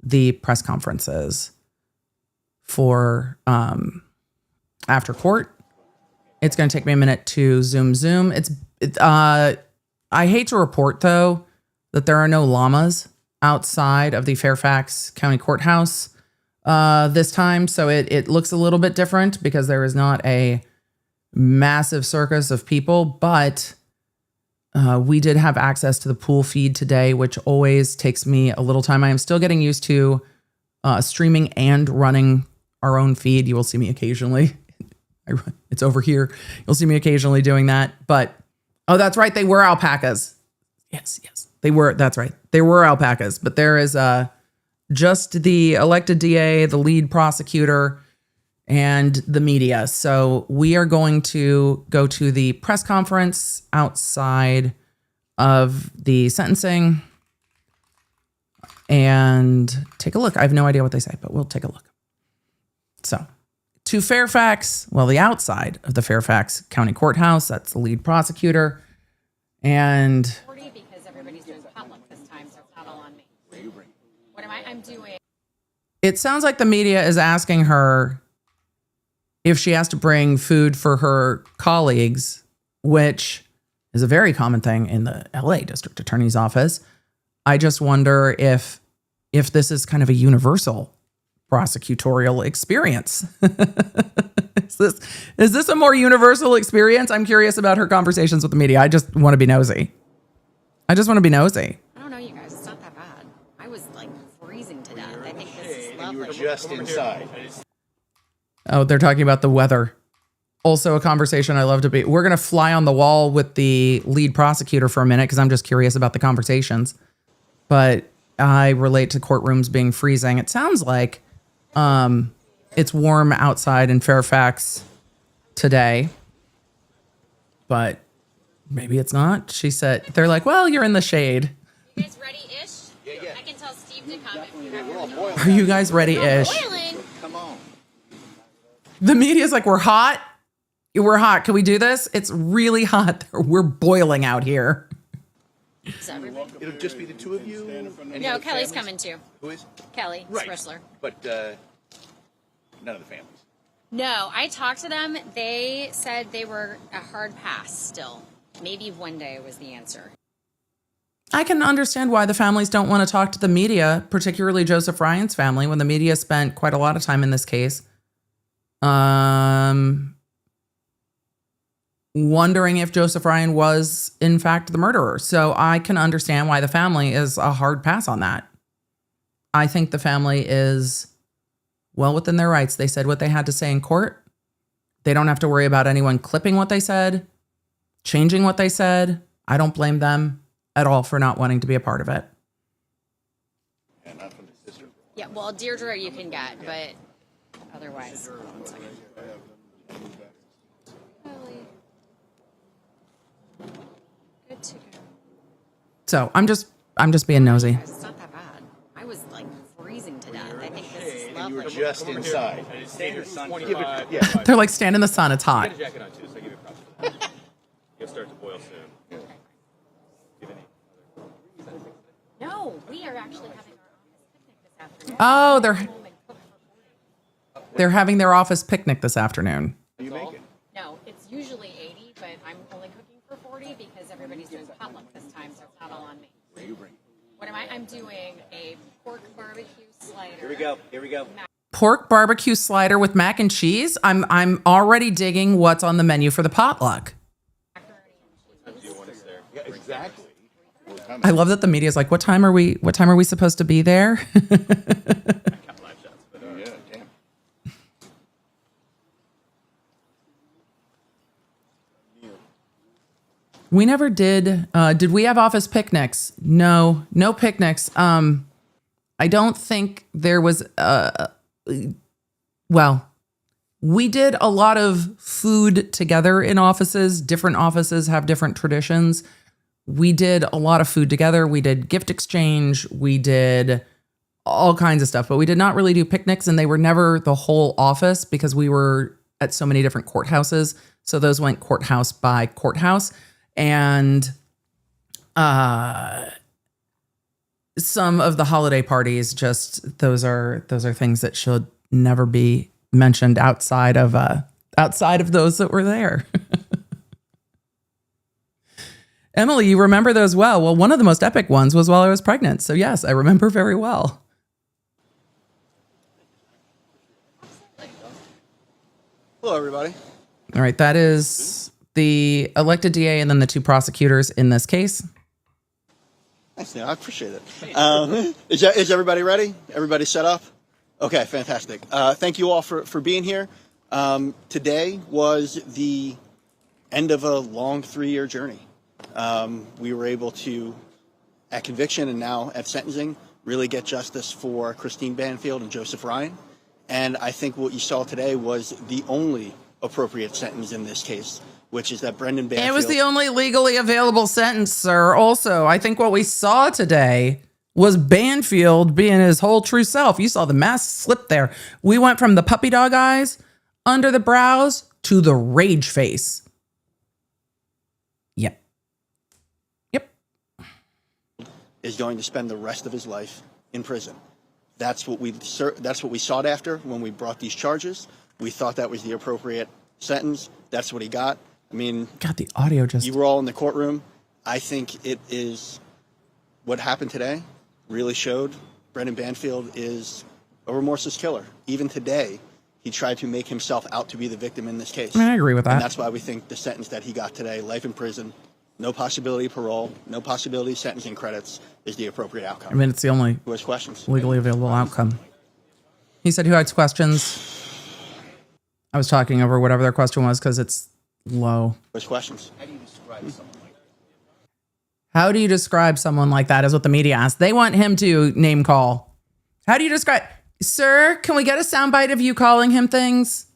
the press conferences for after court. It's going to take me a minute to zoom. I hate to report, though, that there are no llamas outside of the Fairfax County Courthouse this time. So it looks a little bit different because there is not a massive circus of people, but we did have access to the pool feed today, which always takes me a little time. I am still getting used to streaming and running our own feed. You will see me occasionally. It's over here. You'll see me occasionally doing that. But, oh, that's right. They were alpacas. Yes. They were. That's right. They were alpacas. But there is just the elected DA, the lead prosecutor, and the media. So we are going to go to the press conference outside of the sentencing and take a look. I have no idea what they say, but we'll take a look. So to Fairfax, well, the outside of the Fairfax County Courthouse, that's the lead prosecutor. And because everybody's doing public this time, so it's not all on me. What am I'm doing? It sounds like the media is asking her if she has to bring food for her colleagues, which is a very common thing in the LA District Attorney's Office. I just wonder if this is kind of a universal prosecutorial experience. Is this a more universal experience? I'm curious about her conversations with the media. I just want to be nosy. I don't know, you guys. It's not that bad. I was like freezing to death. I think this is lovely. You were just inside. Oh, they're talking about the weather. Also a conversation I love to be. We're going to fly on the wall with the lead prosecutor for a minute because I'm just curious about the conversations. But I relate to courtrooms being freezing. It sounds like it's warm outside in Fairfax today, but maybe it's not. She said, they're like, well, you're in the shade. You guys ready-ish? Yeah. I can tell Steve to come if you have Are you guys ready-ish? Come on. The media's like, we're hot. We're hot. Can we do this? It's really hot. We're boiling out here. It'll just be the two of you? No, Kelly's coming too. Who is? Kelly Right. Sprisler. But none of the families. No, I talked to them. They said they were a hard pass still. Maybe one day was the answer. I can understand why the families don't want to talk to the media, particularly Joseph Ryan's family, when the media spent quite a lot of time in this case. Wondering if Joseph Ryan was, in fact, the murderer. So I can understand why the family is a hard pass on that. I think the family is well within their rights. They said what they had to say in court. They don't have to worry about anyone clipping what they said, changing what they said. I don't blame them at all for not wanting to be a part of it. And not from the sister. Yeah, well, Deirdre you can get, but otherwise. One second. Kelly. Good to go. So I'm just being nosy. It's not that bad. I was like freezing to death. I think this is And you lovely. were just inside. Standard sun. Yeah. They're like, stand in the sun. It's hot. Get a jacket on too, so I give you props for that. You'll start to boil soon. No, we are actually having our office picnic this afternoon. Oh, they're having their office picnic this afternoon. Are you making? No, it's usually 80, but I'm only cooking for 40 because everybody's doing potluck this time, so it's not all on me. What are you bringing? What am I? I'm doing a pork barbecue slider. Here we go. Pork barbecue slider with mac and cheese. I'm already digging what's on the menu for the potluck. Yeah, exactly. I love that the media is like, what time are we supposed to be there? Yeah, damn. We never did we have office picnics? No picnics. I don't think there was we did a lot of food together in offices. Different offices have different traditions. We did a lot of food together. We did gift exchange. We did all kinds of stuff, but we did not really do picnics, and they were never the whole office because we were at so many different courthouses. So those went courthouse by courthouse. And some of the holiday parties, just those are things that should never be mentioned outside of those that were there. Emily, you remember those well. Well, one of the most epic ones was while I was pregnant. So yes, I remember very well. Hello, everybody. All right, that is the elected DA and then the two prosecutors in this case. Thanks, Neil. I appreciate it. Is everybody ready? Everybody set up? Okay, fantastic. Thank you all for being here. Today was the end of a long 3-year journey. We were able to, at conviction and now at sentencing, really get justice for Christine Banfield and Joseph Ryan. And I think what you saw today was the only appropriate sentence in this case, which is that Brendan Banfield... It was the only legally available sentence, sir. Also, I think what we saw today was Banfield being his whole true self. You saw the mask slip there. We went from the puppy dog eyes, under the brows, to the rage face. Yep. is going to spend the rest of his life in prison. That's what we sought after when we brought these charges. We thought that was the appropriate sentence. That's what he got. I mean, God, the audio just... You were all in the courtroom. I think it is what happened today really showed Brendan Banfield is a remorseless killer. Even today, he tried to make himself out to be the victim in this case. I agree with that. And that's why we think the sentence that he got today, life in prison, no possibility of parole, no possibility of sentencing credits, is the appropriate outcome. I mean, it's the only Who has questions? legally available outcome. He said, who has questions? I was talking over whatever their question was because it's low. Who has questions? How do you describe someone like that is what the media asked. They want him to name call. How do you describe... Sir, can we get a soundbite of you calling him things?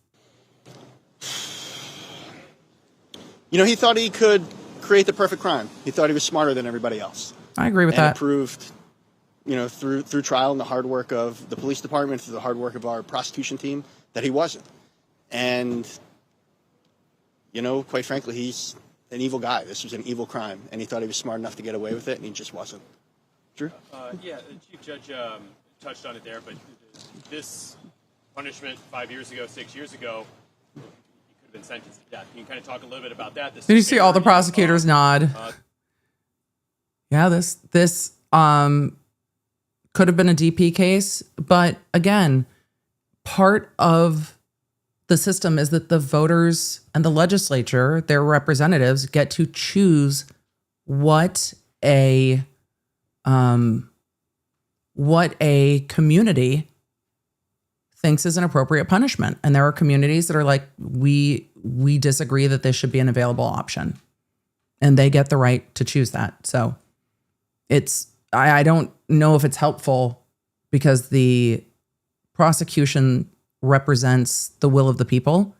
You know, he thought he could create the perfect crime. He thought he was smarter than everybody else. I agree with and that. It proved, you know, through trial and the hard work of the police department, through the hard work of our prosecution team, that he wasn't. And, you know, quite frankly, he's an evil guy. This was an evil crime, and he thought he was smart enough to get away with it, and he just wasn't. Drew? Yeah, the Chief Judge touched on it there, but this punishment 5 years ago, 6 years ago, he could have been sentenced to death. Can you kind of talk a little bit about that? Did you see all the prosecutors nod? Yeah, this could have been a DP case, but again, part of the system is that the voters and the legislature, their representatives, get to choose what a community thinks is an appropriate punishment. And there are communities that are like, we disagree that this should be an available option. And they get the right to choose that. So I don't know if it's helpful because the prosecution represents the will of the people.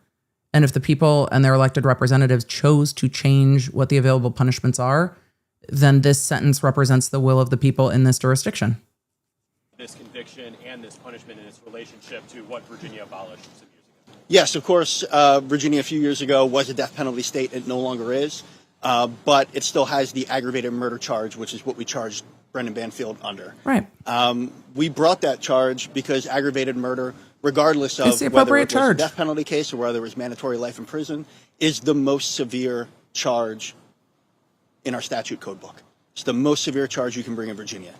And if the people and their elected representatives chose to change what the available punishments are, then this sentence represents the will of the people in this jurisdiction. This conviction and this punishment in its relationship to what Virginia abolished some years ago. Yes, of course, Virginia a few years ago was a death penalty state. It no longer is. But it still has the aggravated murder charge, which is what we charged Brendan Banfield under. Right. We brought that charge because aggravated murder, regardless of whether it was a death penalty case or whether it was mandatory life in prison, is the most severe charge in our statute code book. It's the most severe charge you can bring in Virginia.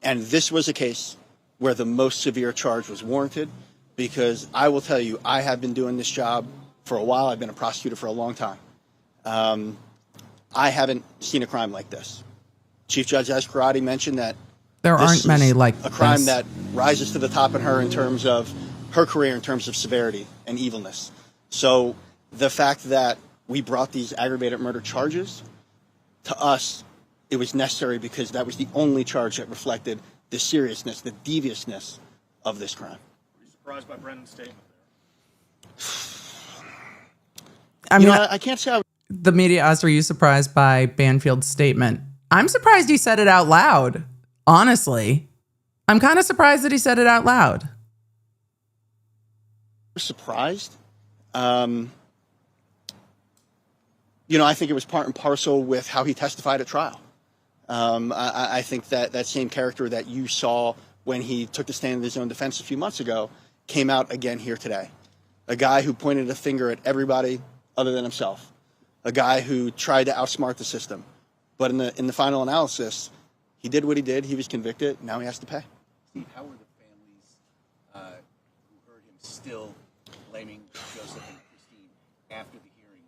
And this was a case where the most severe charge was warranted because I will tell you, I have been doing this job for a while. I've been a prosecutor for a long time. I haven't seen a crime like this. Chief Judge Escarati mentioned that there aren't many like a crime that rises to the top in her in terms of her career, in terms of severity and evilness. So the fact that we brought these aggravated murder charges, to us, it was necessary because that was the only charge that reflected the seriousness, the deviousness of this crime. Were you surprised by Brendan's statement there? I can't say the media asked, are you surprised by Banfield's statement? I'm surprised he said it out loud. Honestly, I'm kind of surprised that he said it out loud. Surprised? I think it was part and parcel with how he testified at trial. I think that same character that you saw when he took the stand in his own defense a few months ago came out again here today. A guy who pointed a finger at everybody other than himself. A guy who tried to outsmart the system. But in the final analysis, he did what he did. He was convicted. Now he has to pay. Steve, how were the families who heard him still blaming Joseph and Christine after the hearing?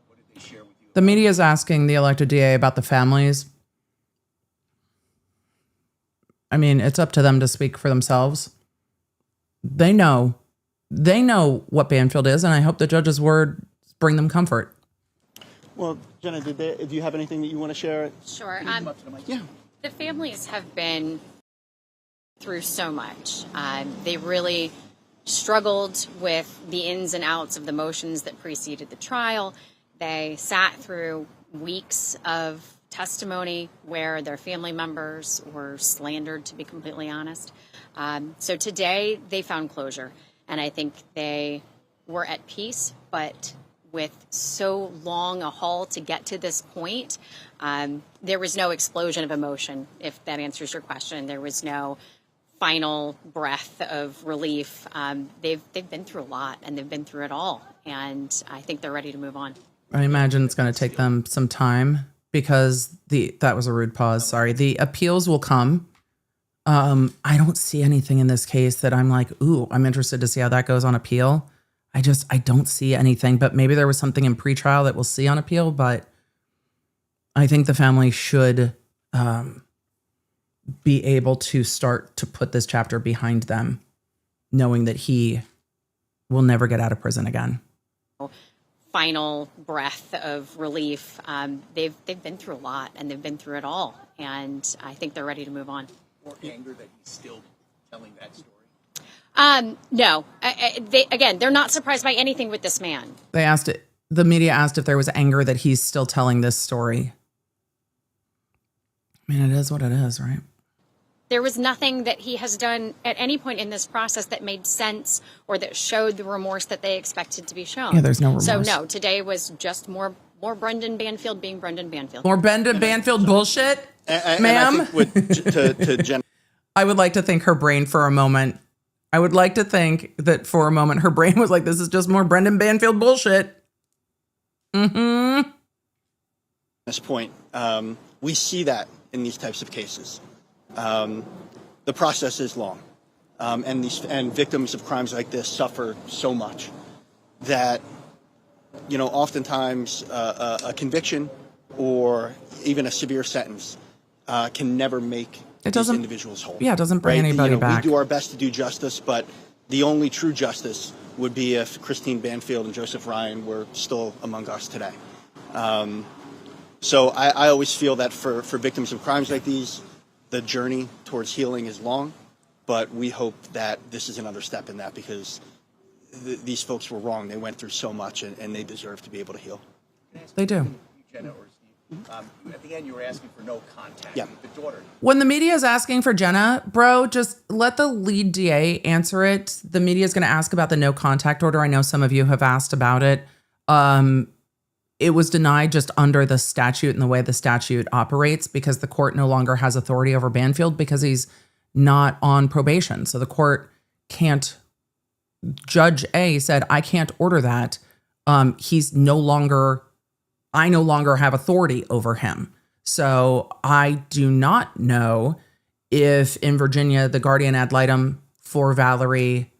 What did they share with you? The media is asking the elected DA about the families. I mean, it's up to them to speak for themselves. They know what Banfield is, and I hope the judge's words bring them comfort. Well, Jenna, do you have anything that you want to share? Sure. Yeah. The families have been through so much. They really struggled with the ins and outs of the motions that preceded the trial. They sat through weeks of testimony where their family members were slandered, to be completely honest. So today they found closure, and I think they were at peace, but with so long a haul to get to this point, there was no explosion of emotion, if that answers your question. There was no final breath of relief. They've been through a lot, and they've been through it all, and I think they're ready to move on. I imagine it's going to take them some time because that was a rude pause. Sorry. The appeals will come. I don't see anything in this case that I'm like, ooh, I'm interested to see how that goes on appeal. I don't see anything, but maybe there was something in pretrial that we'll see on appeal, but I think the family should be able to start to put this chapter behind them, knowing that he will never get out of prison again. Final breath of relief. They've been through a lot, and they've been through it all, and I think they're ready to move on. Or anger that he's still telling that story? No. They're not surprised by anything with this man. The media asked if there was anger that he's still telling this story. I mean, it is what it is, right? There was nothing that he has done at any point in this process that made sense or that showed the remorse that they expected to be shown. Yeah, there's no remorse. So no, today was just more Brendan Banfield being Brendan Banfield. More Brendan Banfield bullshit, ma'am. And I think to Jen, I would like to think her brain for a moment. I would like to think that for a moment her brain was like, this is just more Brendan Banfield bullshit. Mm-hmm. this point, we see that in these types of cases. The process is long, and victims of crimes like this suffer so much that, oftentimes a conviction or even a severe sentence can never make these individuals whole. Yeah, it doesn't bring anybody back. We do our best to do justice, but the only true justice would be if Christine Banfield and Joseph Ryan were still among us today. So I always feel that for victims of crimes like these, the journey towards healing is long, but we hope that this is another step in that, because these folks were wrong. They went through so much, and they deserve to be able to heal. They do. Jenna or Steve, at the end you were asking for no contact with the daughter. When the media is asking for Jenna, bro, just let the lead DA answer it. The media is going to ask about the no contact order. I know some of you have asked about it. It was denied just under the statute and the way the statute operates, because the court no longer has authority over Banfield because he's not on probation. So the court can't. Judge A said, I can't order that. I no longer have authority over him. So I do not know if in Virginia, the guardian ad litem for Valerie,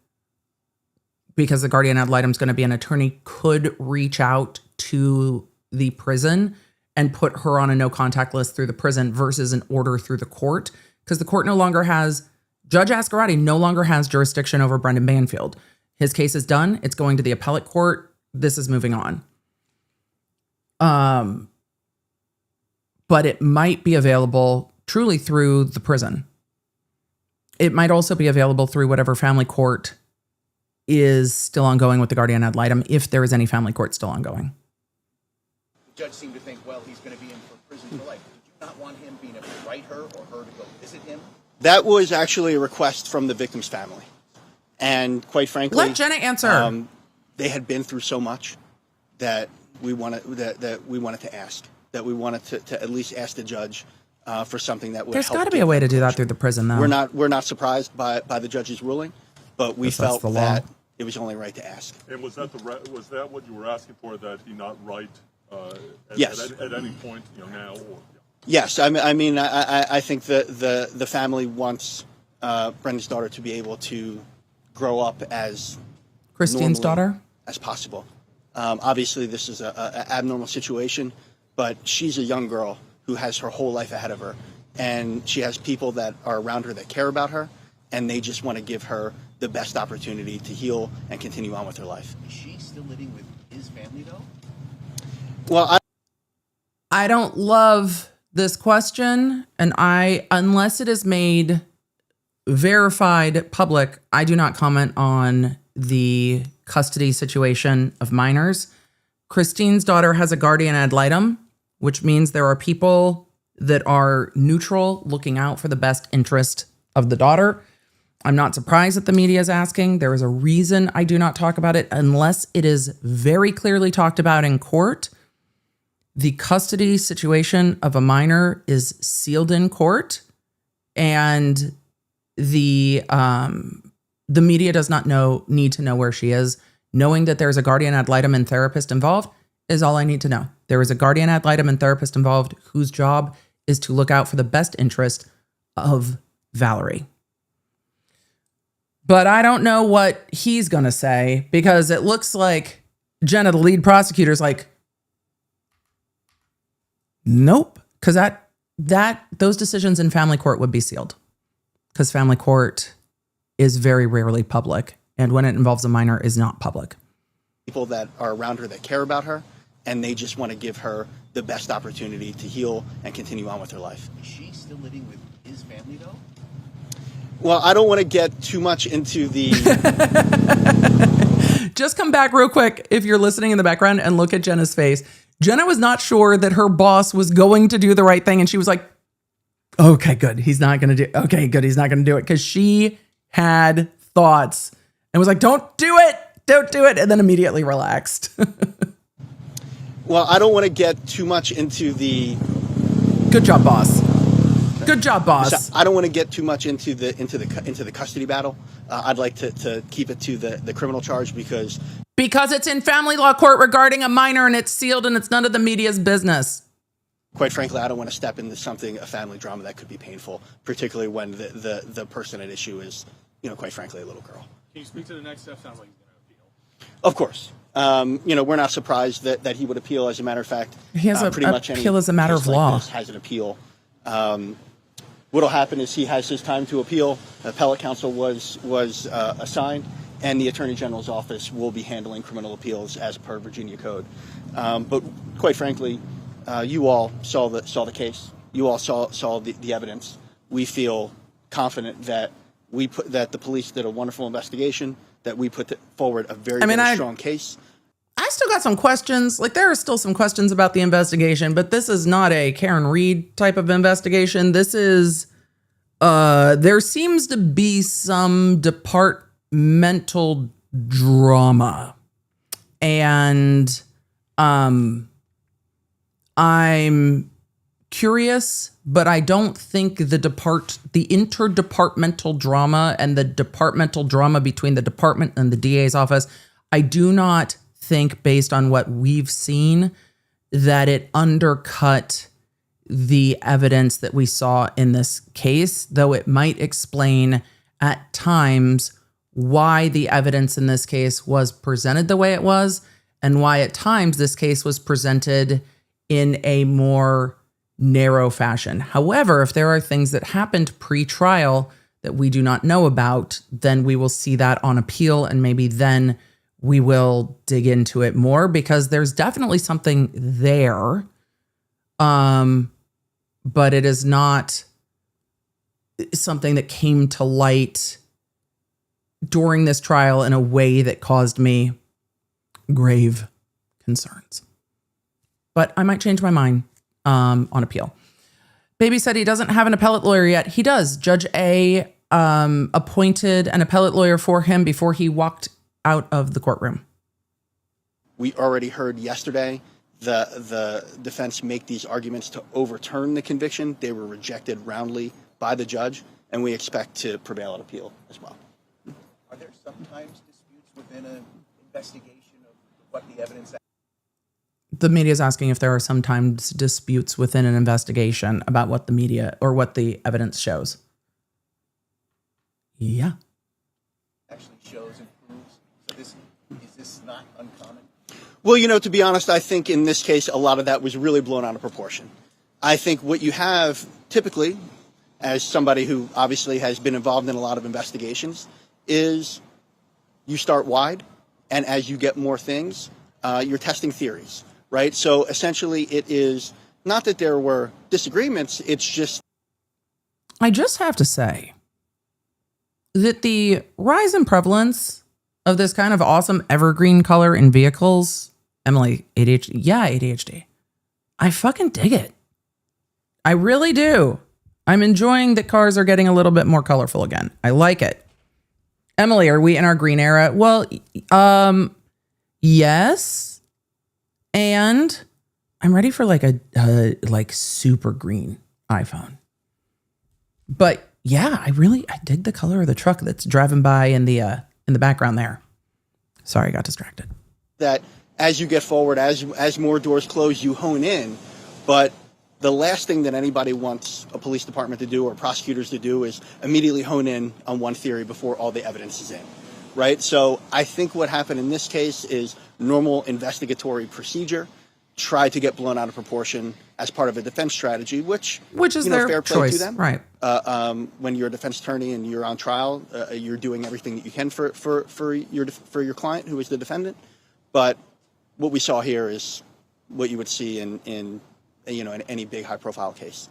because the guardian ad litem is going to be an attorney, could reach out to the prison and put her on a no contact list through the prison versus an order through the court, because the court no longer has, Judge Ascarati no longer has jurisdiction over Brendan Banfield. His case is done. It's going to the appellate court. This is moving on. But it might be available truly through the prison. It might also be available through whatever family court is still ongoing with the guardian ad litem, if there is any family court still ongoing. The judge seemed to think, well, he's going to be in for prison for life. Did you not want him being able to write her or her to go visit him? That was actually a request from the victim's family. And quite frankly, let Jenna answer. They had been through so much that we wanted to ask, that we wanted to at least ask the judge for something that would help. There's got to be a way to do that through the prison, though. We're not surprised by the judge's ruruling, but we felt that it was only right to ask. And was that what you were asking for, that he not write yes. at any point, now? Or, Yes, I mean, I think the family wants Brendan's daughter to be able to grow up as Christine's daughter as possible. Obviously, this is an abnormal situation, but she's a young girl who has her whole life ahead of her, and she has people that are around her that care about her, and they just want to give her the best opportunity to heal and continue on with her life. Is she still living with his family, though? Well, I don't love this question, and unless it is made verified public, I do not comment on the custody situation of minors. Christine's daughter has a guardian ad litem, which means there are people that are neutral, looking out for the best interest of the daughter. I'm not surprised that the media is asking. There is a reason I do not talk about it unless it is very clearly talked about in court. The custody situation of a minor is sealed in court, and the media does not need to know where she is. Knowing that there's a guardian ad litem and therapist involved is all I need to know. There is a guardian ad litem and therapist involved whose job is to look out for the best interest of Valerie. But I don't know what he's going to say, because it looks like Jenna, the lead prosecutor, is like, nope. Because those decisions in family court would be sealed, because family court is very rarely public. And when it involves a minor, is not public. People that are around her that care about her, and they just want to give her the best opportunity to heal and continue on with her life. Is she still living with his family, though? Well, I don't want to get too much into the... Just come back real quick if you're listening in the background and look at Jenna's face. Jenna was not sure that her boss was going to do the right thing. And she was like, okay, good. He's not going to do. Okay, good. He's not going to do it. Because she had thoughts and was like, don't do it. Don't do it. And then immediately relaxed. Well, I don't want to get too much into the... Good job, boss. Good job, boss. So I don't want to get too much into the custody battle. I'd like to keep it to the criminal charge because it's in family law court regarding a minor, and it's sealed, and it's none of the media's business. Quite frankly, I don't want to step into a family drama that could be painful, particularly when the person at issue is, quite frankly, a little girl. Can you speak to the next step? Sounds like he's going to appeal. Of course. We're not surprised that he would appeal. As a matter of fact, he has pretty much any appeal as a matter of law. Like has an appeal. What'll happen is he has his time to appeal. Appellate counsel was assigned, and the Attorney General's office will be handling criminal appeals as per Virginia code. But quite frankly, you all saw the case. You all saw the evidence. We feel confident that that the police did a wonderful investigation. That we put forward a very strong case. I still got some questions. Like, there are still some questions about the investigation, but this is not a Karen Reed type of investigation. This is, there seems to be some departmental drama. And I'm curious, but I don't think the interdepartmental drama and the departmental drama between the department and the DA's office, I do not think, based on what we've seen, that it undercut the evidence that we saw in this case, though it might explain at times why the evidence in this case was presented the way it was, and why at times this case was presented in a more narrow fashion. However, if there are things that happened pre-trial that we do not know about, then we will see that on appeal, and maybe then we will dig into it more, because there's definitely something there. But it is not something that came to light during this trial in a way that caused me grave concerns. But I might change my mind on appeal. Baby said he doesn't have an appellate lawyer yet. He does. Judge A appointed an appellate lawyer for him before he walked out of the courtroom. We already heard yesterday the defense make these arguments to overturn the conviction. They were rejected roundly by the judge, and we expect to prevail at appeal as well. Are there sometimes disputes within an investigation of what the evidence? The media is asking if there are sometimes disputes within an investigation about what the media or what the evidence shows. Yeah. Actually shows and proves. So is this not uncommon? Well, to be honest, I think in this case, a lot of that was really blown out of proportion. I think what you have typically, as somebody who obviously has been involved in a lot of investigations, is you start wide, and as you get more things, you're testing theories, right? So essentially it is not that there were disagreements, it's just... I just have to say that the rise in prevalence of this kind of awesome evergreen color in vehicles, Emily, ADHD, yeah, ADHD. I fucking dig it. I really do. I'm enjoying that cars are getting a little bit more colorful again. I like it. Emily, are we in our green era? Well, yes. And I'm ready for like a super green iPhone. But yeah, I dig the color of the truck that's driving by in the background there. Sorry, I got distracted. That as you get forward, as more doors close, you hone in. But the last thing that anybody wants a police department to do or prosecutors to do is immediately hone in on one theory before all the evidence is in, right? So I think what happened in this case is normal investigatory procedure, tried to get blown out of proportion as part of a defense strategy, which is their fair play choice, to them. right? When you're a defense attorney and you're on trial, you're doing everything that you can for your client, who is the defendant. But what we saw here is what you would see in any big high profile case.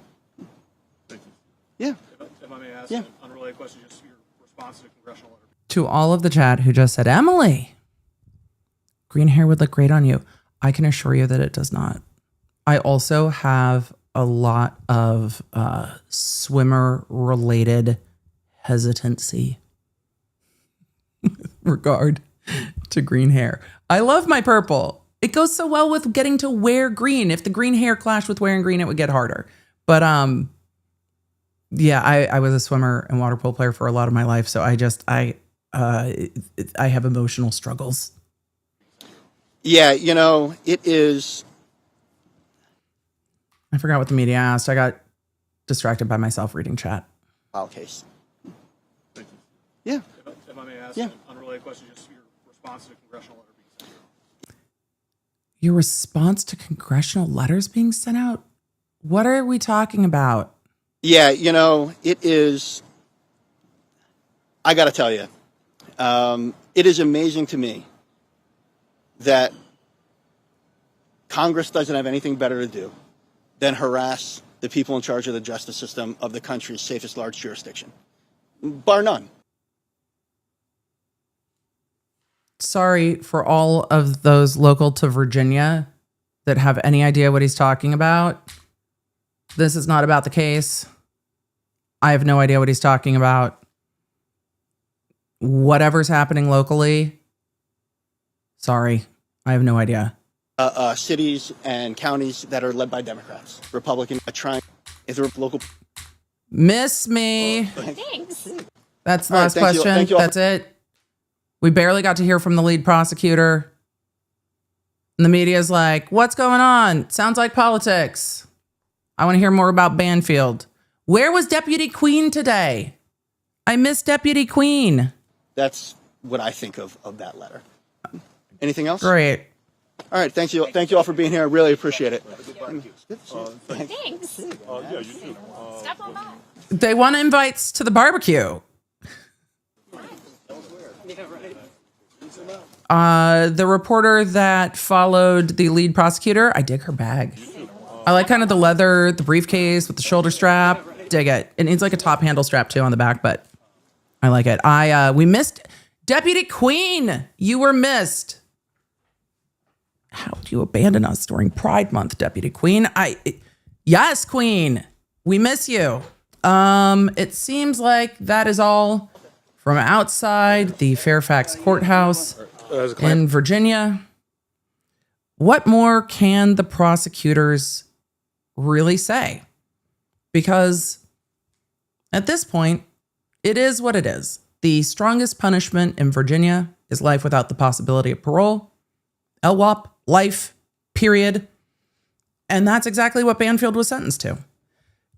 Yeah. If I may ask Yeah. an unrelated question, just your response to the congressional letter. To all of the chat who just said, Emily, green hair would look great on you. I can assure you that it does not. I also have a lot of swimmer-related hesitancy with regard to green hair. I love my purple. It goes so well with getting to wear green. If the green hair clashed with wearing green, it would get harder. But yeah, I was a swimmer and water polo player for a lot of my life, so I have emotional struggles. Yeah, it is. I forgot what the media asked. I got distracted by myself reading chat. File case. Yeah. If I may ask Yeah. an unrelated question, just your response to the congressional letter being sent out. Your response to congressional letters being sent out? What are we talking about? Yeah, it is. I got to tell you, it is amazing to me that Congress doesn't have anything better to do than harass the people in charge of the justice system of the country's safest large jurisdiction. Bar none. Sorry for all of those local to Virginia that have any idea what he's talking about. This is not about the case. I have no idea what he's talking about. Whatever's happening locally, sorry, I have no idea. Cities and counties that are led by Democrats, Republicans, trying if they're local. Miss me. Thanks. That's the All right, last thank you. question. Thank you all. That's it. We barely got to hear from the lead prosecutor. And the media's like, what's going on? Sounds like politics. I want to hear more about Banfield. Where was Deputy Queen today? I miss Deputy Queen. That's what I think of that letter. Anything else? Great. All right, thank you all for being here. I really appreciate it. Thanks. Yeah, you too. Step on by. They want invites to the barbecue. The reporter that followed the lead prosecutor, I dig her bag. I like kind of the leather, the briefcase with the shoulder strap. Dig it. It needs like a top handle strap too on the back, but I like it. We missed Deputy Queen. You were missed. How do you abandon us during Pride Month, Deputy Queen? Yes, Queen. We miss you. It seems like that is all from outside the Fairfax courthouse in Virginia. What more can the prosecutors really say? Because at this point, it is what it is. The strongest punishment in Virginia is life without the possibility of parole. LWOP, life, period. And that's exactly what Banfield was sentenced to.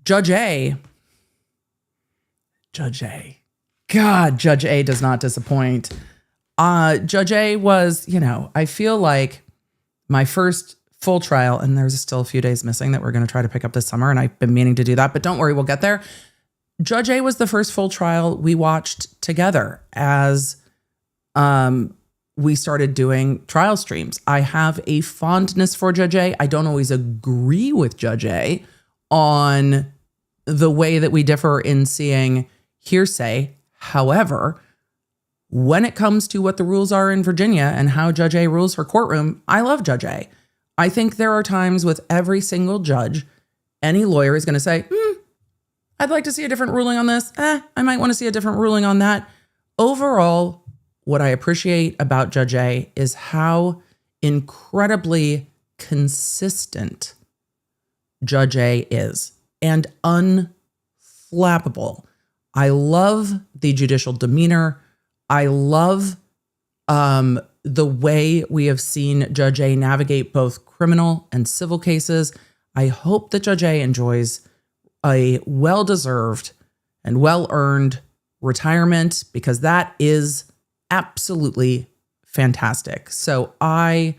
Judge A. God, Judge A does not disappoint. Judge A was, I feel like my first full trial, and there's still a few days missing that we're going to try to pick up this summer, and I've been meaning to do that, but don't worry, we'll get there. Judge A was the first full trial we watched together as we started doing trial streams. I have a fondness for Judge A. I don't always agree with Judge A on the way that we differ in seeing hearsay. However, when it comes to what the rules are in Virginia and how Judge A rules her courtroom, I love Judge A. I think there are times with every single judge, any lawyer is going to say, I'd like to see a different ruling on this. I might want to see a different ruling on that. Overall, what I appreciate about Judge A is how incredibly consistent Judge A is and unflappable. I love the judicial demeanor. I love the way we have seen Judge A navigate both criminal and civil cases. I hope that Judge A enjoys a well-deserved and well-earned retirement, because that is absolutely fantastic. So I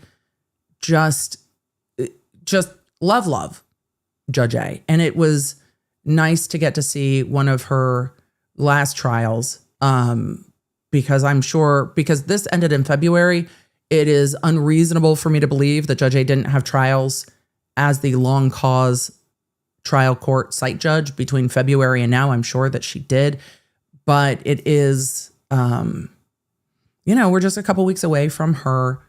just love Judge A. And it was nice to get to see one of her last trials, because because this ended in February, it is unreasonable for me to believe that Judge A didn't have trials as the long cause trial court site judge between February and now. I'm sure that she did, but it is, we're just a couple weeks away from her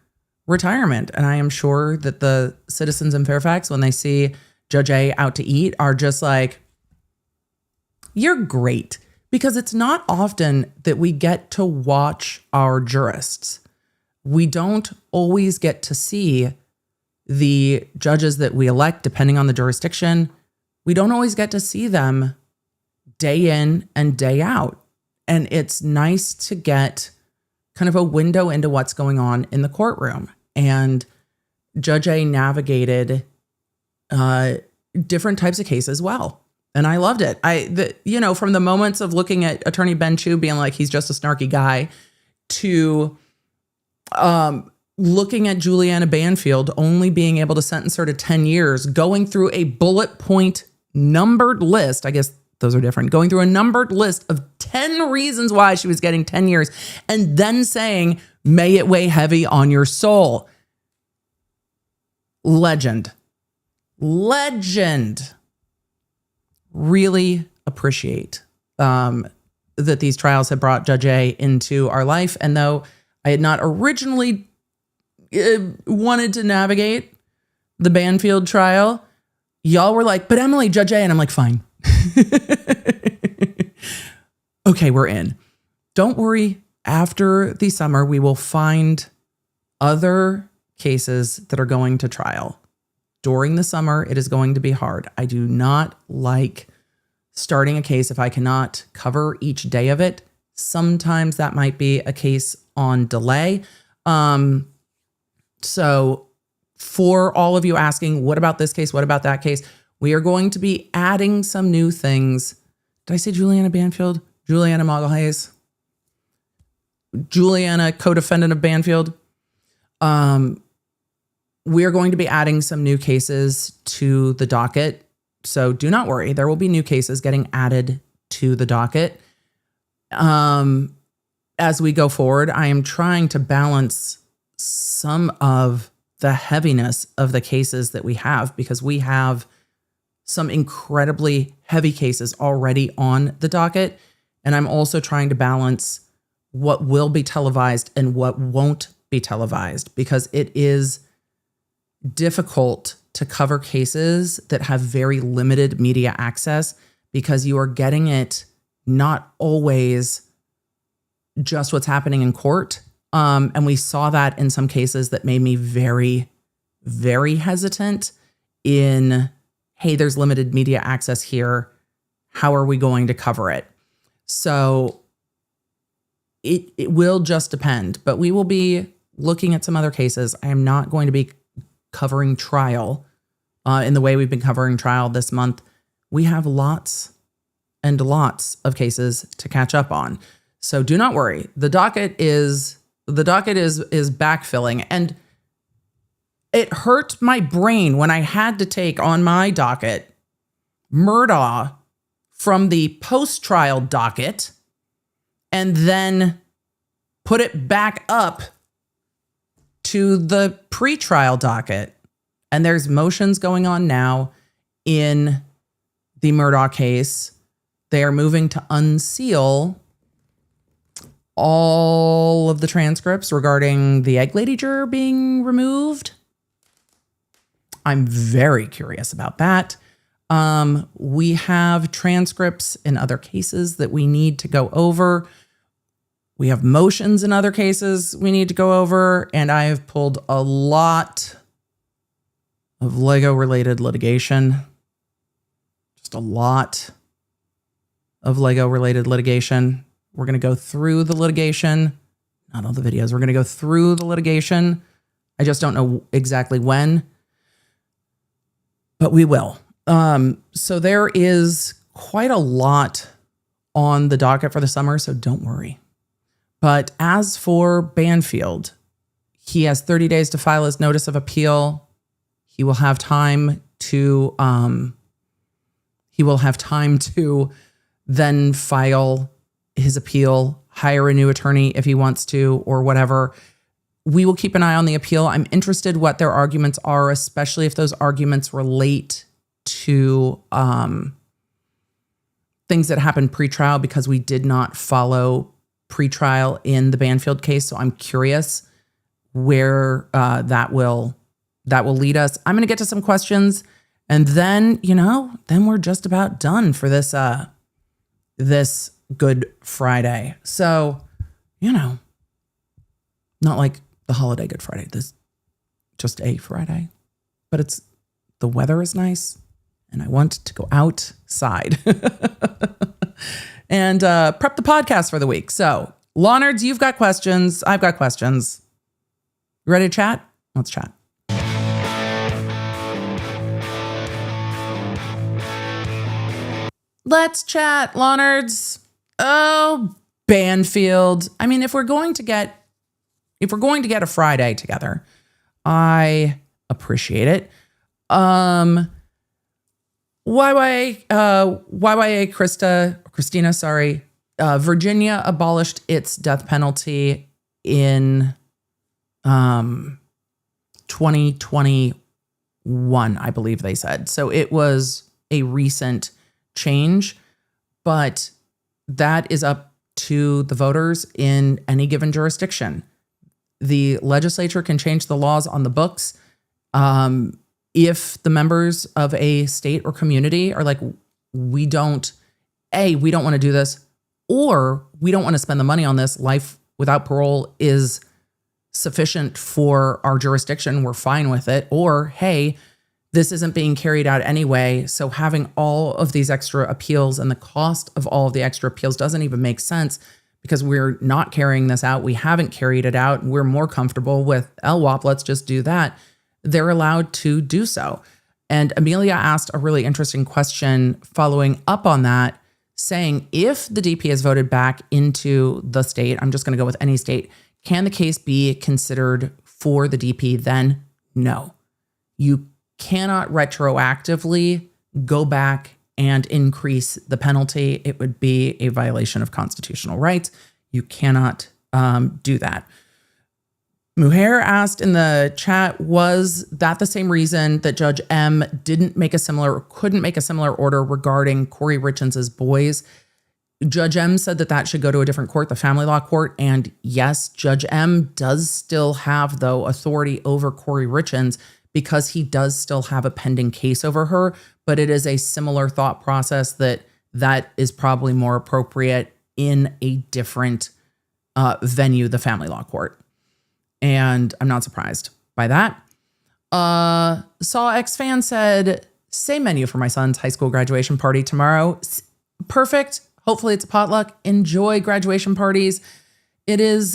retirement. And I am sure that the citizens in Fairfax, when they see Judge A out to eat, are just like, you're great. Because it's not often that we get to watch our jurists. We don't always get to see the judges that we elect, depending on the jurisdiction. We don't always get to see them day in and day out. And it's nice to get kind of a window into what's going on in the courtroom. And Judge A navigated different types of cases well. And I loved it. From the moments of looking at Attorney Ben Chu being like, he's just a snarky guy, to looking at Juliana Banfield only being able to sentence her to 10 years, going through a bullet point numbered list. I guess those are different. Going through a numbered list of 10 reasons why she was getting 10 years, and then saying, may it weigh heavy on your soul. Legend. Really appreciate that these trials have brought Judge A into our life. And though I had not originally wanted to navigate the Banfield trial, y'all were like, but Emily, Judge A. And I'm like, fine. Okay, we're in. Don't worry. After the summer, we will find other cases that are going to trial. During the summer, it is going to be hard. I do not like starting a case if I cannot cover each day of it. Sometimes that might be a case on delay. So for all of you asking, what about this case? What about that case? We are going to be adding some new things. Did I say Juliana Banfield? Juliana Moggle-Hayes? Juliana, co-defendant of Banfield. We are going to be adding some new cases to the docket. So do not worry. There will be new cases getting added to the docket. As we go forward, I am trying to balance some of the heaviness of the cases that we have, because we have some incredibly heavy cases already on the docket. And I'm also trying to balance what will be televised and what won't be televised, because it is difficult to cover cases that have very limited media access, because you are getting it not always just what's happening in court. And we saw that in some cases that made me very, very hesitant in, hey, there's limited media access here. How are we going to cover it? So it will just depend, but we will be looking at some other cases. I am not going to be covering trial in the way we've been covering trial this month. We have lots and lots of cases to catch up on. So do not worry. The docket is backfilling, and it hurt my brain when I had to take on my docket Murdaugh from the post-trial docket and then put it back up to the pre-trial docket. And there's motions going on now in the Murdaugh case. They are moving to unseal all of the transcripts regarding the egg lady juror being removed. I'm very curious about that. We have transcripts in other cases that we need to go over. We have motions in other cases we need to go over. And I have pulled a lot of Lego-related litigation. Just a lot of Lego-related litigation. We're going to go through the litigation. Not all the videos. We're going to go through the litigation. I just don't know exactly when. but we will. So there is quite a lot on the docket for the summer, so don't worry. But as for Banfield, he has 30 days to file his notice of appeal. He will have time to then file his appeal, hire a new attorney if he wants to, or whatever. We will keep an eye on the appeal. I'm interested what their arguments are, especially if those arguments relate to things that happened pre-trial, because we did not follow pre-trial in the Banfield case. So I'm curious where that will lead us. I'm going to get to some questions, and then, then we're just about done for this this Good Friday. So, not like the holiday Good Friday. This just a Friday, but the weather is nice, and I want to go outside and prep the podcast for the week. So, Law Nerds, you've got questions. I've got questions. You ready to chat? Let's chat. Let's chat, Law Nerds. Oh, Banfield. I mean, if we're going to get a Friday together, I appreciate it. YYA Christina, sorry. Virginia abolished its death penalty in 2021, I believe they said. So it was a recent change, but that is up to the voters in any given jurisdiction. The legislature can change the laws on the books. If the members of a state or community are like, we don't want to do this, or we don't want to spend the money on this, life without parole is sufficient for our jurisdiction, we're fine with it. Or, hey, this isn't being carried out anyway, so having all of these extra appeals and the cost of all of the extra appeals doesn't even make sense because we're not carrying this out. We haven't carried it out. We're more comfortable with LWOP. Let's just do that. They're allowed to do so. And Amelia asked a really interesting question following up on that, saying if the DP is voted back into the state, I'm just going to go with any state, can the case be considered for the DP? Then no. You cannot retroactively go back and increase the penalty. It would be a violation of constitutional rights. You cannot do that. Muher asked in the chat, was that the same reason that Judge M couldn't make a similar order regarding Corey Richards's boys? Judge M said that should go to a different court, the family law court. And yes, Judge M does still have, though, authority over Corey Richards because he does still have a pending case over her. But it is a similar thought process that is probably more appropriate in a different venue, the family law court. And I'm not surprised by that. Saw X fan said, same menu for my son's high school graduation party tomorrow. Perfect. Hopefully it's a potluck. Enjoy graduation parties. It is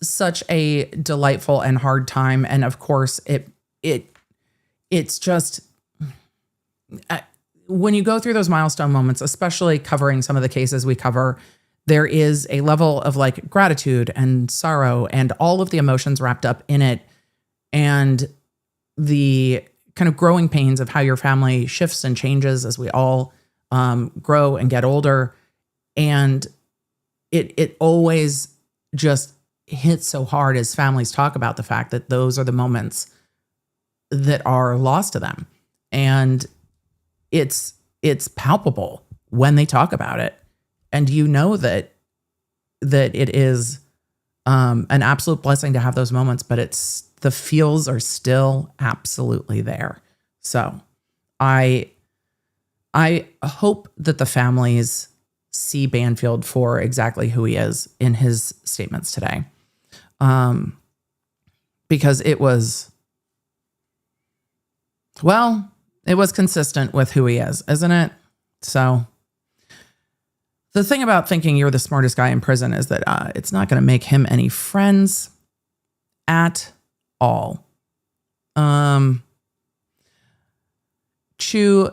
such a delightful and hard time. And of course, it's just, when you go through those milestone moments, especially covering some of the cases we cover, there is a level of like gratitude and sorrow and all of the emotions wrapped up in it. And the kind of growing pains of how your family shifts and changes as we all grow and get older. And it always just hits so hard as families talk about the fact that those are the moments that are lost to them. And it's palpable when they talk about it. And you know that it is an absolute blessing to have those moments, but the feels are still absolutely there. So I hope that the families see Banfield for exactly who he is in his statements today. Because it was consistent with who he is, isn't it? So the thing about thinking you're the smartest guy in prison is that it's not going to make him any friends at all. Chu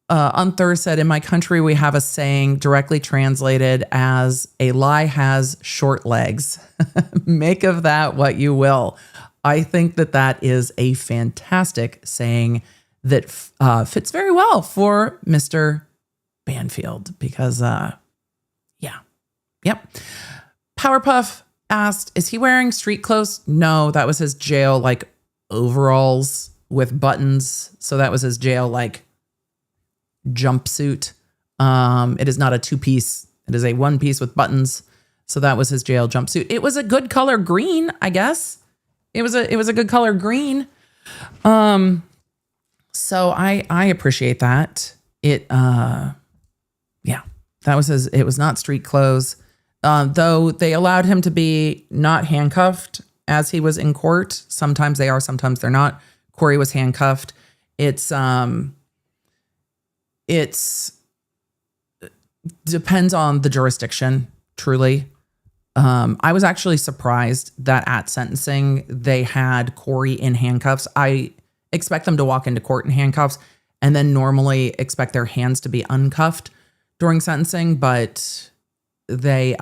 Unther said, in my country, we have a saying directly translated as a lie has short legs. Make of that what you will. I think that is a fantastic saying that fits very well for Mr. Banfield because, Yep. Powerpuff asked, is he wearing street clothes? No, that was his jail, like, overalls with buttons. So that was his jail, like, jumpsuit. It is not a two-piece. It is a one-piece with buttons. So that was his jail jumpsuit. It was a good color green, I guess. It was a good color green. So I appreciate that. That was his. It was not street clothes. Though they allowed him to be not handcuffed as he was in court. Sometimes they are, sometimes they're not. Corey was handcuffed. It's depends on the jurisdiction, truly. I was actually surprised that at sentencing, they had Corey in handcuffs. I expect them to walk into court in handcuffs and then normally expect their hands to be uncuffed during sentencing, but they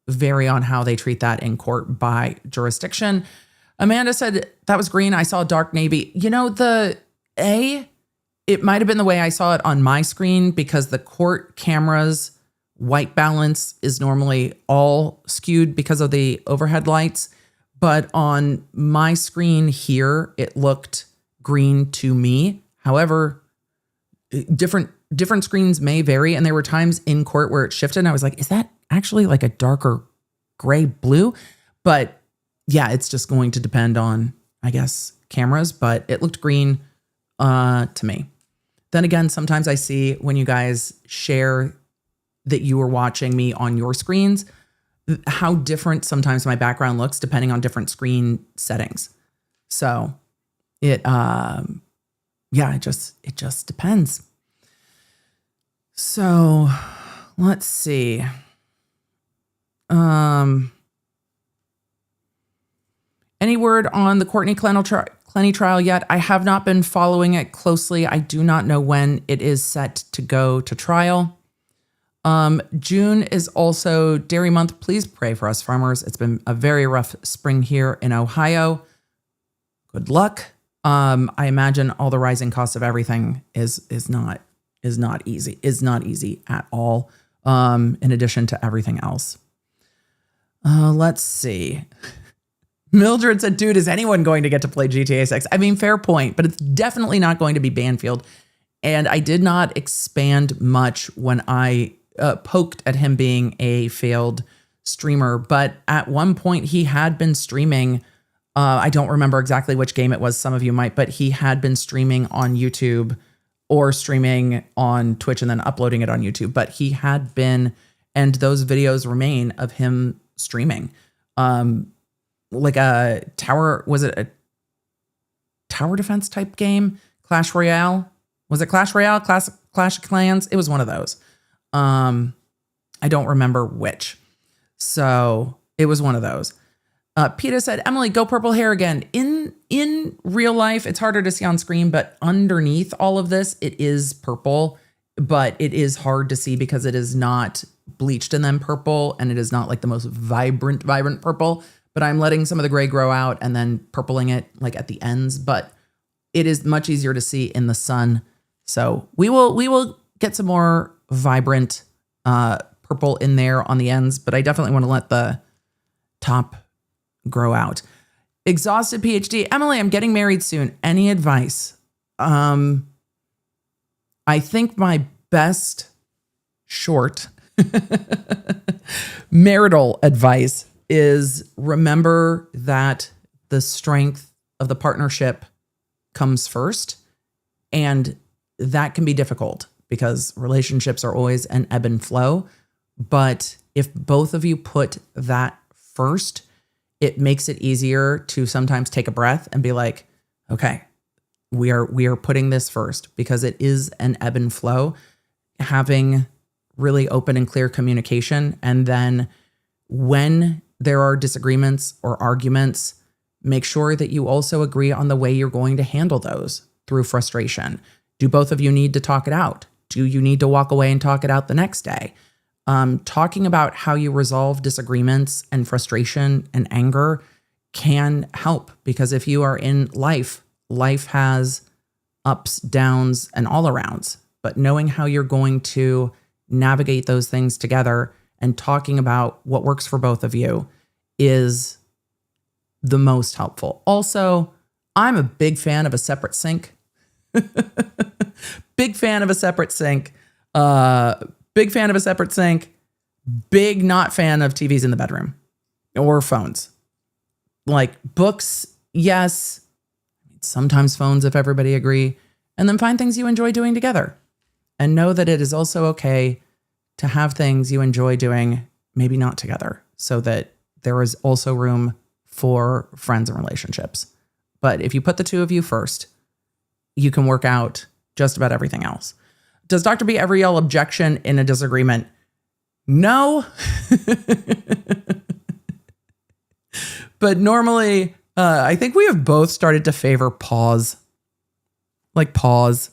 vary on how they treat that in court by jurisdiction. Amanda said, that was green. I saw dark navy. You know, it might have been the way I saw it on my screen because the court camera's white balance is normally all skewed because of the overhead lights. But on my screen here, it looked green to me. However, different screens may vary. And there were times in court where it shifted and I was like, is that actually like a darker gray blue? But yeah, it's just going to depend on, I guess, cameras, but it looked green to me. Then again, sometimes I see when you guys share that you were watching me on your screens, how different sometimes my background looks depending on different screen settings. So it just depends. So let's see. Any word on the Courtney Clenny trial yet? I have not been following it closely. I do not know when it is set to go to trial. June is also dairy month. Please pray for us farmers. It's been a very rough spring here in Ohio. Good luck. I imagine all the rising costs of everything is not easy at all. In addition to everything else. Let's see. Mildred said, dude, is anyone going to get to play GTA 6? I mean, fair point, but it's definitely not going to be Banfield. And I did not expand much when I poked at him being a failed streamer. But at one point he had been streaming. I don't remember exactly which game it was. Some of you might, but he had been streaming on YouTube or streaming on Twitch and then uploading it on YouTube. But he had been, and those videos remain of him streaming. Like a tower, was it a tower defense type game? Clash Royale? Was it Clash Royale? Clash of Clans? It was one of those. I don't remember which. So it was one of those. PETA said, Emily, go purple hair again. In real life, it's harder to see on screen, but underneath all of this, it is purple, but it is hard to see because it is not bleached and then purple, and it is not like the most vibrant purple, but I'm letting some of the gray grow out and then purpling it like at the ends, but it is much easier to see in the sun. So we will get some more vibrant purple in there on the ends, but I definitely want to let the top grow out. Exhausted PhD. Emily, I'm getting married soon. Any advice? I think my best short marital advice is remember that the strength of the partnership comes first. And that can be difficult because relationships are always an ebb and flow. But if both of you put that first, it makes it easier to sometimes take a breath and be like, okay, we are putting this first because it is an ebb and flow. Having really open and clear communication. And then when there are disagreements or arguments, Make sure that you also agree on the way you're going to handle those through frustration. Do both of you need to talk it out? Do you need to walk away and talk it out the next day? Talking about how you resolve disagreements and frustration and anger can help, because if you are in life, life has ups, downs, and all arounds. But knowing how you're going to navigate those things together and talking about what works for both of you is the most helpful. Also, I'm a big fan of a separate sink. Big fan of a separate sink. Big fan of a separate sink. Big not fan of TVs in the bedroom or phones. Like books, yes. Sometimes phones if everybody agree. And then find things you enjoy doing together. And know that it is also okay to have things you enjoy doing, maybe not together, so that there is also room for friends and relationships. But if you put the two of you first, you can work out just about everything else. Does Dr. B ever yell objection in a disagreement? No. But normally, I think we have both started to favor pause. Like pause.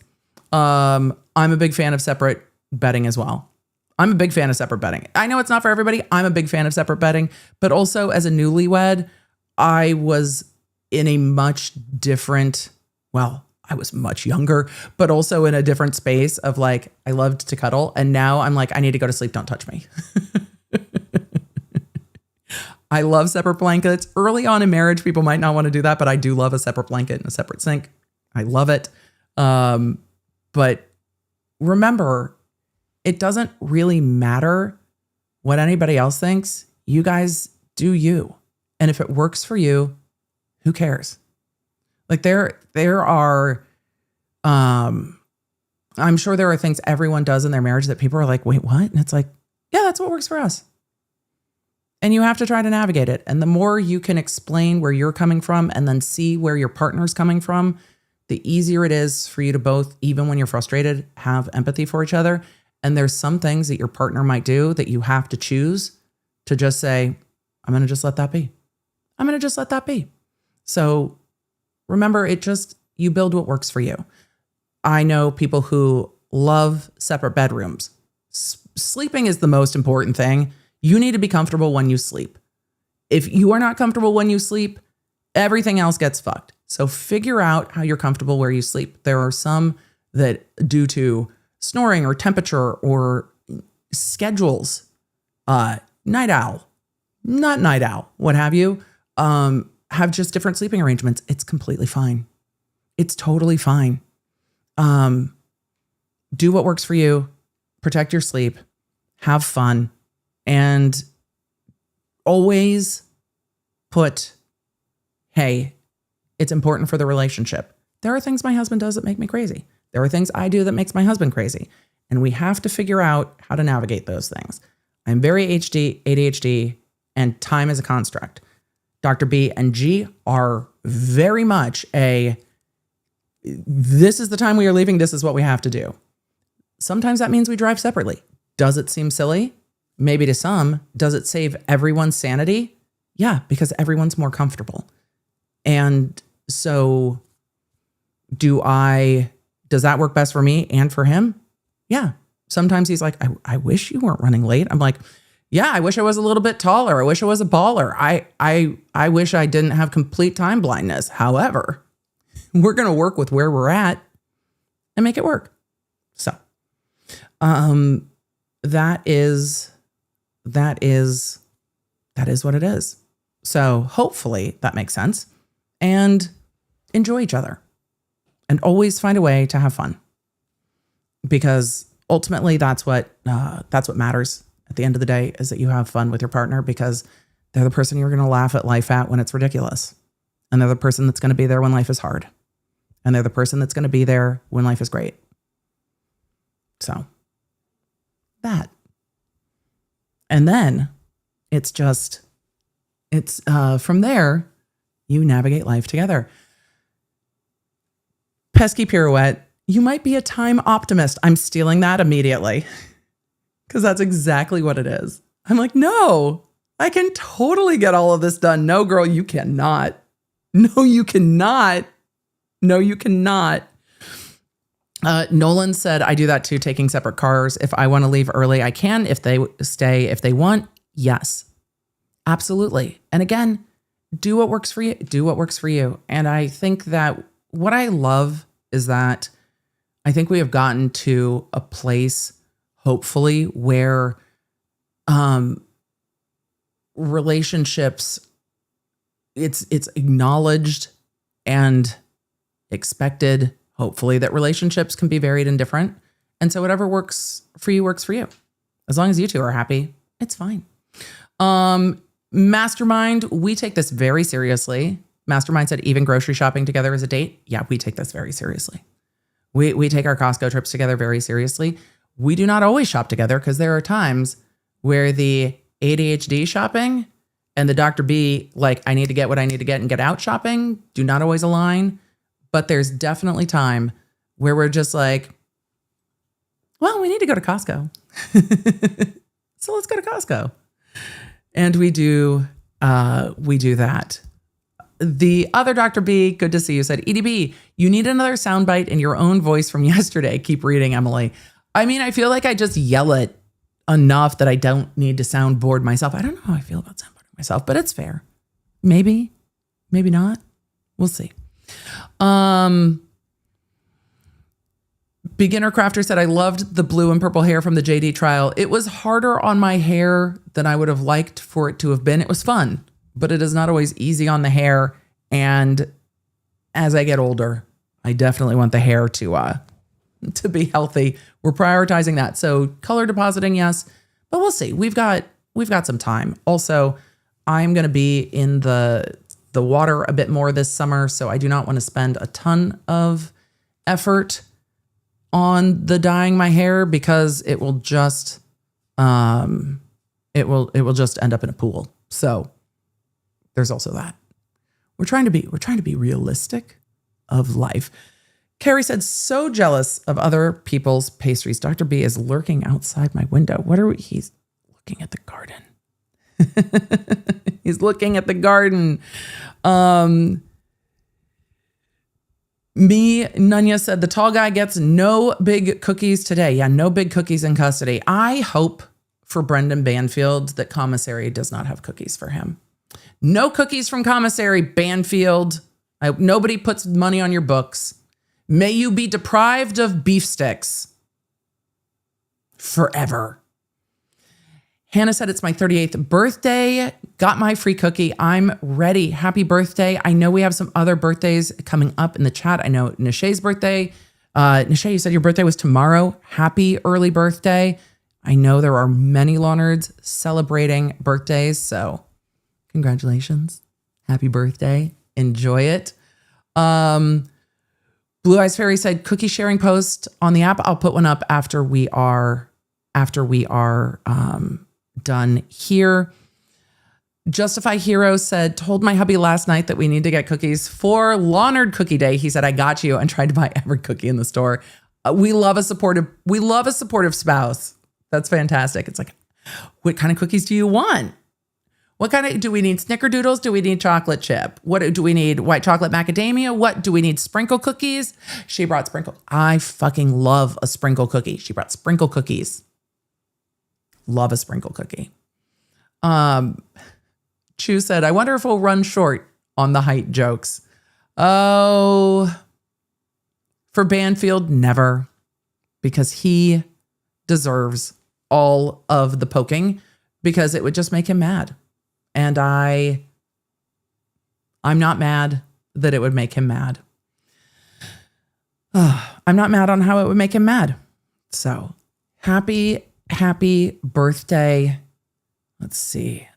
I'm a big fan of separate bedding as well. I'm a big fan of separate bedding. I know it's not for everybody. I'm a big fan of separate bedding. But also as a newlywed, I was in a much different, well, I was much younger, but also in a different space of like, I loved to cuddle. And now I'm like, I need to go to sleep. Don't touch me. I love separate blankets. Early on in marriage, people might not want to do that, but I do love a separate blanket and a separate sink. I love it. But remember, it doesn't really matter what anybody else thinks. You guys do you. And if it works for you, who cares? Like there are, I'm sure there are things everyone does in their marriage that people are like, wait, what? And it's like, yeah, that's what works for us. And you have to try to navigate it. And the more you can explain where you're coming from and then see where your partner's coming from, the easier it is for you to both, even when you're frustrated, have empathy for each other. And there's some things that your partner might do that you have to choose to just say, I'm going to just let that be. I'm going to just let that be. So remember, you build what works for you. I know people who love separate bedrooms. Sleeping is the most important thing. You need to be comfortable when you sleep. If you are not comfortable when you sleep, everything else gets fucked. So figure out how you're comfortable where you sleep. There are some that, due to snoring or temperature or schedules, night owl, not night owl, what have you, have just different sleeping arrangements. It's completely fine. It's totally fine. Do what works for you. Protect your sleep. Have fun. And always put, hey, it's important for the relationship. There are things my husband does that make me crazy. There are things I do that makes my husband crazy. And we have to figure out how to navigate those things. I'm very ADHD, and time is a construct. Dr. B and G are very much this is the time we are leaving, this is what we have to do. Sometimes that means we drive separately. Does it seem silly? Maybe to some. Does it save everyone's sanity? Yeah, because everyone's more comfortable. And so does that work best for me and for him? Yeah. Sometimes he's like, I wish you weren't running late. I'm like, yeah, I wish I was a little bit taller. I wish I was a baller. I wish I didn't have complete time blindness. However, we're going to work with where we're at and make it work. So, that is what it is. So hopefully that makes sense. And enjoy each other. And always find a way to have fun. Because ultimately that's what matters at the end of the day, is that you have fun with your partner, because they're the person you're going to laugh at life at when it's ridiculous. And they're the person that's going to be there when life is hard. And they're the person that's going to be there when life is great. So that. And then it's from there, you navigate life together. Pesky pirouette. You might be a time optimist. I'm stealing that immediately because that's exactly what it is. I'm like, no, I can totally get all of this done. No, girl, you cannot. No, you cannot. No, you cannot. Nolan said, I do that too, taking separate cars. If I want to leave early, I can. If they stay, if they want, yes, absolutely. And again, do what works for you. Do what works for you. And I think that what I love is that I think we have gotten to a place, hopefully, where relationships, it's acknowledged and expected, hopefully, that relationships can be varied and different. And so whatever works for you works for you. As long as you two are happy, it's fine. Mastermind, we take this very seriously. Mastermind said even grocery shopping together is a date. Yeah, we take this very seriously. We take our Costco trips together very seriously. We do not always shop together because there are times where the ADHD shopping and the Dr. B, like, I need to get what I need to get and get out shopping, do not always align. But there's definitely time where we're just like, well, we need to go to Costco. So let's go to Costco. And we do that. The other Dr. B, good to see you, said, EDB, you need another soundbite in your own voice from yesterday. Keep reading, Emily. I mean, I feel like I just yell it enough that I don't need to soundboard myself. I don't know how I feel about soundboarding myself, but it's fair. Maybe, maybe not. We'll see. Beginner Crafter said, I loved the blue and purple hair from the JD trial. It was harder on my hair than I would have liked for it to have been. It was fun, but it is not always easy on the hair. And as I get older, I definitely want the hair to be healthy. We're prioritizing that. So color depositing, yes, but we'll see. We've got some time. Also, I'm going to be in the water a bit more this summer, so I do not want to spend a ton of effort on the dyeing my hair because it will just it will just end up in a pool. So there's also that. We're trying to be realistic of life. Carrie said, so jealous of other people's pastries. Dr. B is lurking outside my window. He's looking at the garden. He's looking at the garden. Nunya said, the tall guy gets no big cookies today. Yeah, no big cookies in custody. I hope for Brendan Banfield that commissary does not have cookies for him. No cookies from commissary, Banfield. I hope nobody puts money on your books. May you be deprived of beef sticks forever. Hannah said, it's my 38th birthday. Got my free cookie. I'm ready. Happy birthday. I know we have some other birthdays coming up in the chat. I know Nishay's birthday. Nishay, you said your birthday was tomorrow. Happy early birthday. I know there are many law nerds celebrating birthdays, so congratulations. Happy birthday. Enjoy it. Blue Eyes Fairy said, cookie sharing post on the app. I'll put one up after we are done here. Justify Hero said, told my hubby last night that we need to get cookies for Law Nerd Cookie Day. He said, I got you, and tried to buy every cookie in the store. We love a supportive spouse. That's fantastic. It's like, what kind of cookies do you want? What kind of, do we need snickerdoodles? Do we need chocolate chip? What do we need? White chocolate macadamia? What do we need? Sprinkle cookies? She brought sprinkle. I fucking love a sprinkle cookie. She brought sprinkle cookies. Love a sprinkle cookie. Chu said, I wonder if we'll run short on the height jokes. Oh, for Banfield, never. Because he deserves all of the poking because it would just make him mad. And I'm not mad that it would make him mad. I'm not mad on how it would make him mad. So happy birthday. Let's see.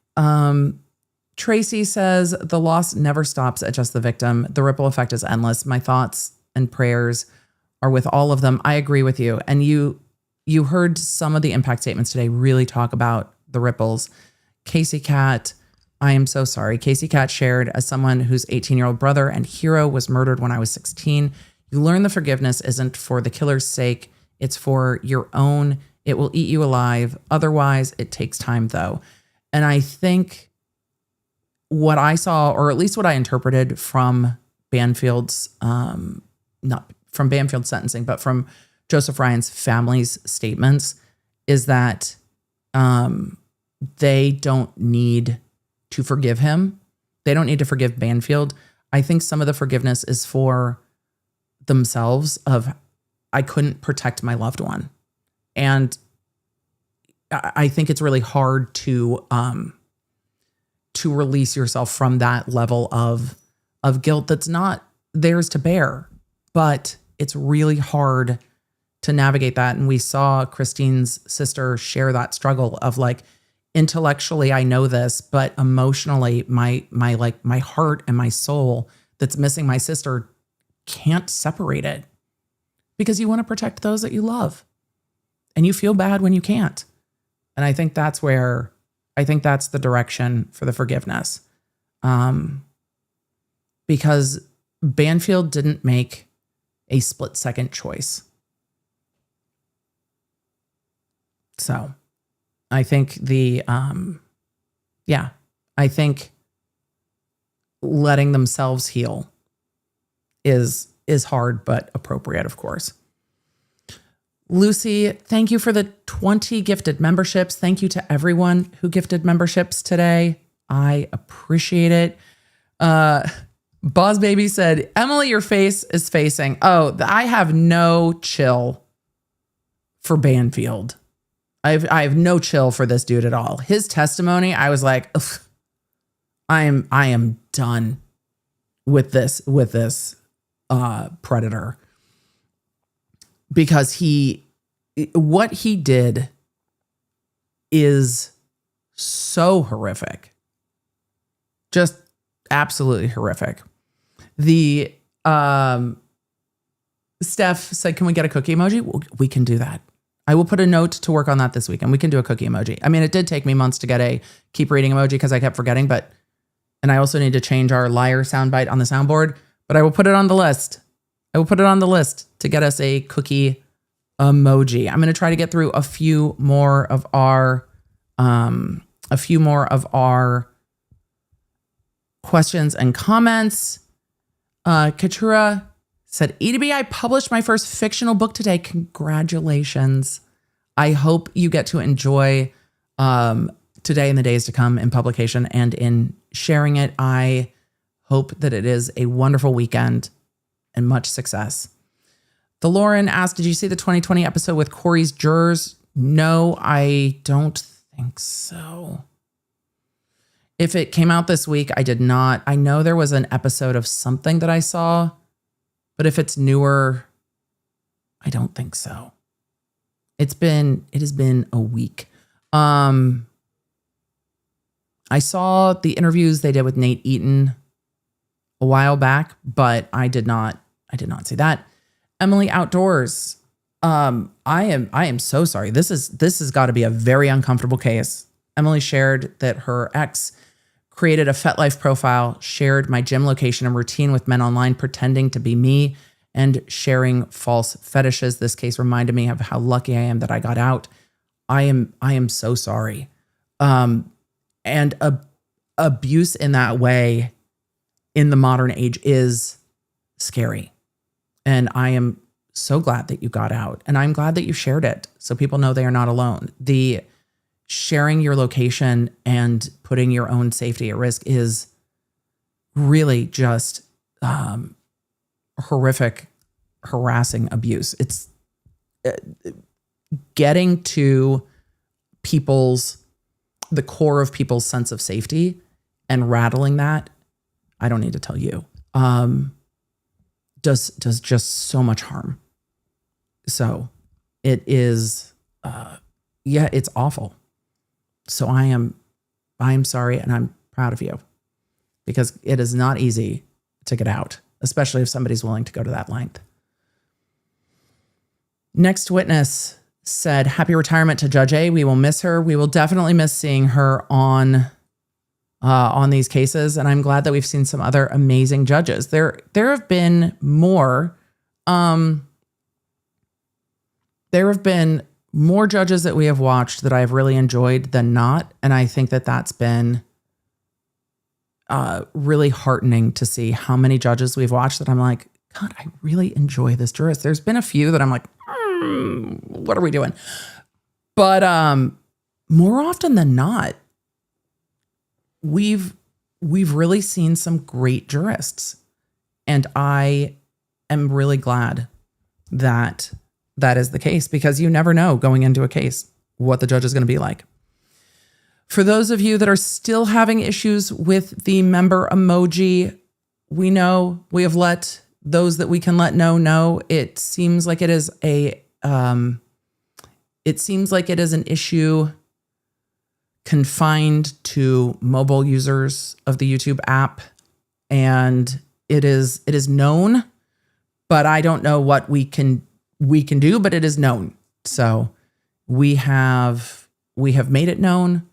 Tracy says, the loss never stops at just the victim. The ripple effect is endless. My thoughts and prayers are with all of them. I agree with you. And you heard some of the impact statements today really talk about the ripples. Casey Cat, I am so sorry. Casey Cat shared, as someone whose 18-year-old brother and hero was murdered when I was 16, you learn the forgiveness isn't for the killer's sake. It's for your own. It will eat you alive. Otherwise, it takes time, though. And I think what I saw, or at least what I interpreted from Banfield's, not from Banfield's sentencing, but from Joseph Ryan's family's statements, is that they don't need to forgive him. They don't need to forgive Banfield. I think some of the forgiveness is for themselves of, I couldn't protect my loved one. And I think it's really hard to release yourself from that level of guilt that's not theirs to bear, but it's really hard to navigate that. And we saw Christine's sister share that struggle of like, intellectually, I know this, but emotionally, my heart and my soul that's missing my sister can't separate it, because you want to protect those that you love and you feel bad when you can't. And I think that's the direction for the forgiveness. Because Banfield didn't make a split-second choice. So I think I think letting themselves heal is hard, but appropriate, of course. Lucy, thank you for the 20 gifted memberships. Thank you to everyone who gifted memberships today. I appreciate it. Boss Baby said, Emily, your face is facing. Oh, I have no chill for Banfield. I have no chill for this dude at all. His testimony, I was like, ugh, I am done with this predator, because what he did is so horrific, just absolutely horrific. The Steph said, "Can we get a cookie emoji?" We can do that. I will put a note to work on that this weekend. We can do a cookie emoji. I mean, it did take me months to get a keep reading emoji because I kept forgetting, and I also need to change our liar soundbite on the soundboard, but I will put it on the list. I will put it on the list to get us a cookie emoji. I'm going to try to get through a few more of our questions and comments. Katura said, EDB, I published my first fictional book today. Congratulations. I hope you get to enjoy today and the days to come in publication and in sharing it. I hope that it is a wonderful weekend and much success. The Lauren asked, did you see the 2020 episode with Corey's jurors? No, I don't think so. If it came out this week, I did not. I know there was an episode of something that I saw, but if it's newer, I don't think so. It has been a week. I saw the interviews they did with Nate Eaton a while back, but I did not see that. Emily Outdoors. I am so sorry. This has got to be a very uncomfortable case. Emily shared that her ex created a FetLife profile, shared my gym location and routine with men online, pretending to be me and sharing false fetishes. This case reminded me of how lucky I am that I got out. I am so sorry. And abuse in that way in the modern age is scary. And I am so glad that you got out. And I'm glad that you shared it so people know they are not alone. The sharing your location and putting your own safety at risk is really just horrific, harassing abuse. It's getting to the core of people's sense of safety and rattling that. I don't need to tell you. Does just so much harm. So it is, it's awful. So I am sorry, and I'm proud of you, because it is not easy to get out, especially if somebody's willing to go to that length. Next witness said, happy retirement to Judge A. We will miss her. We will definitely miss seeing her on these cases. And I'm glad that we've seen some other amazing judges. There have been more. There have been more judges that we have watched that I've really enjoyed than not. And I think that that's been really heartening to see how many judges we've watched that I'm like, God, I really enjoy this jurist. There's been a few that I'm like, what are we doing? But more often than not, we've really seen some great jurists. And I am really glad that that is the case, because you never know going into a case what the judge is going to be like. For those of you that are still having issues with the member emoji, we know we have let those that we can let know. It seems like it is an issue confined to mobile users of the YouTube app, and it is known, but I don't know what we can do, but it is known. So we have made it known.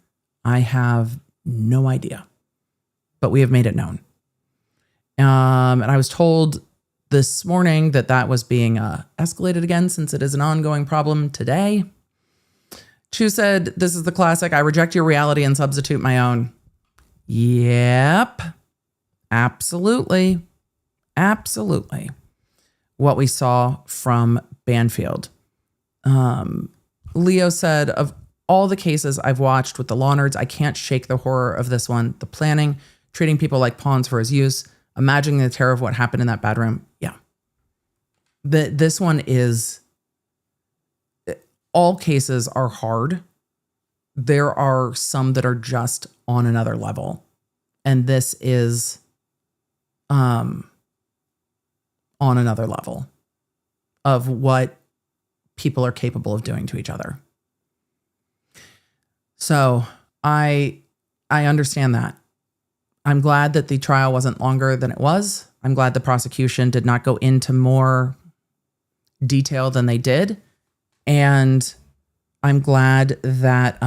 I have no idea, but we have made it known. And I was told this morning that was being escalated again, since it is an ongoing problem today. Chu said, this is the classic, I reject your reality and substitute my own. Yep. Absolutely. Absolutely. What we saw from Banfield. Leo said, of all the cases I've watched with the law nerds, I can't shake the horror of this one. The planning, treating people like pawns for his use, imagining the terror of what happened in that bedroom. Yeah. This one is, all cases are hard. There are some that are just on another level. And this is on another level of what people are capable of doing to each other. So I understand that. I'm glad that the trial wasn't longer than it was. I'm glad the prosecution did not go into more detail than they did. And I'm glad that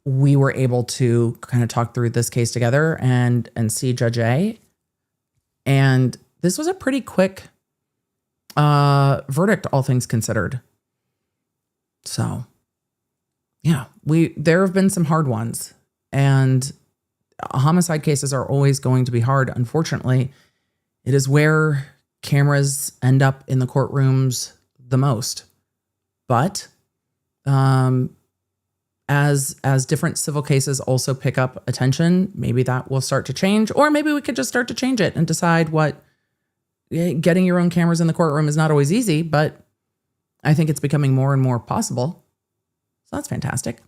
we were able to kind of talk through this case together and see Judge A. And this was a pretty quick verdict, all things considered. So, yeah, there have been some hard ones, and homicide cases are always going to be hard. Unfortunately, it is where cameras end up in the courtrooms the most. But as different civil cases also pick up attention, maybe that will start to change, or maybe we could just start to change it and decide getting your own cameras in the courtroom is not always easy, but I think it's becoming more and more possible. So that's fantastic.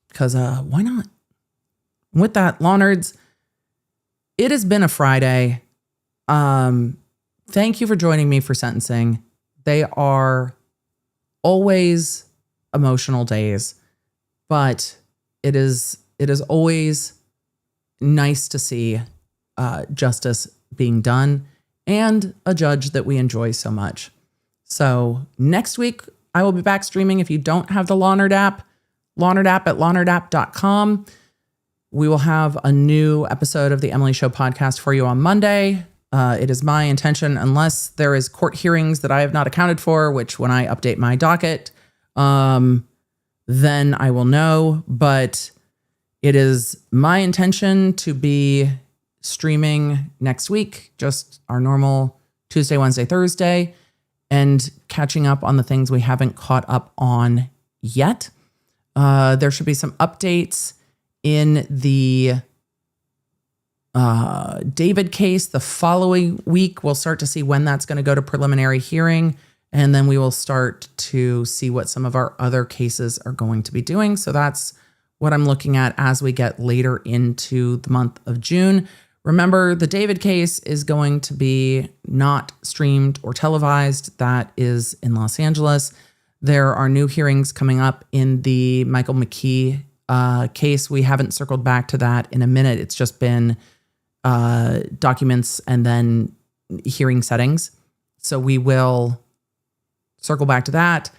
Because why not? With that, law nerds, it has been a Friday. Thank you for joining me for sentencing. They are always emotional days, but it is always nice to see justice being done and a judge that we enjoy so much. So next week, I will be back streaming. If you don't have the Law Nerd app at lawnerd.com. We will have a new episode of the Emily Show podcast for you on Monday. It is my intention, unless there is court hearings that I have not accounted for, which when I update my docket, then I will know. But it is my intention to be streaming next week, just our normal Tuesday, Wednesday, Thursday, and catching up on the things we haven't caught up on yet. There should be some updates in the David case the following week. We'll start to see when that's going to go to preliminary hearing, and then we will start to see what some of our other cases are going to be doing. So that's what I'm looking at as we get later into the month of June. Remember, the David case is going to be not streamed or televised. That is in Los Angeles. There are new hearings coming up in the Michael McKee case. We haven't circled back to that in a minute. It's just been documents and then hearing settings. So we will circle back to that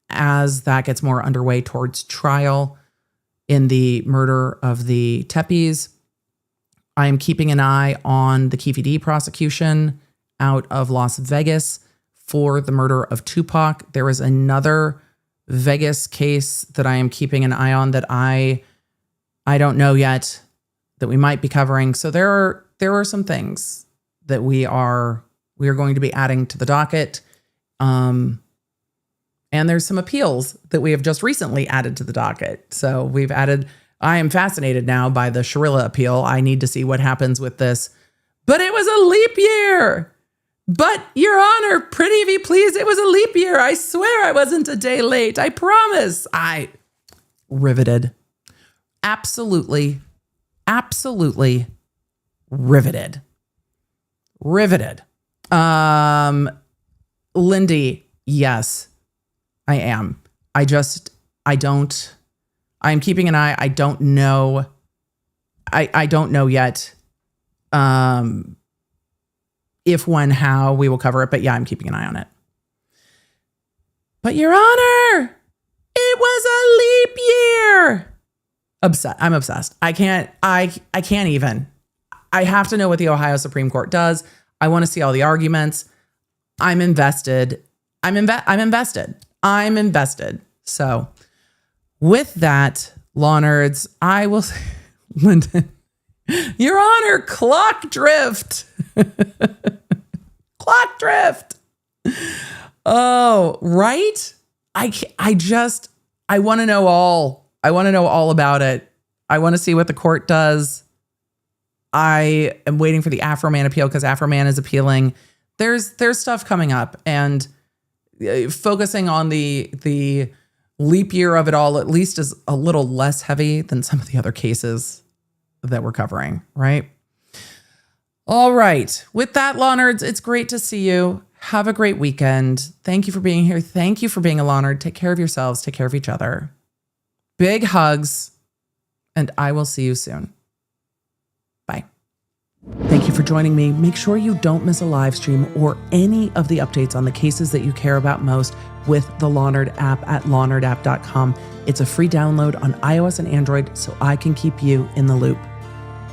as that gets more underway towards trial in the murder of the Tepes. I am keeping an eye on the Keefe D prosecution out of Las Vegas for the murder of Tupac. There is another Vegas case that I am keeping an eye on that I don't know yet that we might be covering. So there are some things that we are going to be adding to the docket. And there's some appeals that we have just recently added to the docket. So I am fascinated now by the Sharilla appeal. I need to see what happens with this. But it was a leap year. But, Your Honor, pretty if you please, it was a leap year. I swear I wasn't a day late. I promise. Riveted. Absolutely riveted. Lindy, yes, I am. I'm keeping an eye. I don't know. I don't know yet. If, when, how we will cover it. But yeah, I'm keeping an eye on it. But Your Honor, it was a leap year. I'm obsessed. I can't even. I have to know what the Ohio Supreme Court does. I want to see all the arguments. I'm invested. I'm invested. So with that, Law Nerds, I will say, Lyndon, Your Honor, clock drift. Clock drift. Oh, right? I want to know all. I want to know all about it. I want to see what the court does. I am waiting for the Afroman appeal because Afroman is appealing. There's stuff coming up, and focusing on the leap year of it all at least is a little less heavy than some of the other cases that we're covering, right? All right. With that, Law Nerds, it's great to see you. Have a great weekend. Thank you for being here. Thank you for being a Law Nerd. Take care of yourselves. Take care of each other. Big hugs, and I will see you soon. Bye. Thank you for joining me. Make sure you don't miss a live stream or any of the updates on the cases that you care about most with the Law Nerd app at lawnerdapp.com. It's a free download on iOS and Android, so I can keep you in the loop.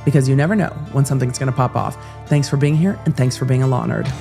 Because you never know when something's going to pop off. Thanks for being here, and thanks for being a Law Nerd.